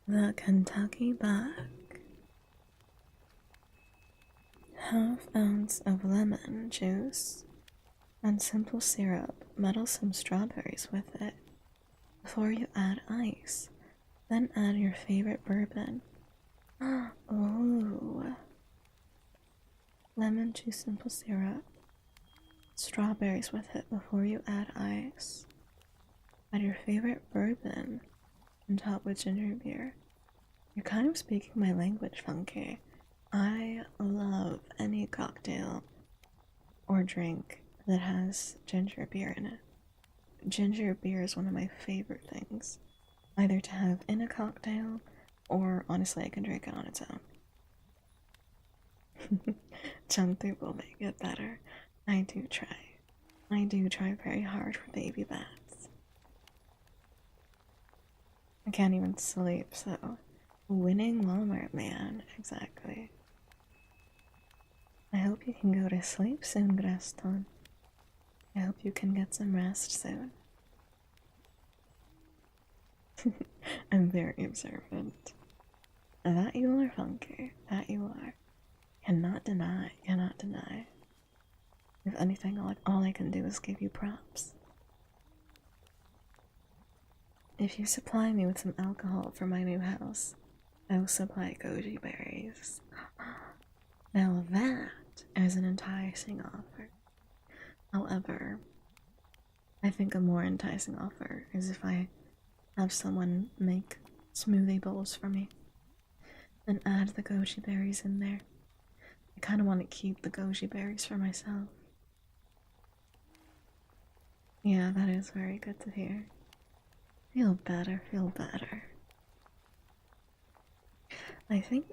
Speaker 1: The Kentucky Buck. Half ounce of lemon juice and simple syrup. Muddle some strawberries with it before you add ice. Then add your favorite bourbon. Ooh. Lemon juice, simple syrup. Strawberries with it before you add ice. Add your favorite bourbon and top with ginger beer. You're kind of speaking my language, Funky. I love any cocktail or drink that has ginger beer in it. Ginger beer is one of my favorite things, either to have in a cocktail or honestly I can drink it on its own. Chantu will make it better. I do try. I do try very hard for baby bats. I can't even sleep, so winning Walmart, man. Exactly. I hope you can go to sleep soon, Graston. I hope you can get some rest soon. I'm very observant. That you are, Funky. That you are. Cannot deny. Cannot deny. If anything, all I can do is give you props. If you supply me with some alcohol for my new house, I will supply goji berries. Now that is an enticing offer. However, I think a more enticing offer is if I have someone make smoothie bowls for me and add the goji berries in there. I kind of want to keep the goji berries for myself. Yeah, that is very good to hear. Feel better, feel better. I think,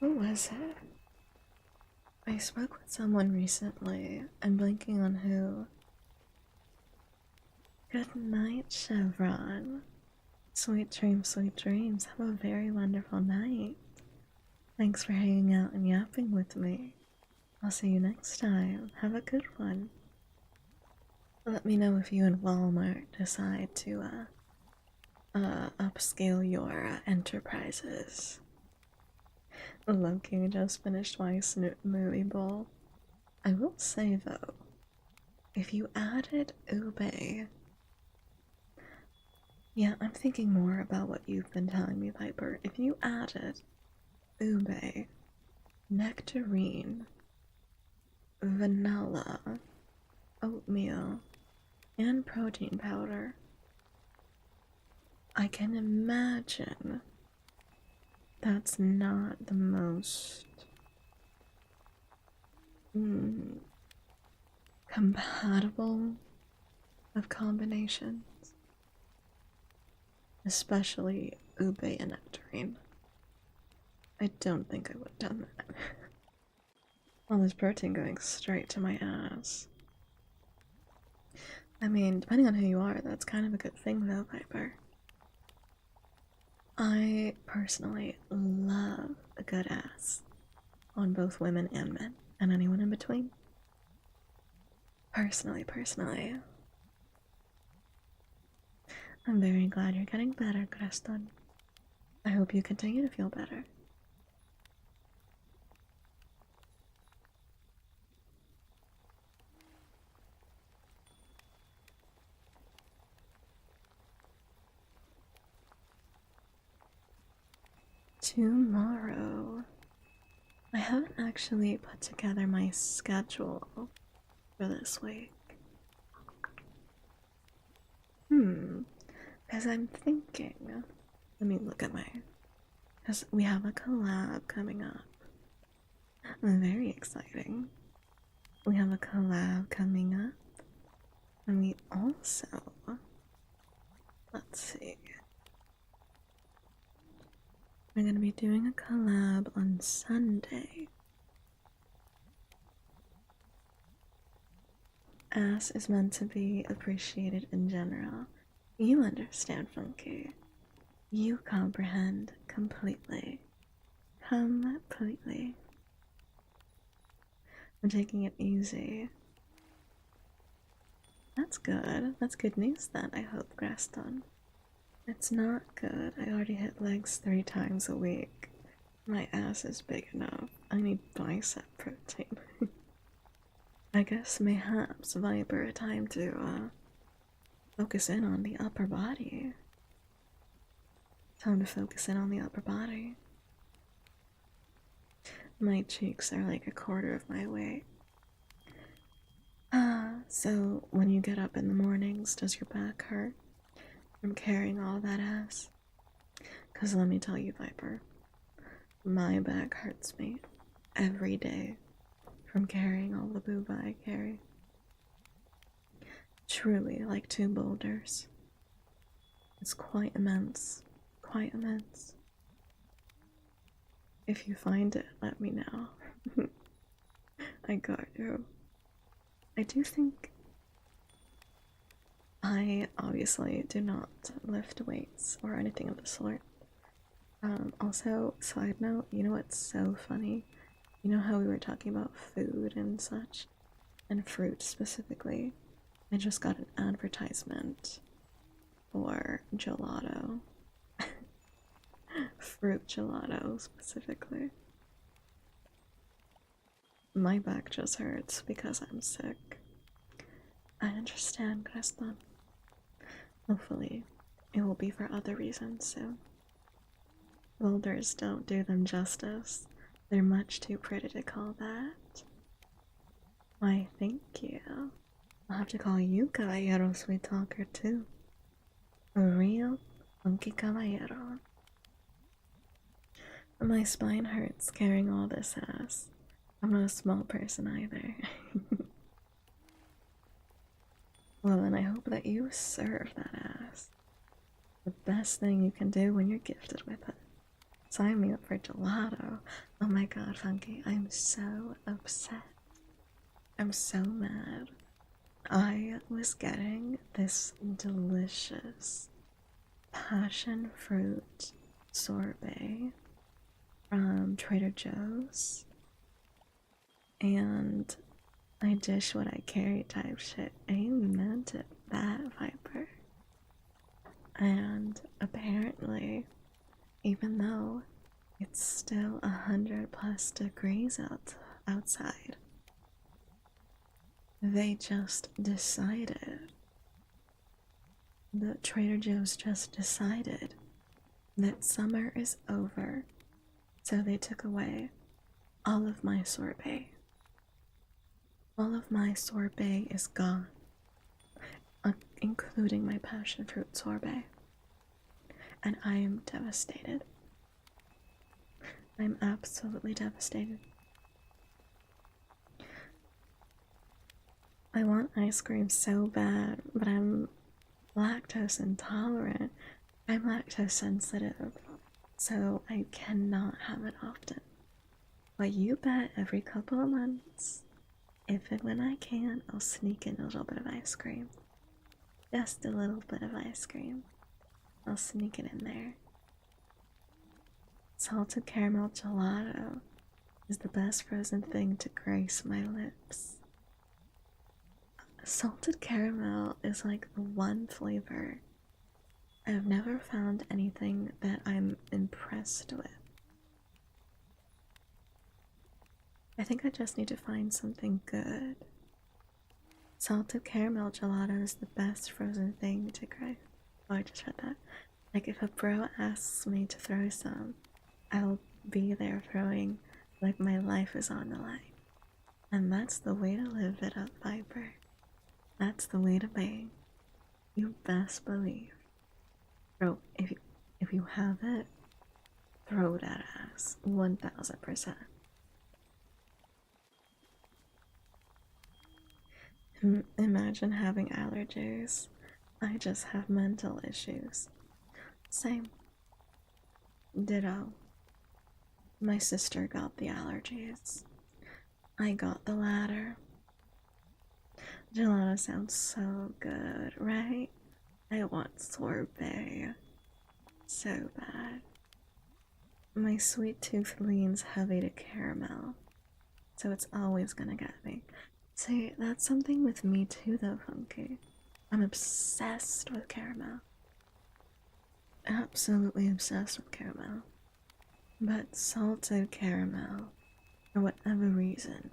Speaker 1: who was it? I spoke with someone recently. I'm blanking on who. Good night, Chevron. Sweet dreams, sweet dreams. Have a very wonderful night. Thanks for hanging out and yapping with me. I'll see you next time. Have a good one. Let me know if you and Walmart decide to upscale your enterprises. Loki just finished my Snoot movie bowl. I will say though, if you added ube, yeah, I'm thinking more about what you've been telling me, Piper. If you added ube, nectarine, vanilla, oatmeal, and protein powder, I can imagine that's not the most compatible of combinations, especially ube and nectarine. I don't think I would have done that. All this protein going straight to my ass. I mean, depending on who you are, that's kind of a good thing though, Piper. I personally love a good ass on both women and men, and anyone in between. Personally. I'm very glad you're getting better, Creston. I hope you continue to feel better. Tomorrow. I haven't actually put together my schedule for this week. Because I'm thinking. Let me look at my. Because we have a collab coming up. Very exciting. We have a collab coming up. And we also. Let's see. We're going to be doing a collab on Sunday. Ass is meant to be appreciated in general. You understand, Funky. You comprehend completely. Completely. I'm taking it easy. That's good. That's good news then, I hope, Graston. It's not good. I already hit legs 3 times a week. My ass is big enough. I need bicep protein. I guess mayhaps Viper time to focus in on the upper body. Time to focus in on the upper body. My cheeks are like 1/4 of my weight. So when you get up in the mornings, does your back hurt from carrying all that ass? Cause let me tell you, Viper, my back hurts me every day from carrying all the booba I carry. Truly like 2 boulders. It's quite immense. Quite immense. If you find it, let me know. I got you. I do think I obviously do not lift weights or anything of the sort. Also, side note, you know what's so funny? You know how we were talking about food and such, and fruit specifically? I just got an advertisement for gelato. Fruit gelato specifically. My back just hurts because I'm sick. I understand, Creston. Hopefully, it will be for other reasons soon. Boulders don't do them justice. They're much too pretty to call that. Why, thank you. I'll have to call you Caballero Sweet Talker too. A real funky caballero. My spine hurts carrying all this ass. I'm not a small person either. Well, and I hope that you serve that ass. The best thing you can do when you're gifted with it. Sign me up for gelato. Oh my god, Funky, I'm so upset. I'm so mad. I was getting this delicious passion fruit sorbet from Trader Joe's, and I dish what I carry type shit. Amen to that, Viper. And apparently, even though it's still 100+ degrees outside, they just decided, the Trader Joe's just decided that summer is over, so they took away all of my sorbet. All of my sorbet is gone, including my passion fruit sorbet. And I am devastated. I'm absolutely devastated. I want ice cream so bad, but I'm lactose intolerant. I'm lactose sensitive, so I cannot have it often. But you bet every couple of months, if and when I can, I'll sneak in a little bit of ice cream. Just a little bit of ice cream. I'll sneak it in there. Salted caramel gelato is the best frozen thing to grace my lips. Salted caramel is like the one flavor I've never found anything that I'm impressed with. I think I just need to find something good. Salted caramel gelato is the best frozen thing to grace. Oh, I just read that. Like, if a bro asks me to throw some, I'll be there throwing like my life is on the line. And that's the way to live it up, Viper. That's the way to be. You best believe. Bro, if you have it, throw that ass. 1000%. Imagine having allergies. I just have mental issues. Same. Ditto. My sister got the allergies. I got the latter. Gelato sounds so good, right? I want sorbet so bad. My sweet tooth leans heavy to caramel, so it's always gonna get me. See, that's something with me too, though, Funky. I'm obsessed with caramel. Absolutely obsessed with caramel. But salted caramel, for whatever reason,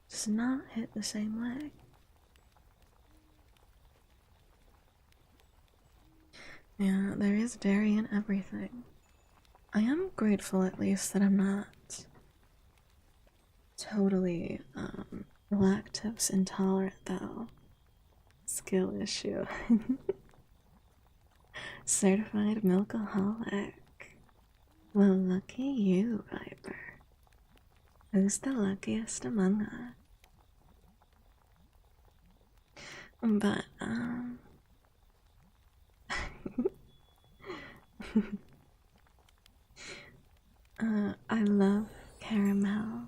Speaker 1: does not hit the same way. Yeah, there is dairy in everything. I am grateful at least that I'm not totally lactose intolerant though. Skill issue. Certified milkaholic. Well, lucky you, Viper. Who's the luckiest among us? But, I love caramel.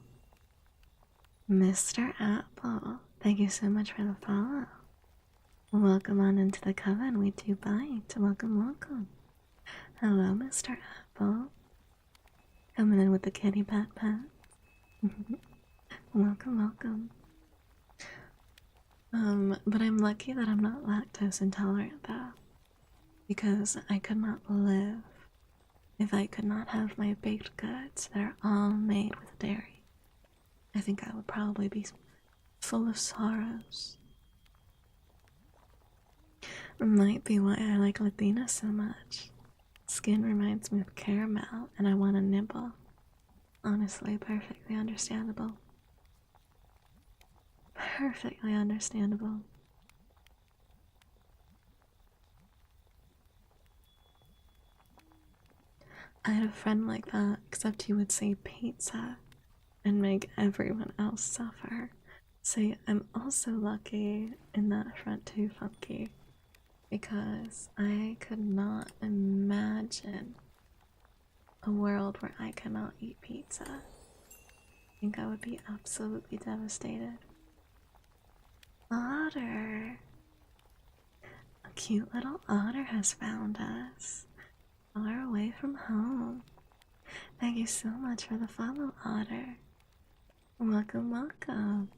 Speaker 1: Mr. Apple, thank you so much for the follow. Welcome on into the coven. We do bite. Welcome, welcome. Hello, Mr. Apple. Coming in with the kitty pat pat. Welcome, welcome. But I'm lucky that I'm not lactose intolerant though, because I could not live if I could not have my baked goods that are all made with dairy. I think I would probably be full of sorrows. Might be why I like Latina so much. Skin reminds me of caramel and I want a nibble. Honestly, perfectly understandable. Perfectly understandable. I had a friend like that, except he would say pizza and make everyone else suffer. See, I'm also lucky in that front too, Funky, because I could not imagine a world where I cannot eat pizza. I think I would be absolutely devastated. Otter! A cute little otter has found us, far away from home. Thank you so much for the follow, Otter. Welcome, welcome.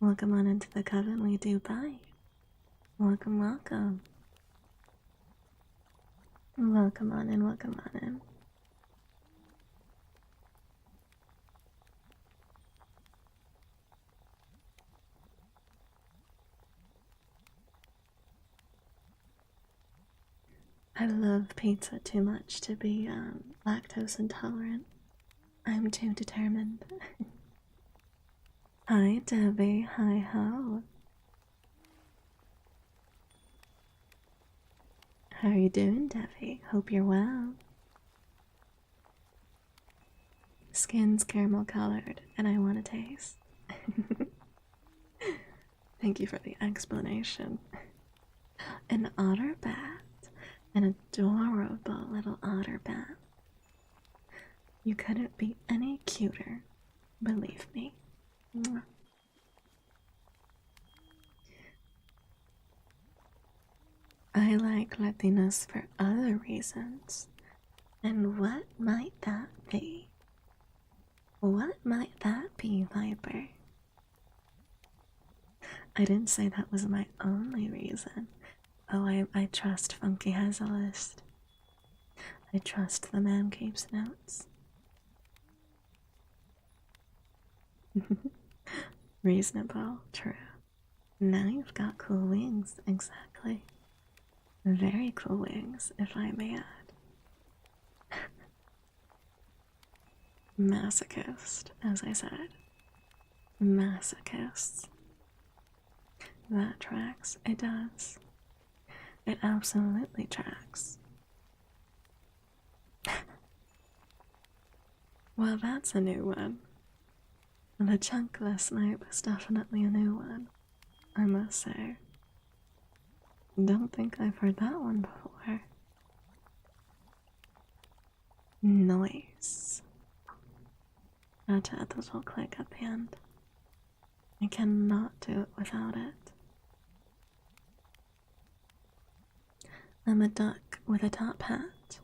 Speaker 1: Welcome on into the coven we do bite. Welcome, welcome. Welcome on in, welcome on in. I love pizza too much to be lactose intolerant. I'm too determined. Hi, Debbie. Hi, ho. How are you doing, Debbie? Hope you're well. Skin's caramel colored, and I want to taste. Thank you for the explanation. An otter bat. An adorable little otter bat. You couldn't be any cuter, believe me. Mwah. I like Latinos for other reasons. And what might that be? What might that be, Viper? I didn't say that was my only reason. Oh, I trust Funky has a list. I trust the man keeps notes. Reasonable, true. Now you've got cool wings, exactly. Very cool wings, if I may add. Masochist, as I said. Masochists. That tracks. It does. It absolutely tracks. Well, that's a new one. The chunkless snipe is definitely a new one, I must say. Don't think I've heard that one before. Noise. Gotta add the little click at the end. I cannot do it without it. I'm a duck with a top hat.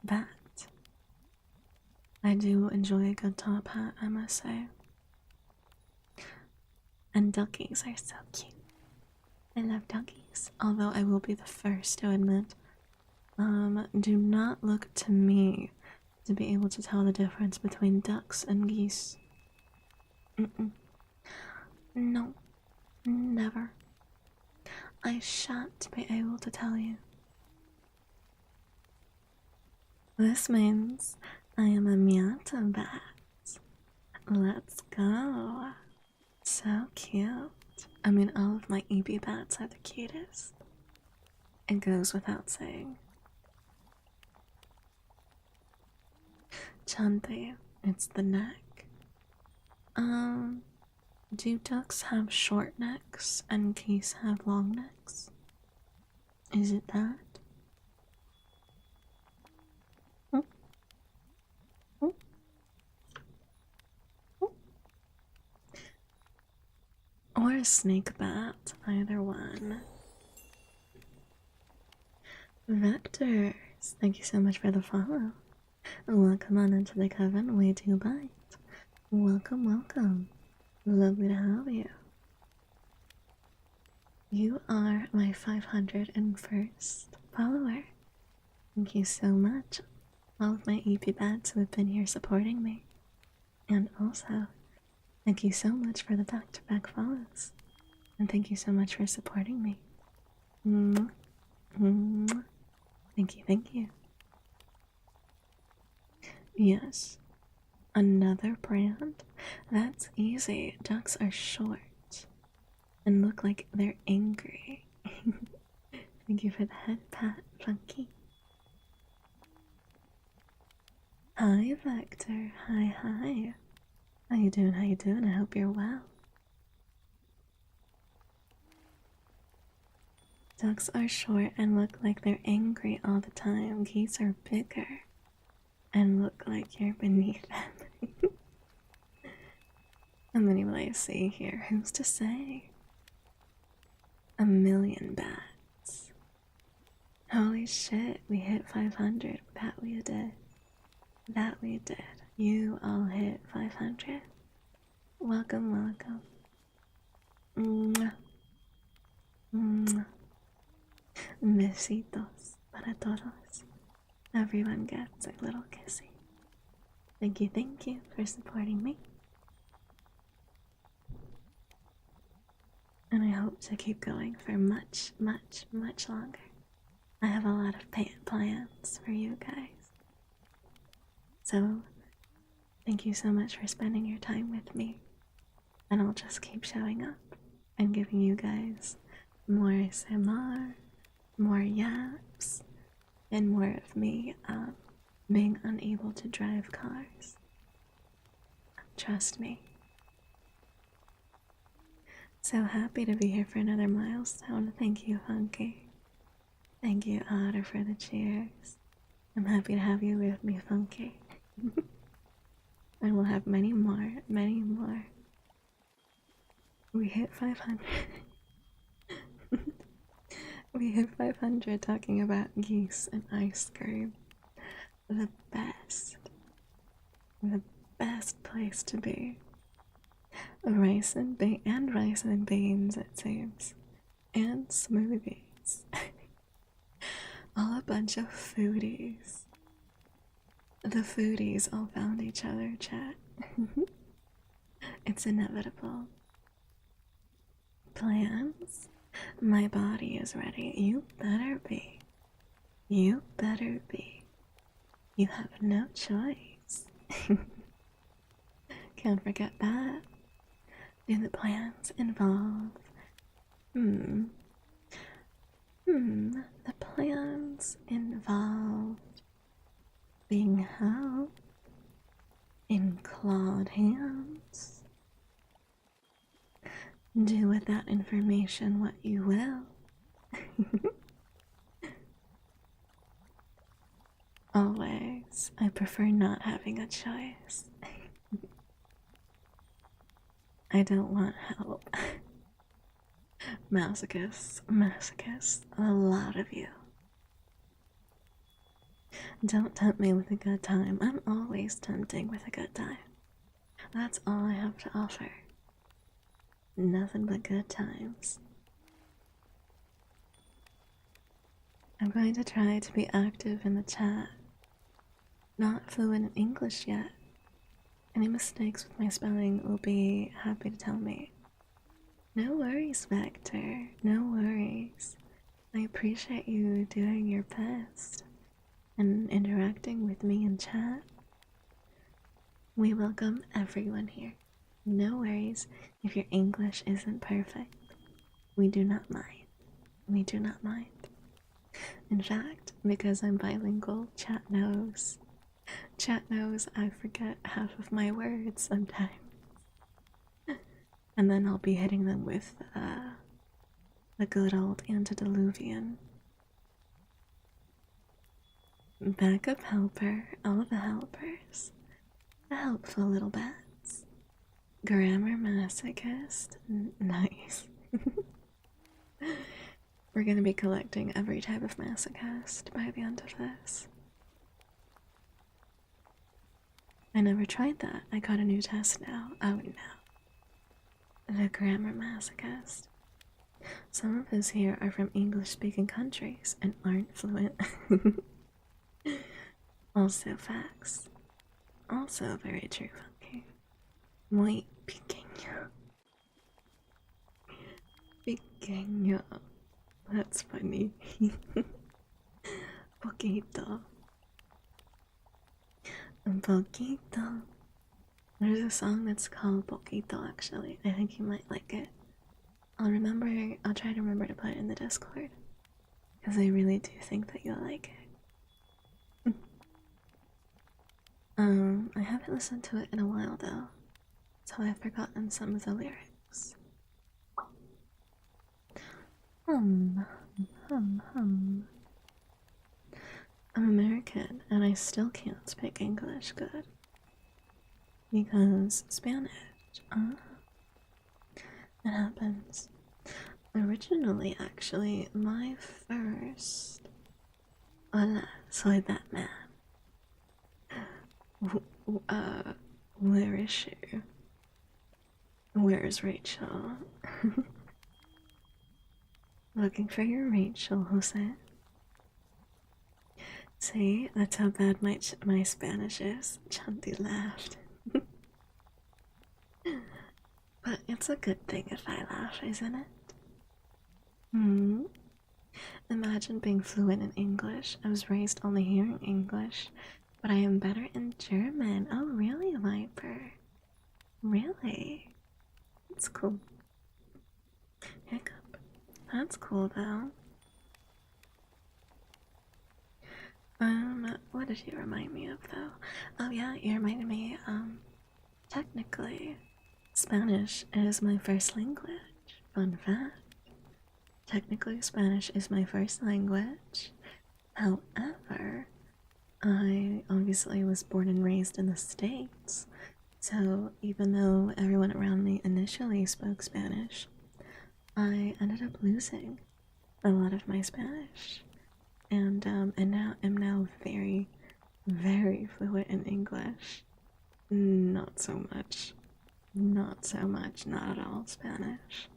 Speaker 1: Bat. I do enjoy a good top hat, I must say. And duckies are so cute. I love duckies. Although I will be the first to admit, do not look to me to be able to tell the difference between ducks and geese. No, never. I shan't be able to tell you. This means I am a Miata bat. Let's go. So cute. I mean, all of my EB bats are the cutest. It goes without saying. Chante, it's the neck. Do ducks have short necks and geese have long necks? Is it that? Or a snake bat, either one. Vectors, thank you so much for the follow. Welcome on into the coven, we do bite. Welcome, welcome. Lovely to have you. You are my 501st follower. Thank you so much. All of my EP bats who have been here supporting me. And also, thank you so much for the back-to-back follows. And thank you so much for supporting me. Mwah. Mwah. Thank you, thank you. Yes, another brand? That's easy. Ducks are short and look like they're angry. Thank you for the head pat, Funky. Hi, Vector. Hi, hi. How you doing? How you doing? I hope you're well. Ducks are short and look like they're angry all the time. Geese are bigger and look like you're beneath them. How many will I see here? Who's to say? 1,000,000 bats. Holy shit, we hit 500. That we did. That we did. You all hit 500. Welcome, welcome. Mwah. Mwah. Besitos para todos. Everyone gets a little kissy. Thank you for supporting me. And I hope to keep going for much, much, much longer. I have a lot of plans for you guys. So, thank you so much for spending your time with me. And I'll just keep showing up and giving you guys more ASMR, more yaps, and more of me being unable to drive cars. Trust me. So happy to be here for another milestone. Thank you, Funky. Thank you, Otter, for the cheers. I'm happy to have you with me, Funky. And we'll have many more, many more. We hit 500. We hit 500 talking about geese and ice cream. The best place to be. Rice and beans, it seems, and smoothies. All a bunch of foodies. The foodies all found each other, chat. It's inevitable. Plans? My body is ready. You better be. You better be. You have no choice. Can't forget that. Do the plans involve? The plans involve being held in clawed hands. Do with that information what you will. Always, I prefer not having a choice. I don't want help. Masochists, a lot of you. Don't tempt me with a good time. I'm always tempting with a good time. That's all I have to offer. Nothing but good times. I'm going to try to be active in the chat. Not fluent in English yet. Any mistakes with my spelling will be happy to tell me. No worries, Vector. No worries. I appreciate you doing your best and interacting with me in chat. We welcome everyone here. No worries if your English isn't perfect. We do not mind. We do not mind. In fact, because I'm bilingual, chat knows. Chat knows I forget half of my words sometimes. And then I'll be hitting them with the good old antediluvian. Backup helper, all the helpers. The helpful little bats. Grammar masochist, nice. We're gonna be collecting every type of masochist by the end of this. I never tried that. I got a new test now. Oh no. The grammar masochist. Some of us here are from English-speaking countries and aren't fluent. Also facts. Also very true, Funky. Muy pequeño. Pequeño. That's funny. Poquito. Poquito. There's a song that's called Poquito, actually. I think you might like it. I'll try to remember to put it in the Discord. Because I really do think that you'll like it. I haven't listened to it in a while though. So I've forgotten some of the lyrics. Hum, hum, hum. I'm American and I still can't speak English good because Spanish. Uh, it happens. Originally, actually, my first. Hola, soy Batman. Where is she? Where is Rachel? Looking for your Rachel, Jose. See, that's how bad my Spanish is. Chanti laughed. But it's a good thing if I laugh, isn't it? Hmm. Imagine being fluent in English. I was raised only hearing English, but I am better in German. Oh, really, Viper? Really? That's cool. Hiccup. That's cool, though. What did you remind me of, though? Oh, yeah, you reminded me, technically, Spanish is my first language. Fun fact. Technically, Spanish is my first language. However, I obviously was born and raised in the States, so even though everyone around me initially spoke Spanish, I ended up losing a lot of my Spanish, and now am now very, very fluent in English. Not so much, not so much, not at all Spanish.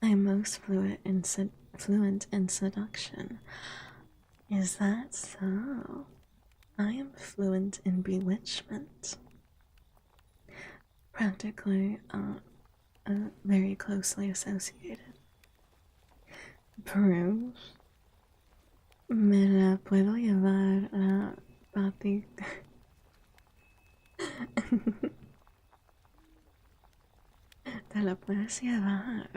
Speaker 1: I am most fluent in seduction. Is that so? I am fluent in bewitchment. Practically, very closely associated. Proof. Me la puedo llevar a Pati. Te la puedes llevar.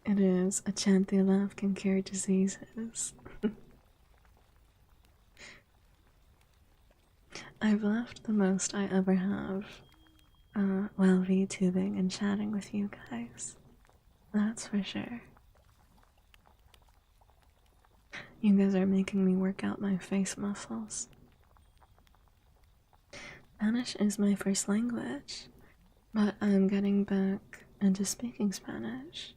Speaker 1: It is. A chanty laugh can cure diseases. I've laughed the most I ever have while VTubing and chatting with you guys. That's for sure. You guys are making me work out my face muscles. Spanish is my first language, but I'm getting back into speaking Spanish.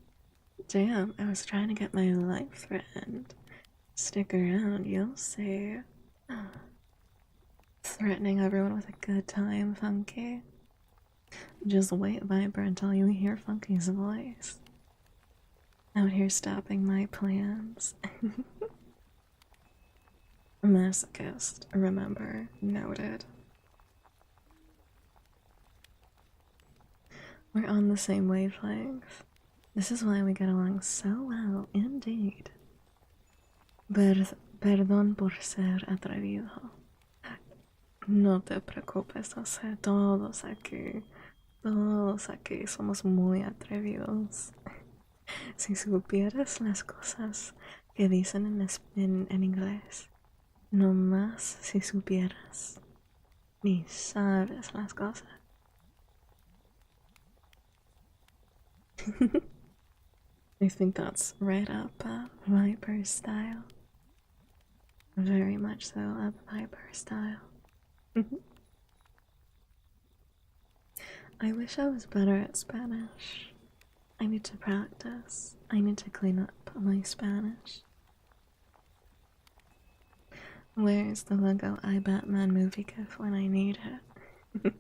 Speaker 1: Damn, I was trying to get my life threatened. Stick around, you'll see. Threatening everyone with a good time, Funky. Just wait, Viper, until you hear Funky's voice. Out here stopping my plans. Masochist, remember, noted. We're on the same wavelength. This is why we get along so well, indeed. Perdón por ser atrevido. No te preocupes, José, todos aquí somos muy atrevidos. Si supieras las cosas que dicen en inglés, no más si supieras, ni sabes las cosas. I think that's right up Viper style. Very much so up Viper style. I wish I was better at Spanish. I need to practice. I need to clean up my Spanish. Where's the Lego I Batman movie gif when I need it?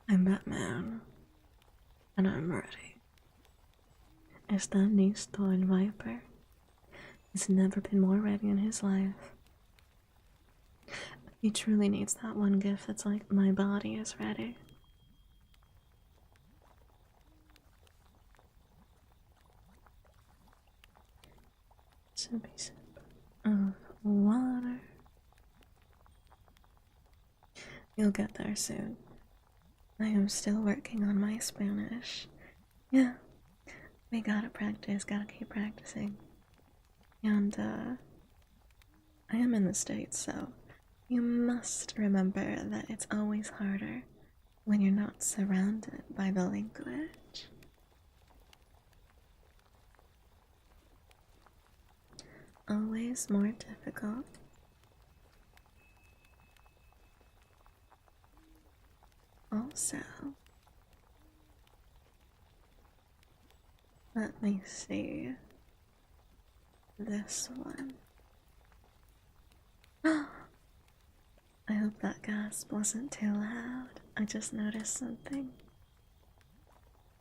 Speaker 1: I'm Batman. And I'm ready. Está listo el Viper. He's never been more ready in his life. He truly needs that one gift that's like, my body is ready. Sippy sip of water. You'll get there soon. I am still working on my Spanish. Yeah, we gotta practice, gotta keep practicing. And, I am in the States, so you must remember that it's always harder when you're not surrounded by the language. always more difficult. Also, let me see this one. I hope that gasp wasn't too loud. I just noticed something.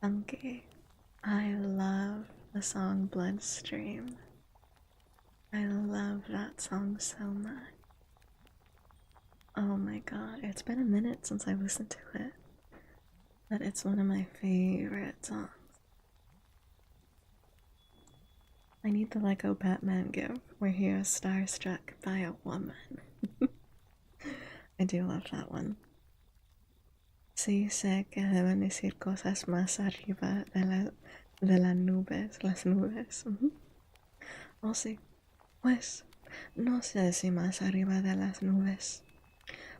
Speaker 1: Funky. I love the song Bloodstream. I love that song so much. Oh my god, it's been a minute since I listened to it, but it's one of my favorite songs. I need the Lego Batman gif where he is starstruck by a woman. I do love that one. Sí, sé que deben decir cosas más arriba de las nubes, las nubes. Oh, sí. Pues, no sé si más arriba de las nubes,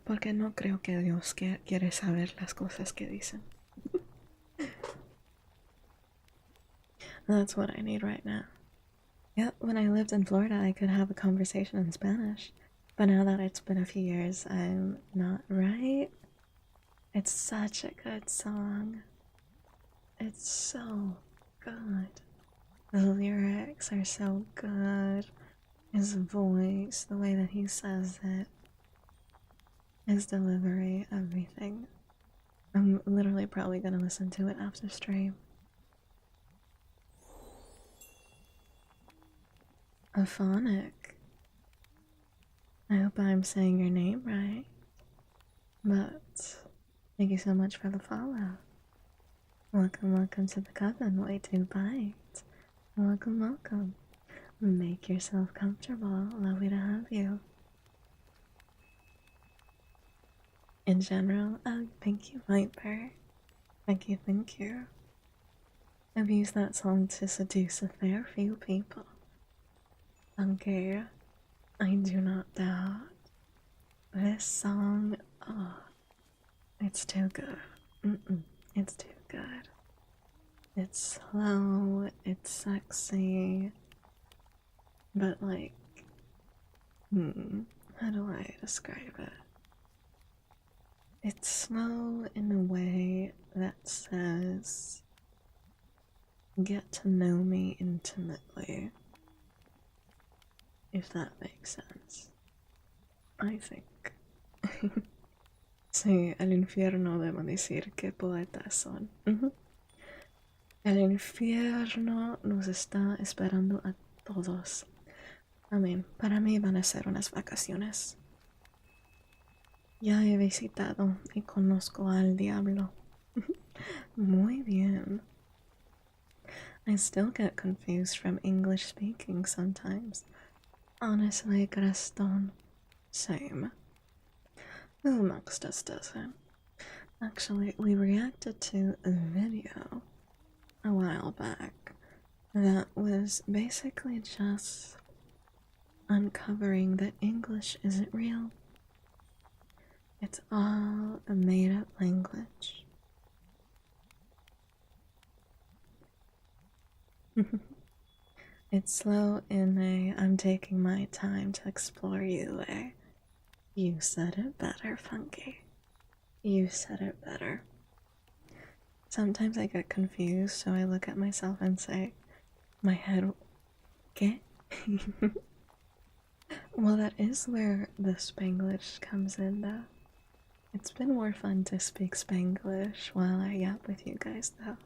Speaker 1: porque no creo que Dios quiere saber las cosas que dicen. That's what I need right now. Yep, when I lived in Florida, I could have a conversation in Spanish, but now that it's been a few years, I'm not, right? It's such a good song. It's so good. The lyrics are so good. His voice, the way that he says it, his delivery, everything. I'm literally probably gonna listen to it after stream. Aphonic. I hope I'm saying your name right. But thank you so much for the follow. Welcome, welcome to the Coven. Way to bite. Welcome, welcome. Make yourself comfortable. Lovely to have you. In general, thank you, Viper. Thank you, thank you. I've used that song to seduce a fair few people. Okay, I do not doubt. This song, oh, it's too good. It's too good. It's slow, it's sexy, but like, how do I describe it? It's slow in a way that says, get to know me intimately, if that makes sense. I think. Sí, el infierno debo decir que poetas son. El infierno nos está esperando a todos. Amén. Para mí van a ser unas vacaciones. Ya he visitado y conozco al diablo. Muy bien. I still get confused from English speaking sometimes. Honestly, Creston, same. Who amongst us doesn't? Actually, we reacted to a video a while back that was basically just uncovering that English isn't real. It's all a made up language. It's slow in a I'm taking my time to explore you way. You said it better, Funky. You said it better. Sometimes I get confused, so I look at myself and say, my head, ¿qué? Well, that is where the Spanglish comes in, though. It's been more fun to speak Spanglish while I yap with you guys, though.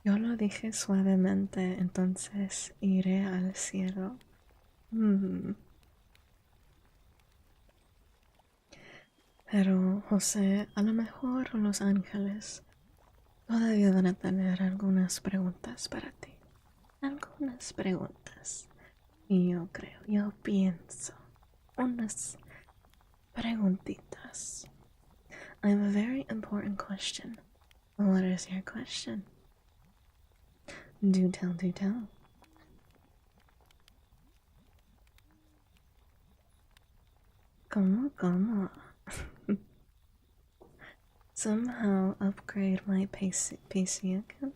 Speaker 1: Yo lo dije suavemente, entonces iré al cielo. Pero, José, a lo mejor los ángeles todavía van a tener algunas preguntas para ti. Algunas preguntas. Y yo creo, yo pienso, unas preguntitas. I have a very important question. What is your question? Do tell, do tell. ¿Cómo? Somehow upgrade my PC again?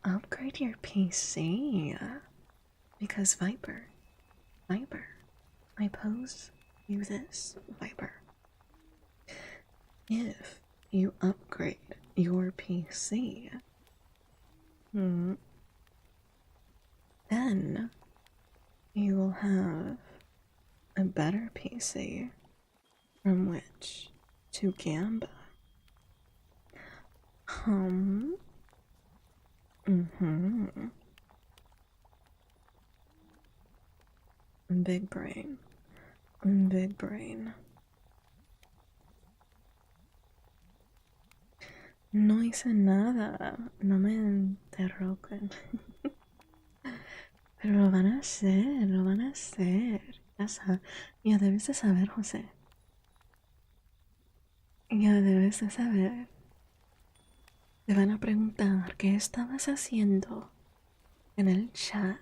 Speaker 1: Upgrade your PC? Because Viper, I pose you this, Viper. If you upgrade your PC, hmm, then you will have a better PC from which to gamba. Hmm. Mm-hmm. Big brain. Big brain. No hice nada. No me interroguen. Pero lo van a hacer, lo van a hacer. Ya debes de saber, José. Ya debes de saber. Te van a preguntar qué estabas haciendo en el chat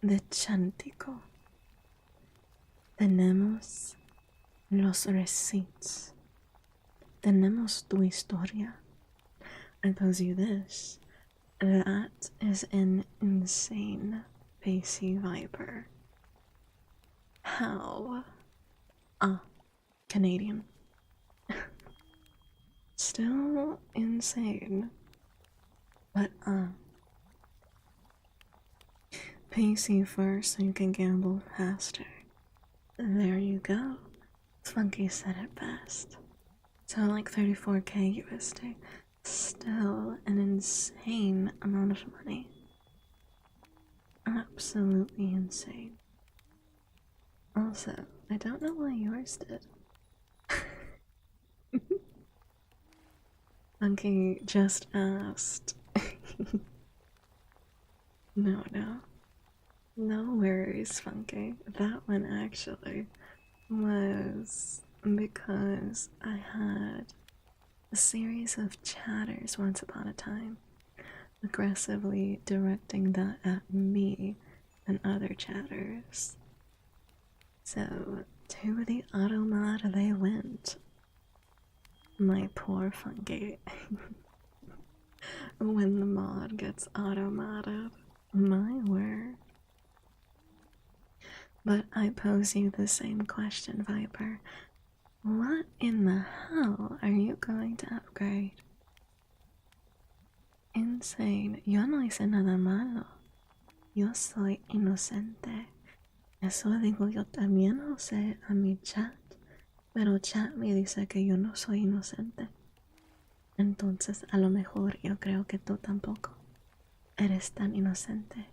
Speaker 1: de Chántico. Tenemos los receipts. Tenemos tu historia. I pose you this. That is an insane PC Viper. How? Ah, Canadian. Still insane. But, PC first so you can gamble faster. There you go. Funky said it best. So, like 34k USD. Still an insane amount of money. Absolutely insane. Also, I don't know why yours did. Funky just asked. No. No worries, Funky. That one actually was because I had a series of chatters once upon a time, aggressively directing that at me and other chatters. So, to the automod they went. My poor Funky. When the mod gets automodded, my word. But I pose you the same question, Viper. What in the hell are you going to upgrade? Insane. Yo no hice nada malo. Yo soy inocente. Eso digo yo también, José, a mi chat. Pero chat me dice que yo no soy inocente. Entonces, a lo mejor yo creo que tú tampoco eres tan inocente.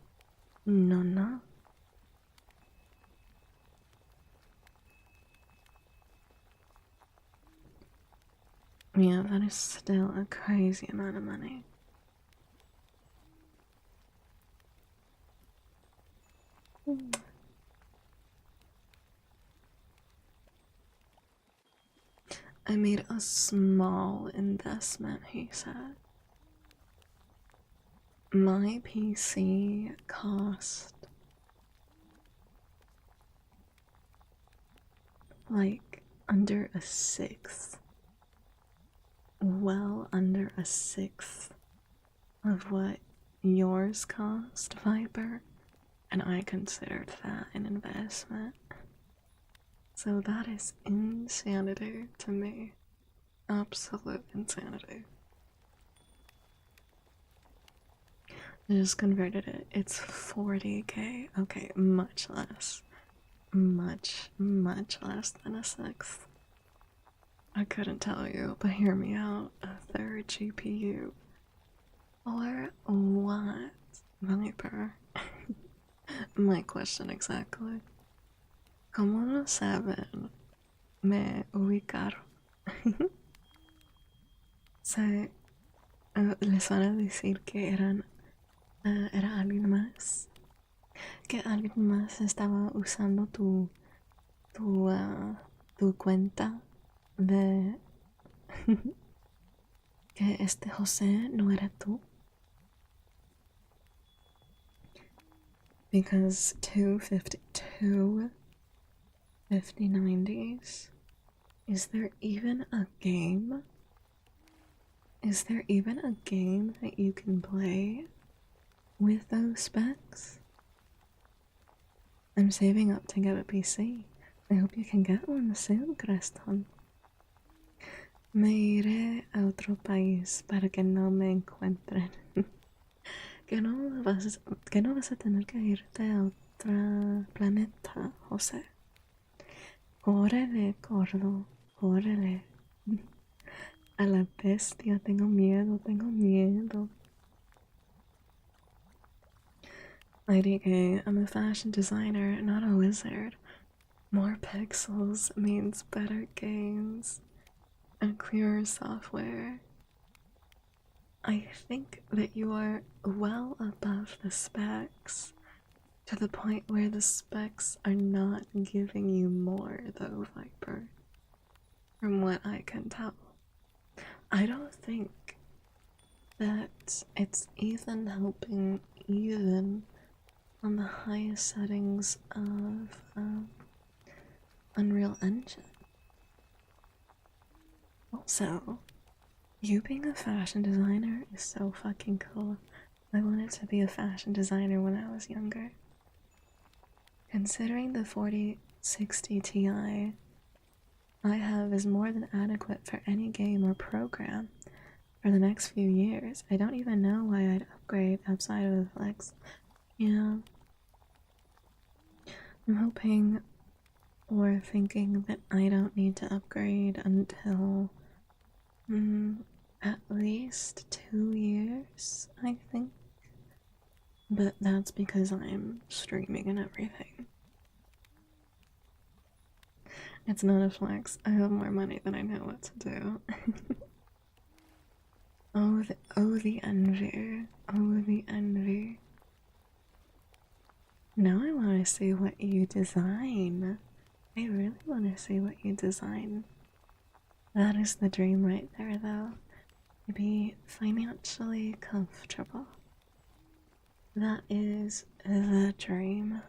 Speaker 1: No. Yeah, that is still a crazy amount of money. I made a small investment, he said. My PC cost like under a sixth. Well, under a sixth of what yours cost, Viper, and I considered that an investment. So that is insanity to me. Absolute insanity. I just converted it. It's 40k. Okay, much less. Much less than a sixth. I couldn't tell you, but hear me out. A third GPU. Or what? Viper. My question exactly. ¿Cómo no saben me ubicar? Se, les van a decir que era alguien más. Que alguien más estaba usando tu cuenta de que este José no era tú. Because 5090s. Is there even a game? Is there even a game that you can play with those specs? I'm saving up to get a PC. I hope you can get one soon, Creston. Me iré a otro país para que no me encuentren. Que no vas a tener que irte a otro planeta, José. Órale, gordo, órale. A la bestia, tengo miedo, tengo miedo. IDK, I'm a fashion designer, not a wizard. More pixels means better games and clearer software. I think that you are well above the specs, to the point where the specs are not giving you more, though, Viper. From what I can tell. I don't think that it's even helping even on the highest settings of Unreal Engine. Also, you being a fashion designer is so fucking cool. I wanted to be a fashion designer when I was younger. Considering the 4060 Ti I have is more than adequate for any game or program for the next few years, I don't even know why I'd upgrade outside of the flex. Yeah. I'm hoping or thinking that I don't need to upgrade until at least 2 years, I think. But that's because I'm streaming and everything. It's not a flex. I have more money than I know what to do. Oh, the envy. Oh, the envy. Now I want to see what you design. I really want to see what you design. That is the dream right there, though. To be financially comfortable. That is the dream.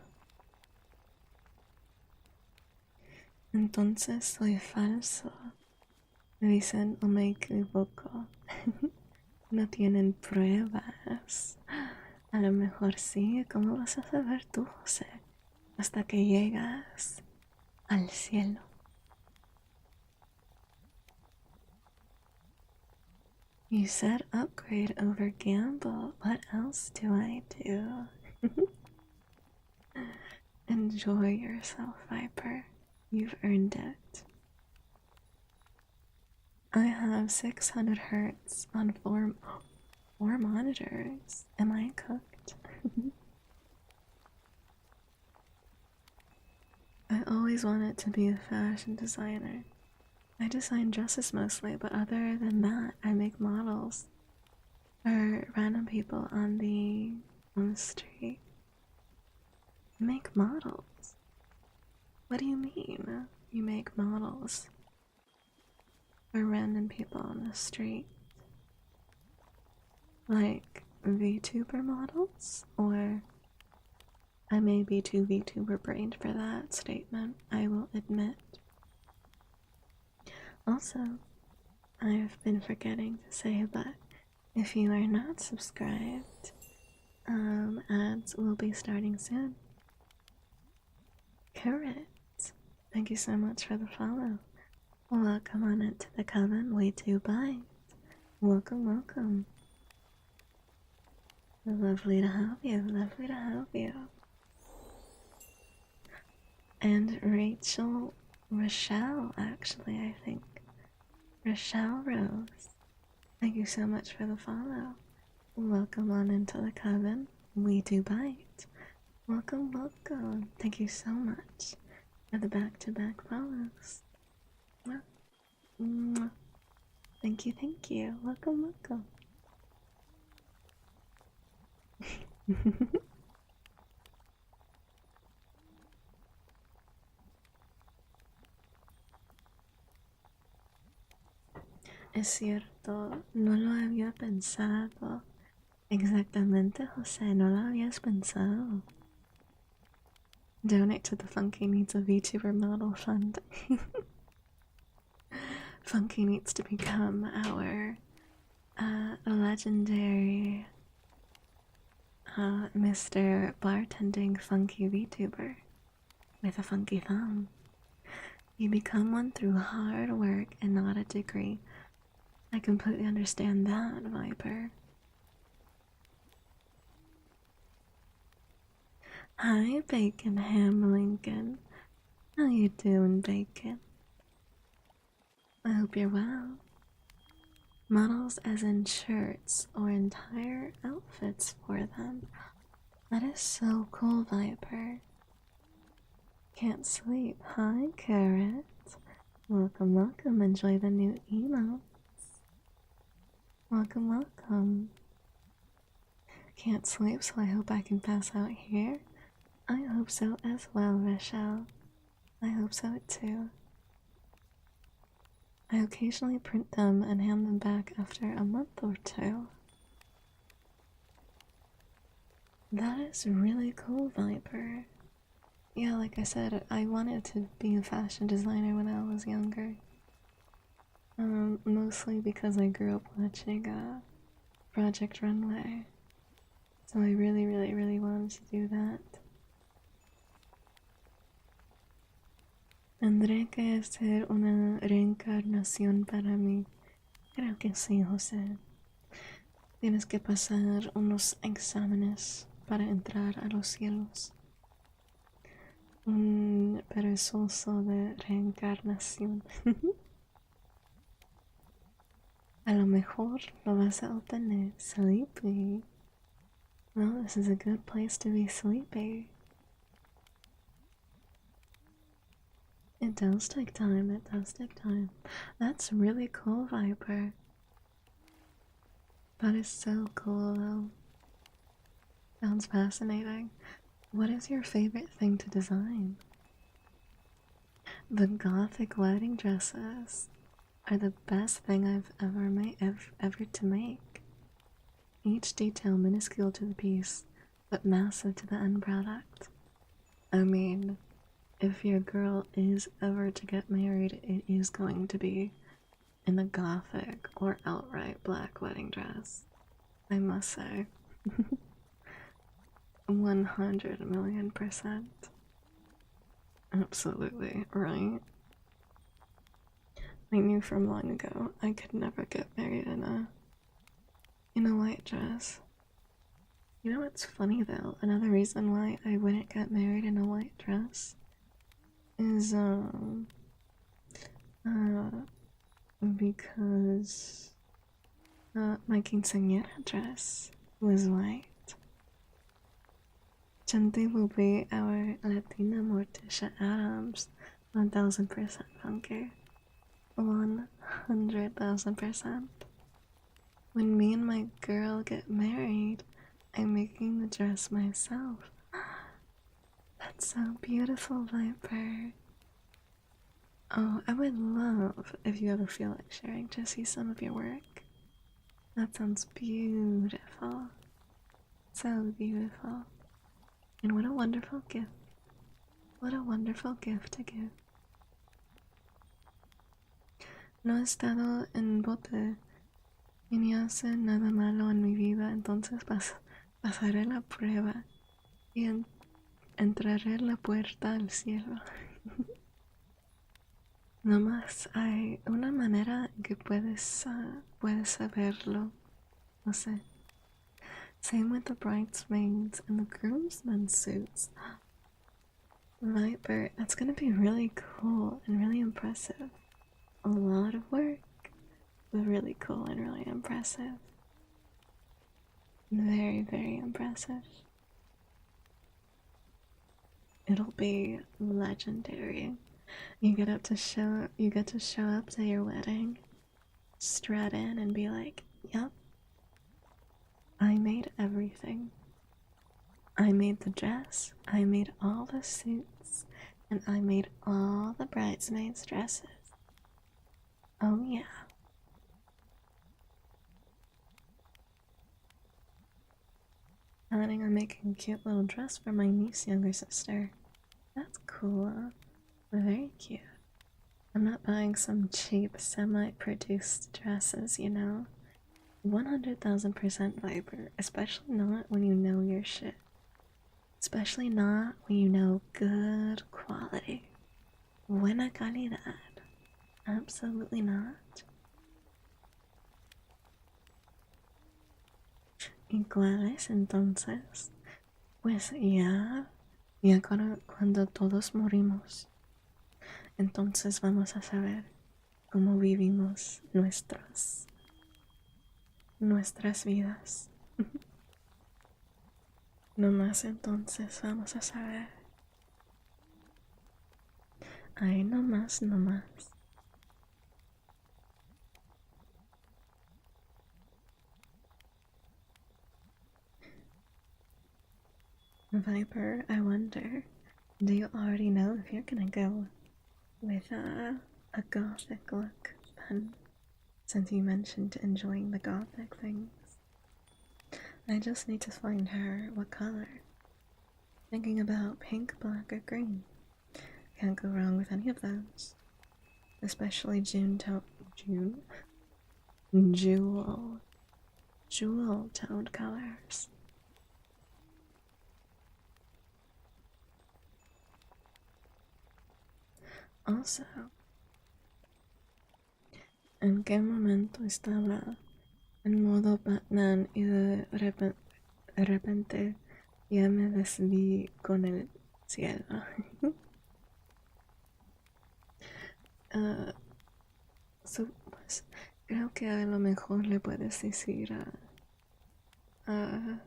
Speaker 1: Entonces soy falso. Dicen o me equivoco. No tienen pruebas. A lo mejor sí. ¿Cómo vas a saber tú, José? Hasta que llegas al cielo. You said upgrade over gamble. What else do I do? Enjoy yourself, Viper. You've earned it. I have 600 hertz on four monitors. Am I cooked? I always wanted to be a fashion designer. I design dresses mostly, but other than that, I make models for random people on the street. You make models? What do you mean? You make models for random people on the street? Like VTuber models? Or I may be too VTuber brained for that statement, I will admit. Also, I've been forgetting to say, but if you are not subscribed, ads will be starting soon. Correct. Thank you so much for the follow. Welcome on into the Coven, way too bite. Welcome, welcome. Lovely to have you, lovely to have you. And Rochelle, actually, I think. Rochelle Rose, thank you so much for the follow. Welcome on into the Coven, we do bite. Welcome, welcome. Thank you so much for the back-to-back follows. Mwah. Thank you, thank you. Welcome, welcome. Es cierto, no lo había pensado. Exactamente, José, no lo habías pensado. Donate to the Funky Needs a VTuber Model Fund. Funky needs to become our legendary Mr. Bartending Funky VTuber. with a funky thumb. You become one through hard work and not a degree. I completely understand that, Viper. Hi, Bacon Ham Lincoln. How you doing, Bacon? I hope you're well. Models as in shirts or entire outfits for them. That is so cool, Viper. Can't sleep. Hi, Carrot. Welcome, welcome. Enjoy the new emotes. Welcome, welcome. Can't sleep, so I hope I can pass out here. I hope so as well, Rochelle. I hope so too. I occasionally print them and hand them back after a month or two. That is really cool, Viper. Yeah, like I said, I wanted to be a fashion designer when I was younger. Mostly because I grew up watching Project Runway. So I really, really, really wanted to do that. Tendré que ser una reencarnación para mí. Creo que sí, José. Tienes que pasar unos exámenes para entrar a los cielos. Un perezoso de reencarnación. A lo mejor lo vas a obtener sleepy. Well, this is a good place to be sleepy. It does take time, it does take time. That's really cool, Viper. That is so cool, though. Sounds fascinating. What is your favorite thing to design? The gothic wedding dresses are the best thing I've ever to make. Each detail minuscule to the piece, but massive to the end product. I mean, if your girl is ever to get married, it is going to be in a gothic or outright black wedding dress. I must say. 100,000,000%. Absolutely, right? I knew from long ago I could never get married in a white dress. You know what's funny though? Another reason why I wouldn't get married in a white dress is because my quinceañera dress was white. Chanty will be our Latina Morticia Adams. 1000% funky. 100,000%. When me and my girl get married, I'm making the dress myself. That's so beautiful, Viper. Oh, I would love if you ever feel like sharing to see some of your work. That sounds beautiful. So beautiful. And what a wonderful gift. What a wonderful gift to give. No he estado en bote y ni hace nada malo en mi vida, entonces pasaré la prueba y entraré la puerta al cielo. No más hay una manera en que puedes saberlo. No sé. Same with the bridesmaids and the groomsmen's suits. Viper, that's gonna be really cool and really impressive. A lot of work, but really cool and really impressive. Very, very impressive. It'll be legendary. You get to show up to your wedding, strut in and be like, "Yep, I made everything. I made the dress, I made all the suits, and I made all the bridesmaids' dresses. Oh yeah." Planning on making a cute little dress for my niece's younger sister. That's cool. Very cute. I'm not buying some cheap, semi-produced dresses, you know? 100,000% Viper, especially not when you know your shit. Especially not when you know good quality. Buena calidad. Absolutely not. ¿Y cuáles entonces? Pues ya cuando todos morimos, entonces vamos a saber cómo vivimos nuestras vidas. No más entonces vamos a saber. Ay, no más, no más. Viper, I wonder, do you already know if you're gonna go with a gothic look then? Since you mentioned enjoying the gothic things. I just need to find her what color. Thinking about pink, black, or green. Can't go wrong with any of those. Especially jewel toned colors. Also, ¿en qué momento estaba en modo Batman y de repente ya me desví con el cielo? Pues creo que a lo mejor le puedes decir a,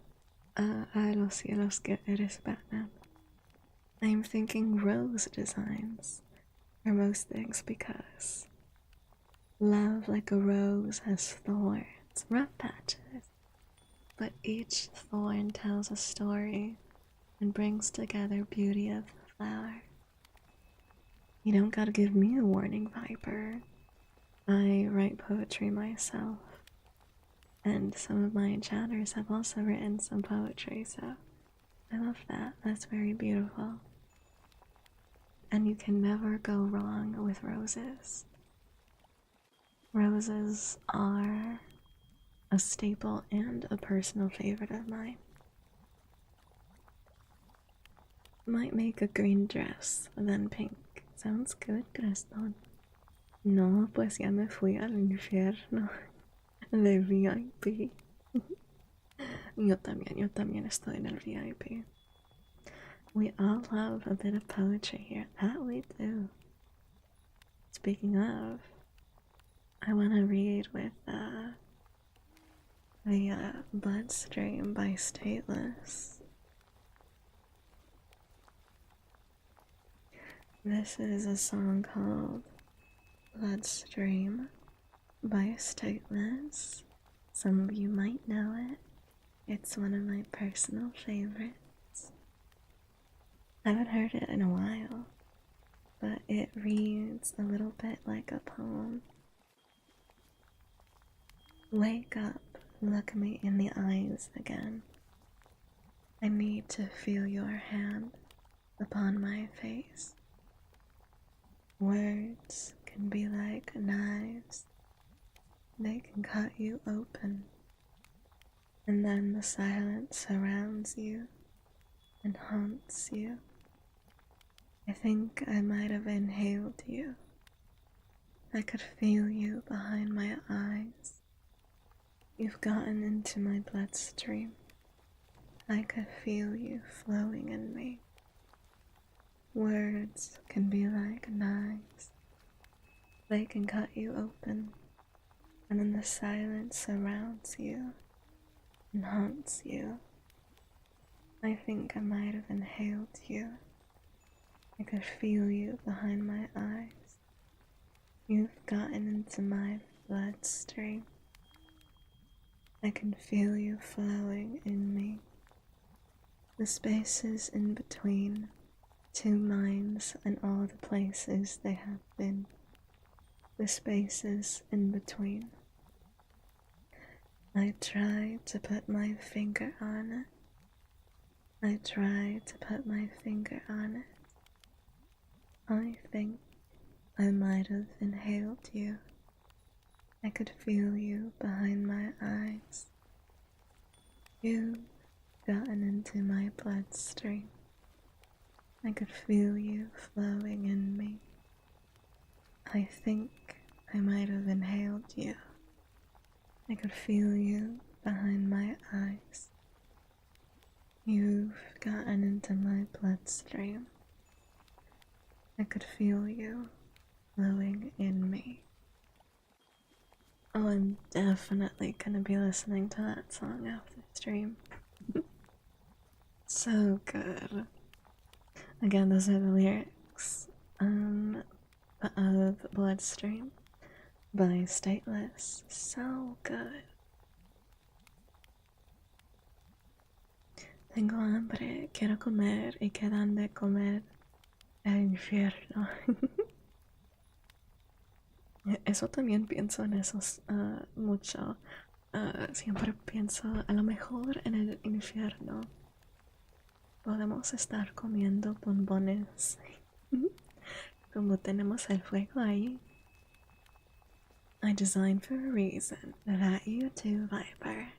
Speaker 1: a los cielos que eres Batman. I'm thinking rose designs for most things because love like a rose has thorns, rough patches, but each thorn tells a story and brings together beauty of the flower. You don't gotta give me a warning, Viper. I write poetry myself, and some of my chatters have also written some poetry, so I love that. That's very beautiful. And you can never go wrong with roses. Roses are a staple and a personal favorite of mine. Might make a green dress, then pink. Sounds good, Creston. No, pues ya me fui al infierno de VIP. Yo también estoy en el VIP. We all love a bit of poetry here. That we do. Speaking of, I want to read with the Bloodstream by Stateless. This is a song called Bloodstream by Stateless. Some of you might know it. It's one of my personal favorites. I haven't heard it in a while, but it reads a little bit like a poem. Wake up, look me in the eyes again. I need to feel your hand upon my face. Words can be like knives. They can cut you open, and then the silence surrounds you and haunts you. I think I might have inhaled you. I could feel you behind my eyes. You've gotten into my bloodstream. I could feel you flowing in me. Words can be like knives. They can cut you open, and then the silence surrounds you and haunts you. I think I might have inhaled you. I could feel you behind my eyes. You've gotten into my bloodstream. I can feel you flowing in me. The spaces in between two minds and all the places they have been. The spaces in between. I tried to put my finger on it. I tried to put my finger on it. I think I might have inhaled you. I could feel you behind my eyes. You gotten into my bloodstream. I could feel you flowing in me. I think I might have inhaled you. I could feel you behind my eyes. You've gotten into my bloodstream. I could feel you flowing in me. Oh, I'm definitely gonna be listening to that song after stream. So good. Again, those are the lyrics of Bloodstream by Stateless. So good. Tengo hambre, quiero comer y quedan de comer el infierno. Eso también pienso en esos mucho. Siempre pienso, a lo mejor en el infierno podemos estar comiendo bombones. Como tenemos el fuego ahí. I designed for a reason. That you too, Viper.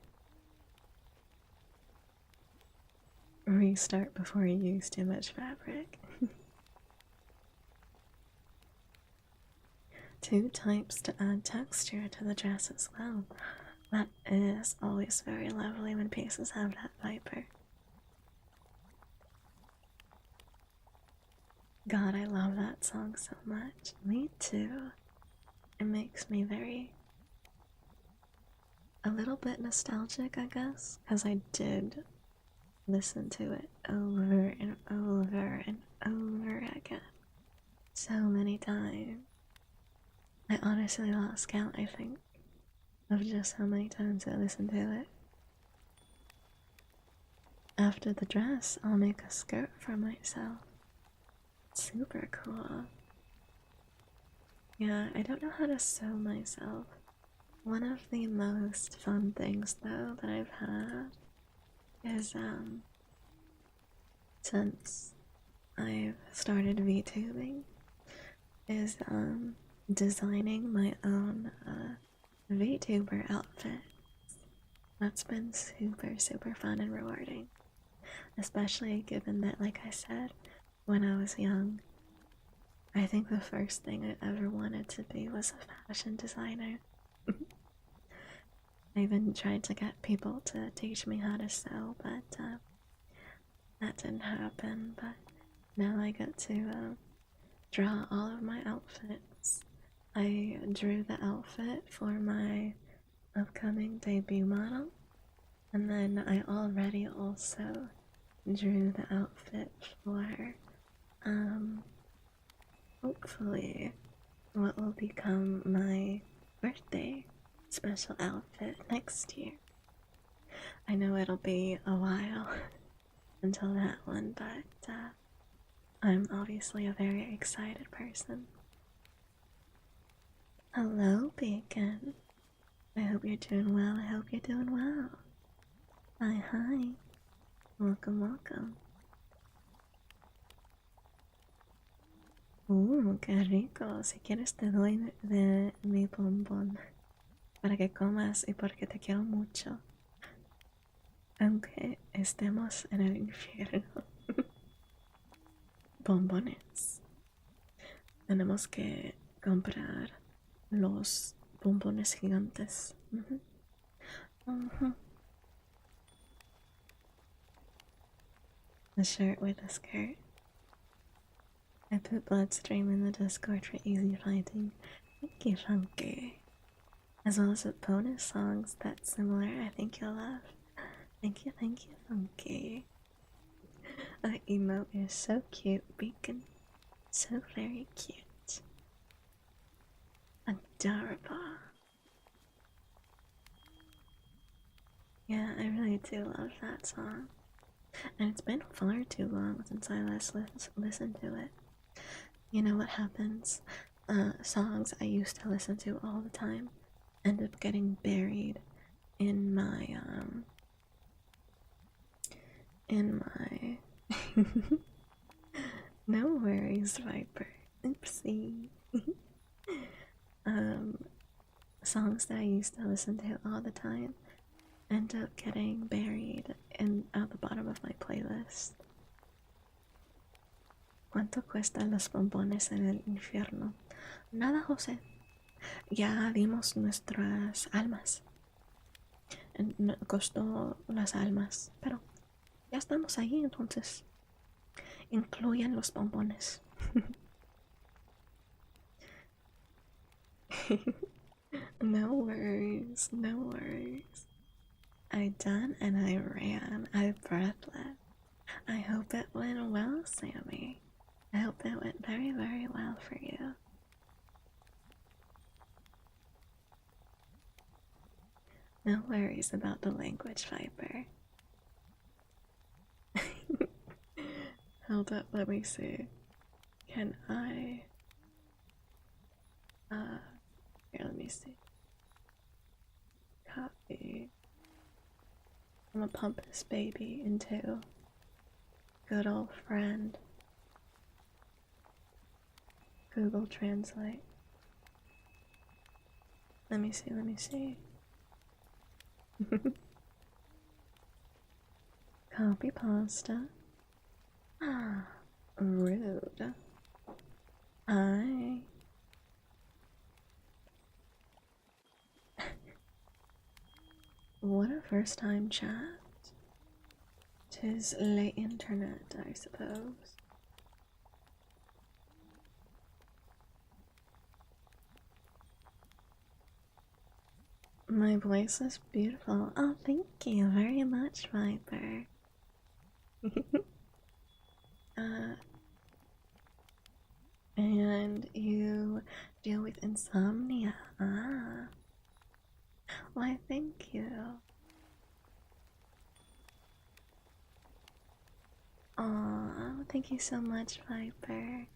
Speaker 1: Restart before you use too much fabric. 2 types to add texture to the dress as well. That is always very lovely when pieces have that, Viper. God, I love that song so much. Me too. It makes me a little bit nostalgic, I guess, because I did listen to it over and over and over again so many times. I honestly lost count, I think, of just how many times I listened to it. After the dress, I'll make a skirt for myself. Super cool. Yeah, I don't know how to sew myself. One of the most fun things, though, that I've had is, since I've started VTubing, is, designing my own, VTuber outfits. That's been super fun and rewarding. Especially given that, like I said, when I was young, I think the first thing I ever wanted to be was a fashion designer. I even tried to get people to teach me how to sew, but that didn't happen. But now I get to draw all of my outfits. I drew the outfit for my upcoming debut model, and then I already also drew the outfit for hopefully what will become my birthday special outfit next year. I know it'll be a while until that one, but I'm obviously a very excited person. Hello, Beacon. I hope you're doing well. I hope you're doing well. Hi. Welcome. Qué rico. Si quieres te doy de mi bombón para que comas y porque te quiero mucho. Aunque estemos en el infierno. Bombones. Tenemos que comprar los bombones gigantes. The shirt with a skirt. I put Bloodstream in the Discord for easy finding. Thank you, Funky. As well as with bonus songs that's similar, I think you'll love. Thank you, Funky. That emote is so cute, Beacon. So very cute. Adorable. Yeah, I really do love that song. And it's been far too long since I last listened to it. You know what happens? Songs I used to listen to all the time end up getting buried in my no worries, Viper. Oopsie. Songs that I used to listen to all the time end up getting buried in at the bottom of my playlist. ¿Cuánto cuestan los bombones en el infierno? Nada, José. Ya dimos nuestras almas. Costó las almas, pero ya estamos ahí, entonces incluyen los bombones. No worries, no worries. I done and I ran. I breathless. I hope it went well, Sammy. I hope it went very, very well for you. No worries about the language, Viper. Hold up, let me see. Can I? Here, let me see. Copy. I'm gonna pump this baby into good old friend Google Translate. Let me see, let me see. Copy pasta. Ah, rude. Hi. What a first time chat. 'Tis late internet, I suppose. My voice is beautiful. Oh, thank you very much, Viper. uh, and you deal with insomnia. Ah, why, thank you. Oh, thank you so much, Viper.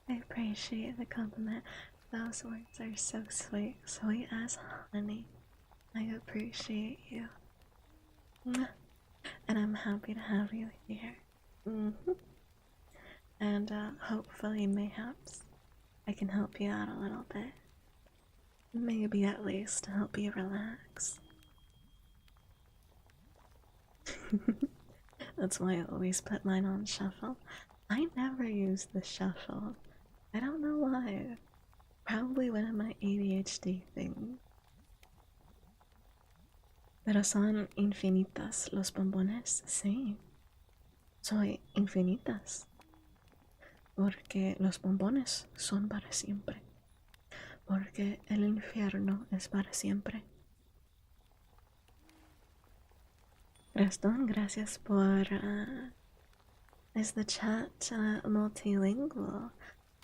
Speaker 1: I appreciate the compliment. Those words are so sweet, sweet as honey. I appreciate you. Mwah. And I'm happy to have you here. And hopefully, mayhaps, I can help you out a little bit. Maybe at least to help you relax. That's why I always put mine on shuffle. I never use the shuffle. I don't know why. Probably one of my ADHD things. Pero son infinitas los bombones, sí. Soy infinitas. Porque los bombones son para siempre. Porque el infierno es para siempre. Gastón, gracias por... is the chat multilingual?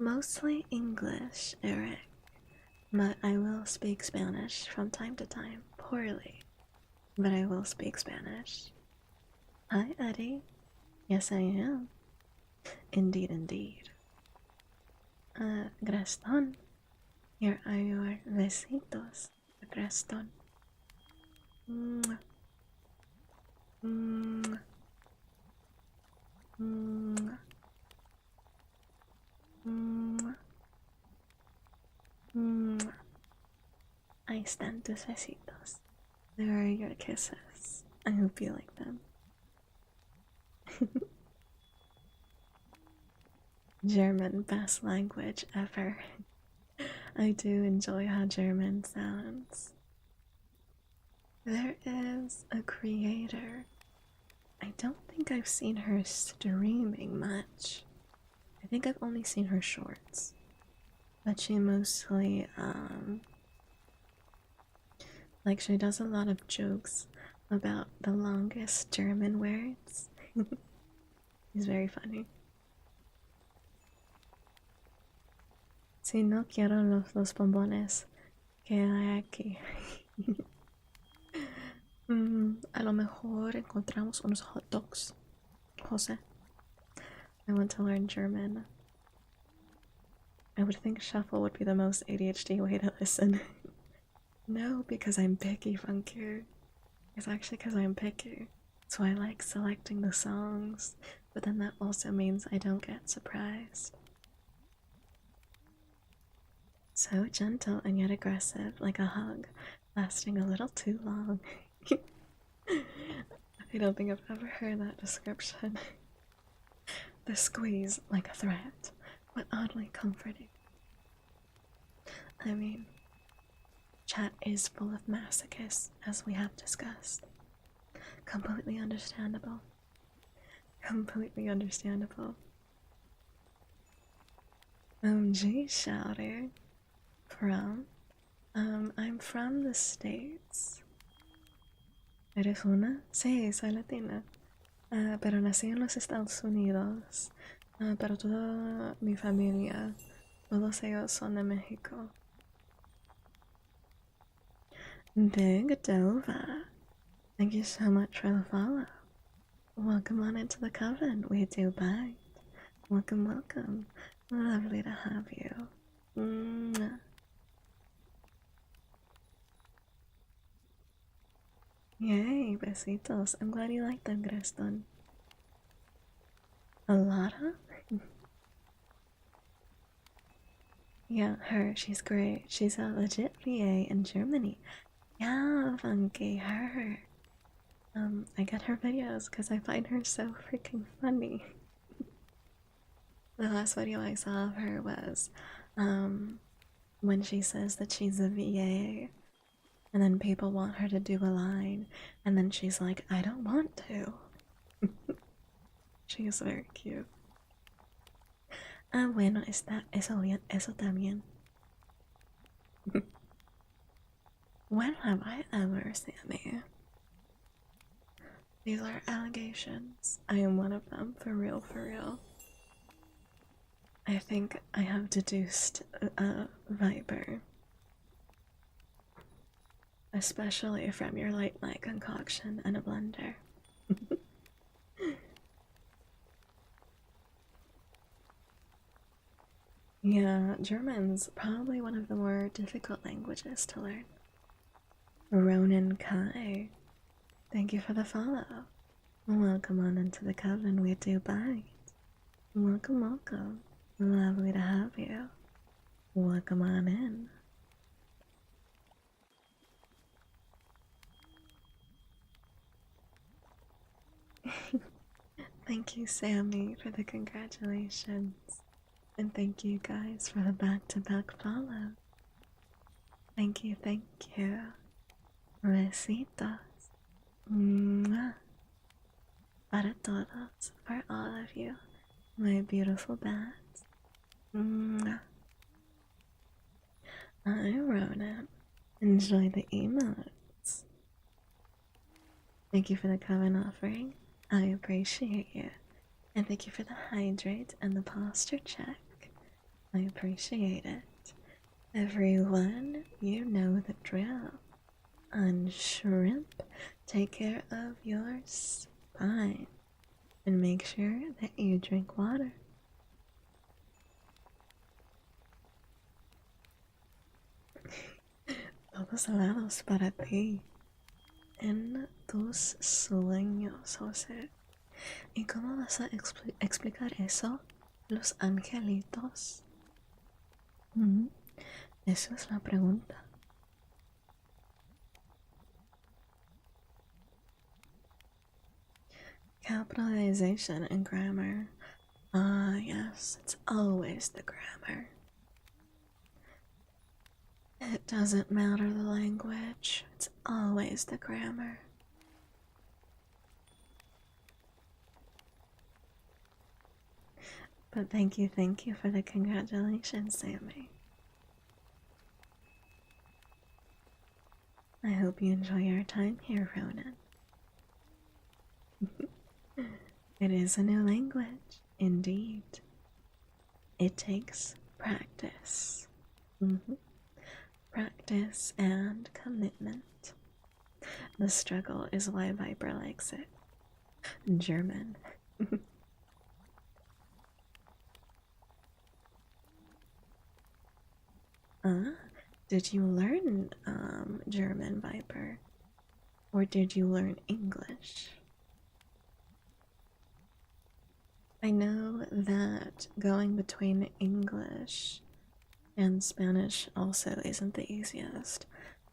Speaker 1: Mostly English, Eric. But I will speak Spanish from time to time. Poorly. But I will speak Spanish. Hi, Eddie. Yes, I am. Indeed, indeed. Gaston. Here are your besitos, Gaston. Mwah. Mwah. Mwah. Mwah. Mwah. I stand tus besitos. There are your kisses. I hope you like them. German, best language ever. I do enjoy how German sounds. There is a creator. I don't think I've seen her streaming much. I think I've only seen her shorts. But she mostly, like, she does a lot of jokes about the longest German words. It's very funny. Si no quiero los bombones que hay aquí. A lo mejor encontramos unos hot dogs. Jose, I want to learn German. I would think shuffle would be the most ADHD way to listen. No, because I'm picky, Funker. It's actually because I'm picky. So I like selecting the songs, but then that also means I don't get surprised. So gentle and yet aggressive, like a hug, lasting a little too long. I don't think I've ever heard that description. The squeeze like a threat, but oddly comforting. I mean, chat is full of masochists, as we have discussed. Completely understandable. Completely understandable. G shouter from I'm from the States. ¿Eres una? Sí, soy latina. Pero nací en los Estados Unidos. Pero toda mi familia, todos ellos son de México. Big Dova, thank you so much for the follow. Welcome on into the coven. We do bite. Welcome, welcome. Lovely to have you. Mwah. Yay, besitos. I'm glad you like them, Greston. A lot of? Yeah, her. She's great. She's a legit VA in Germany. Yeah, funky. Her. I get her videos because I find her so freaking funny. The last video I saw of her was when she says that she's a VA, and then people want her to do a line, and then she's like, I don't want to. She is very cute. Ah, bueno, está, eso bien, eso también. When have I ever, Sammy? These are allegations. I am one of them, for real, for real. I think I have deduced a Viper. Especially from your late night concoction and a blender. Yeah, German's probably one of the more difficult languages to learn. Ronan Kai, thank you for the follow. Welcome on into the coven, we do bite. Welcome, welcome. Lovely to have you. Welcome on in. Thank you, Sammy, for the congratulations. And thank you guys for the back-to-back follow. Thank you, thank you. Besitos. Mwah. Para todos, for all of you, my beautiful bats. Mwah. I'm Ronan. Enjoy the emotes. Thank you for the coven offering. I appreciate you. And thank you for the hydrate and the posture check. I appreciate it. Everyone, you know the drill. On shrimp, take care of your spine. And make sure that you drink water. Todos lados para ti. En tus sueños, José. ¿Y cómo vas a explicar eso? Los angelitos. Esa es la pregunta. Capitalization and grammar. Ah, yes, it's always the grammar. It doesn't matter the language, it's always the grammar. But thank you for the congratulations, Sammy. I hope you enjoy our time here, Ronan. It is a new language, indeed. It takes practice. Practice and commitment. The struggle is why Viper likes it. German. Did you learn German, Viper? Or did you learn English? I know that going between English and Spanish also isn't the easiest,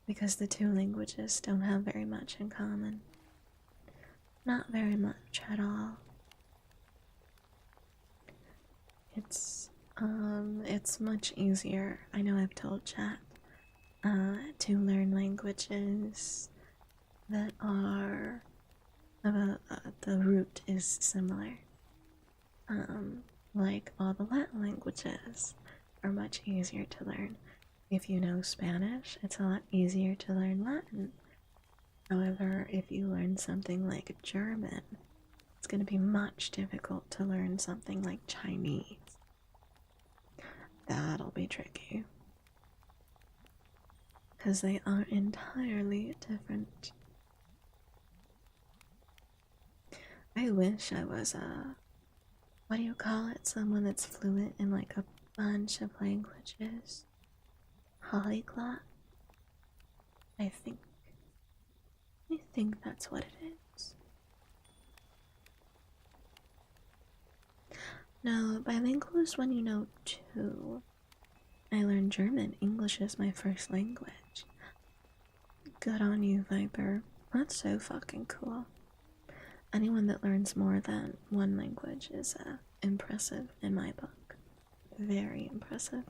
Speaker 1: because the two languages don't have very much in common. Not very much at all. It's much easier. I know I've told chat, to learn languages that are the root is similar. Like all the Latin languages are much easier to learn. If you know Spanish, it's a lot easier to learn Latin. However, if you learn something like German, it's going to be much difficult to learn something like Chinese. That'll be tricky. Because they are entirely different. I wish I was what do you call it? Someone that's fluent in like a bunch of languages. Polyglot? I think. I think that's what it is. No, bilingual is when you know two. I learned German. English is my first language. Good on you, Viper. That's so fucking cool. Anyone that learns more than one language is impressive in my book. Very impressive.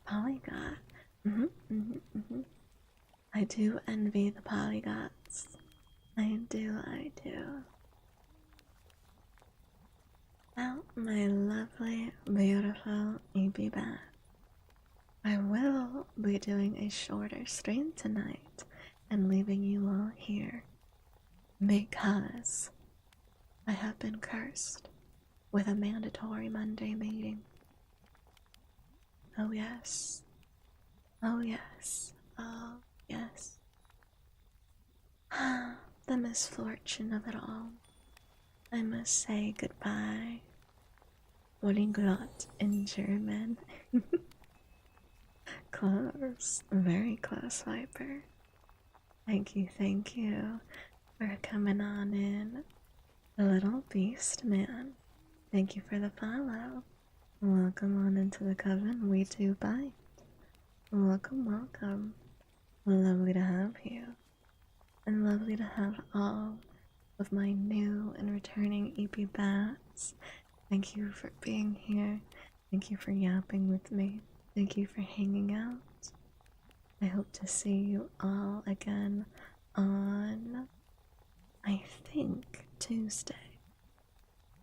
Speaker 1: Polyglot. I do envy the polyglots. I do, I do. Well, my lovely, beautiful EP bat. I will be doing a shorter stream tonight and leaving you all here because I have been cursed with a mandatory Monday meeting. Oh, yes. Oh, yes. Oh, yes. The misfortune of it all. I must say goodbye. Polyglot in German. Close. Very close, Viper. Thank you for coming on in. The little beast man. Thank you for the follow. Welcome on into the coven, VTuber. Welcome, welcome. Lovely to have you. And lovely to have all of my new and returning EP bats. Thank you for being here. Thank you for yapping with me. Thank you for hanging out. I hope to see you all again on, I think, Tuesday.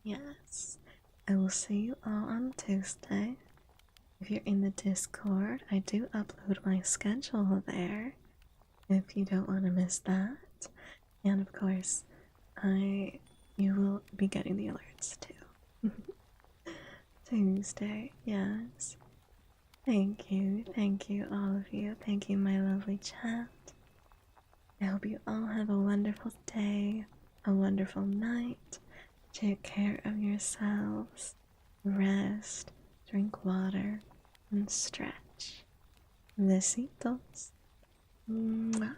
Speaker 1: Yes, I will see you all on Tuesday. If you're in the Discord, I do upload my schedule there if you don't want to miss that. And of course, you will be getting the alerts too. Tuesday, yes. Thank you, all of you. Thank you, my lovely chat. I hope you all have a wonderful day, a wonderful night. Take care of yourselves. Rest, drink water, and stretch. Besitos. Mwah.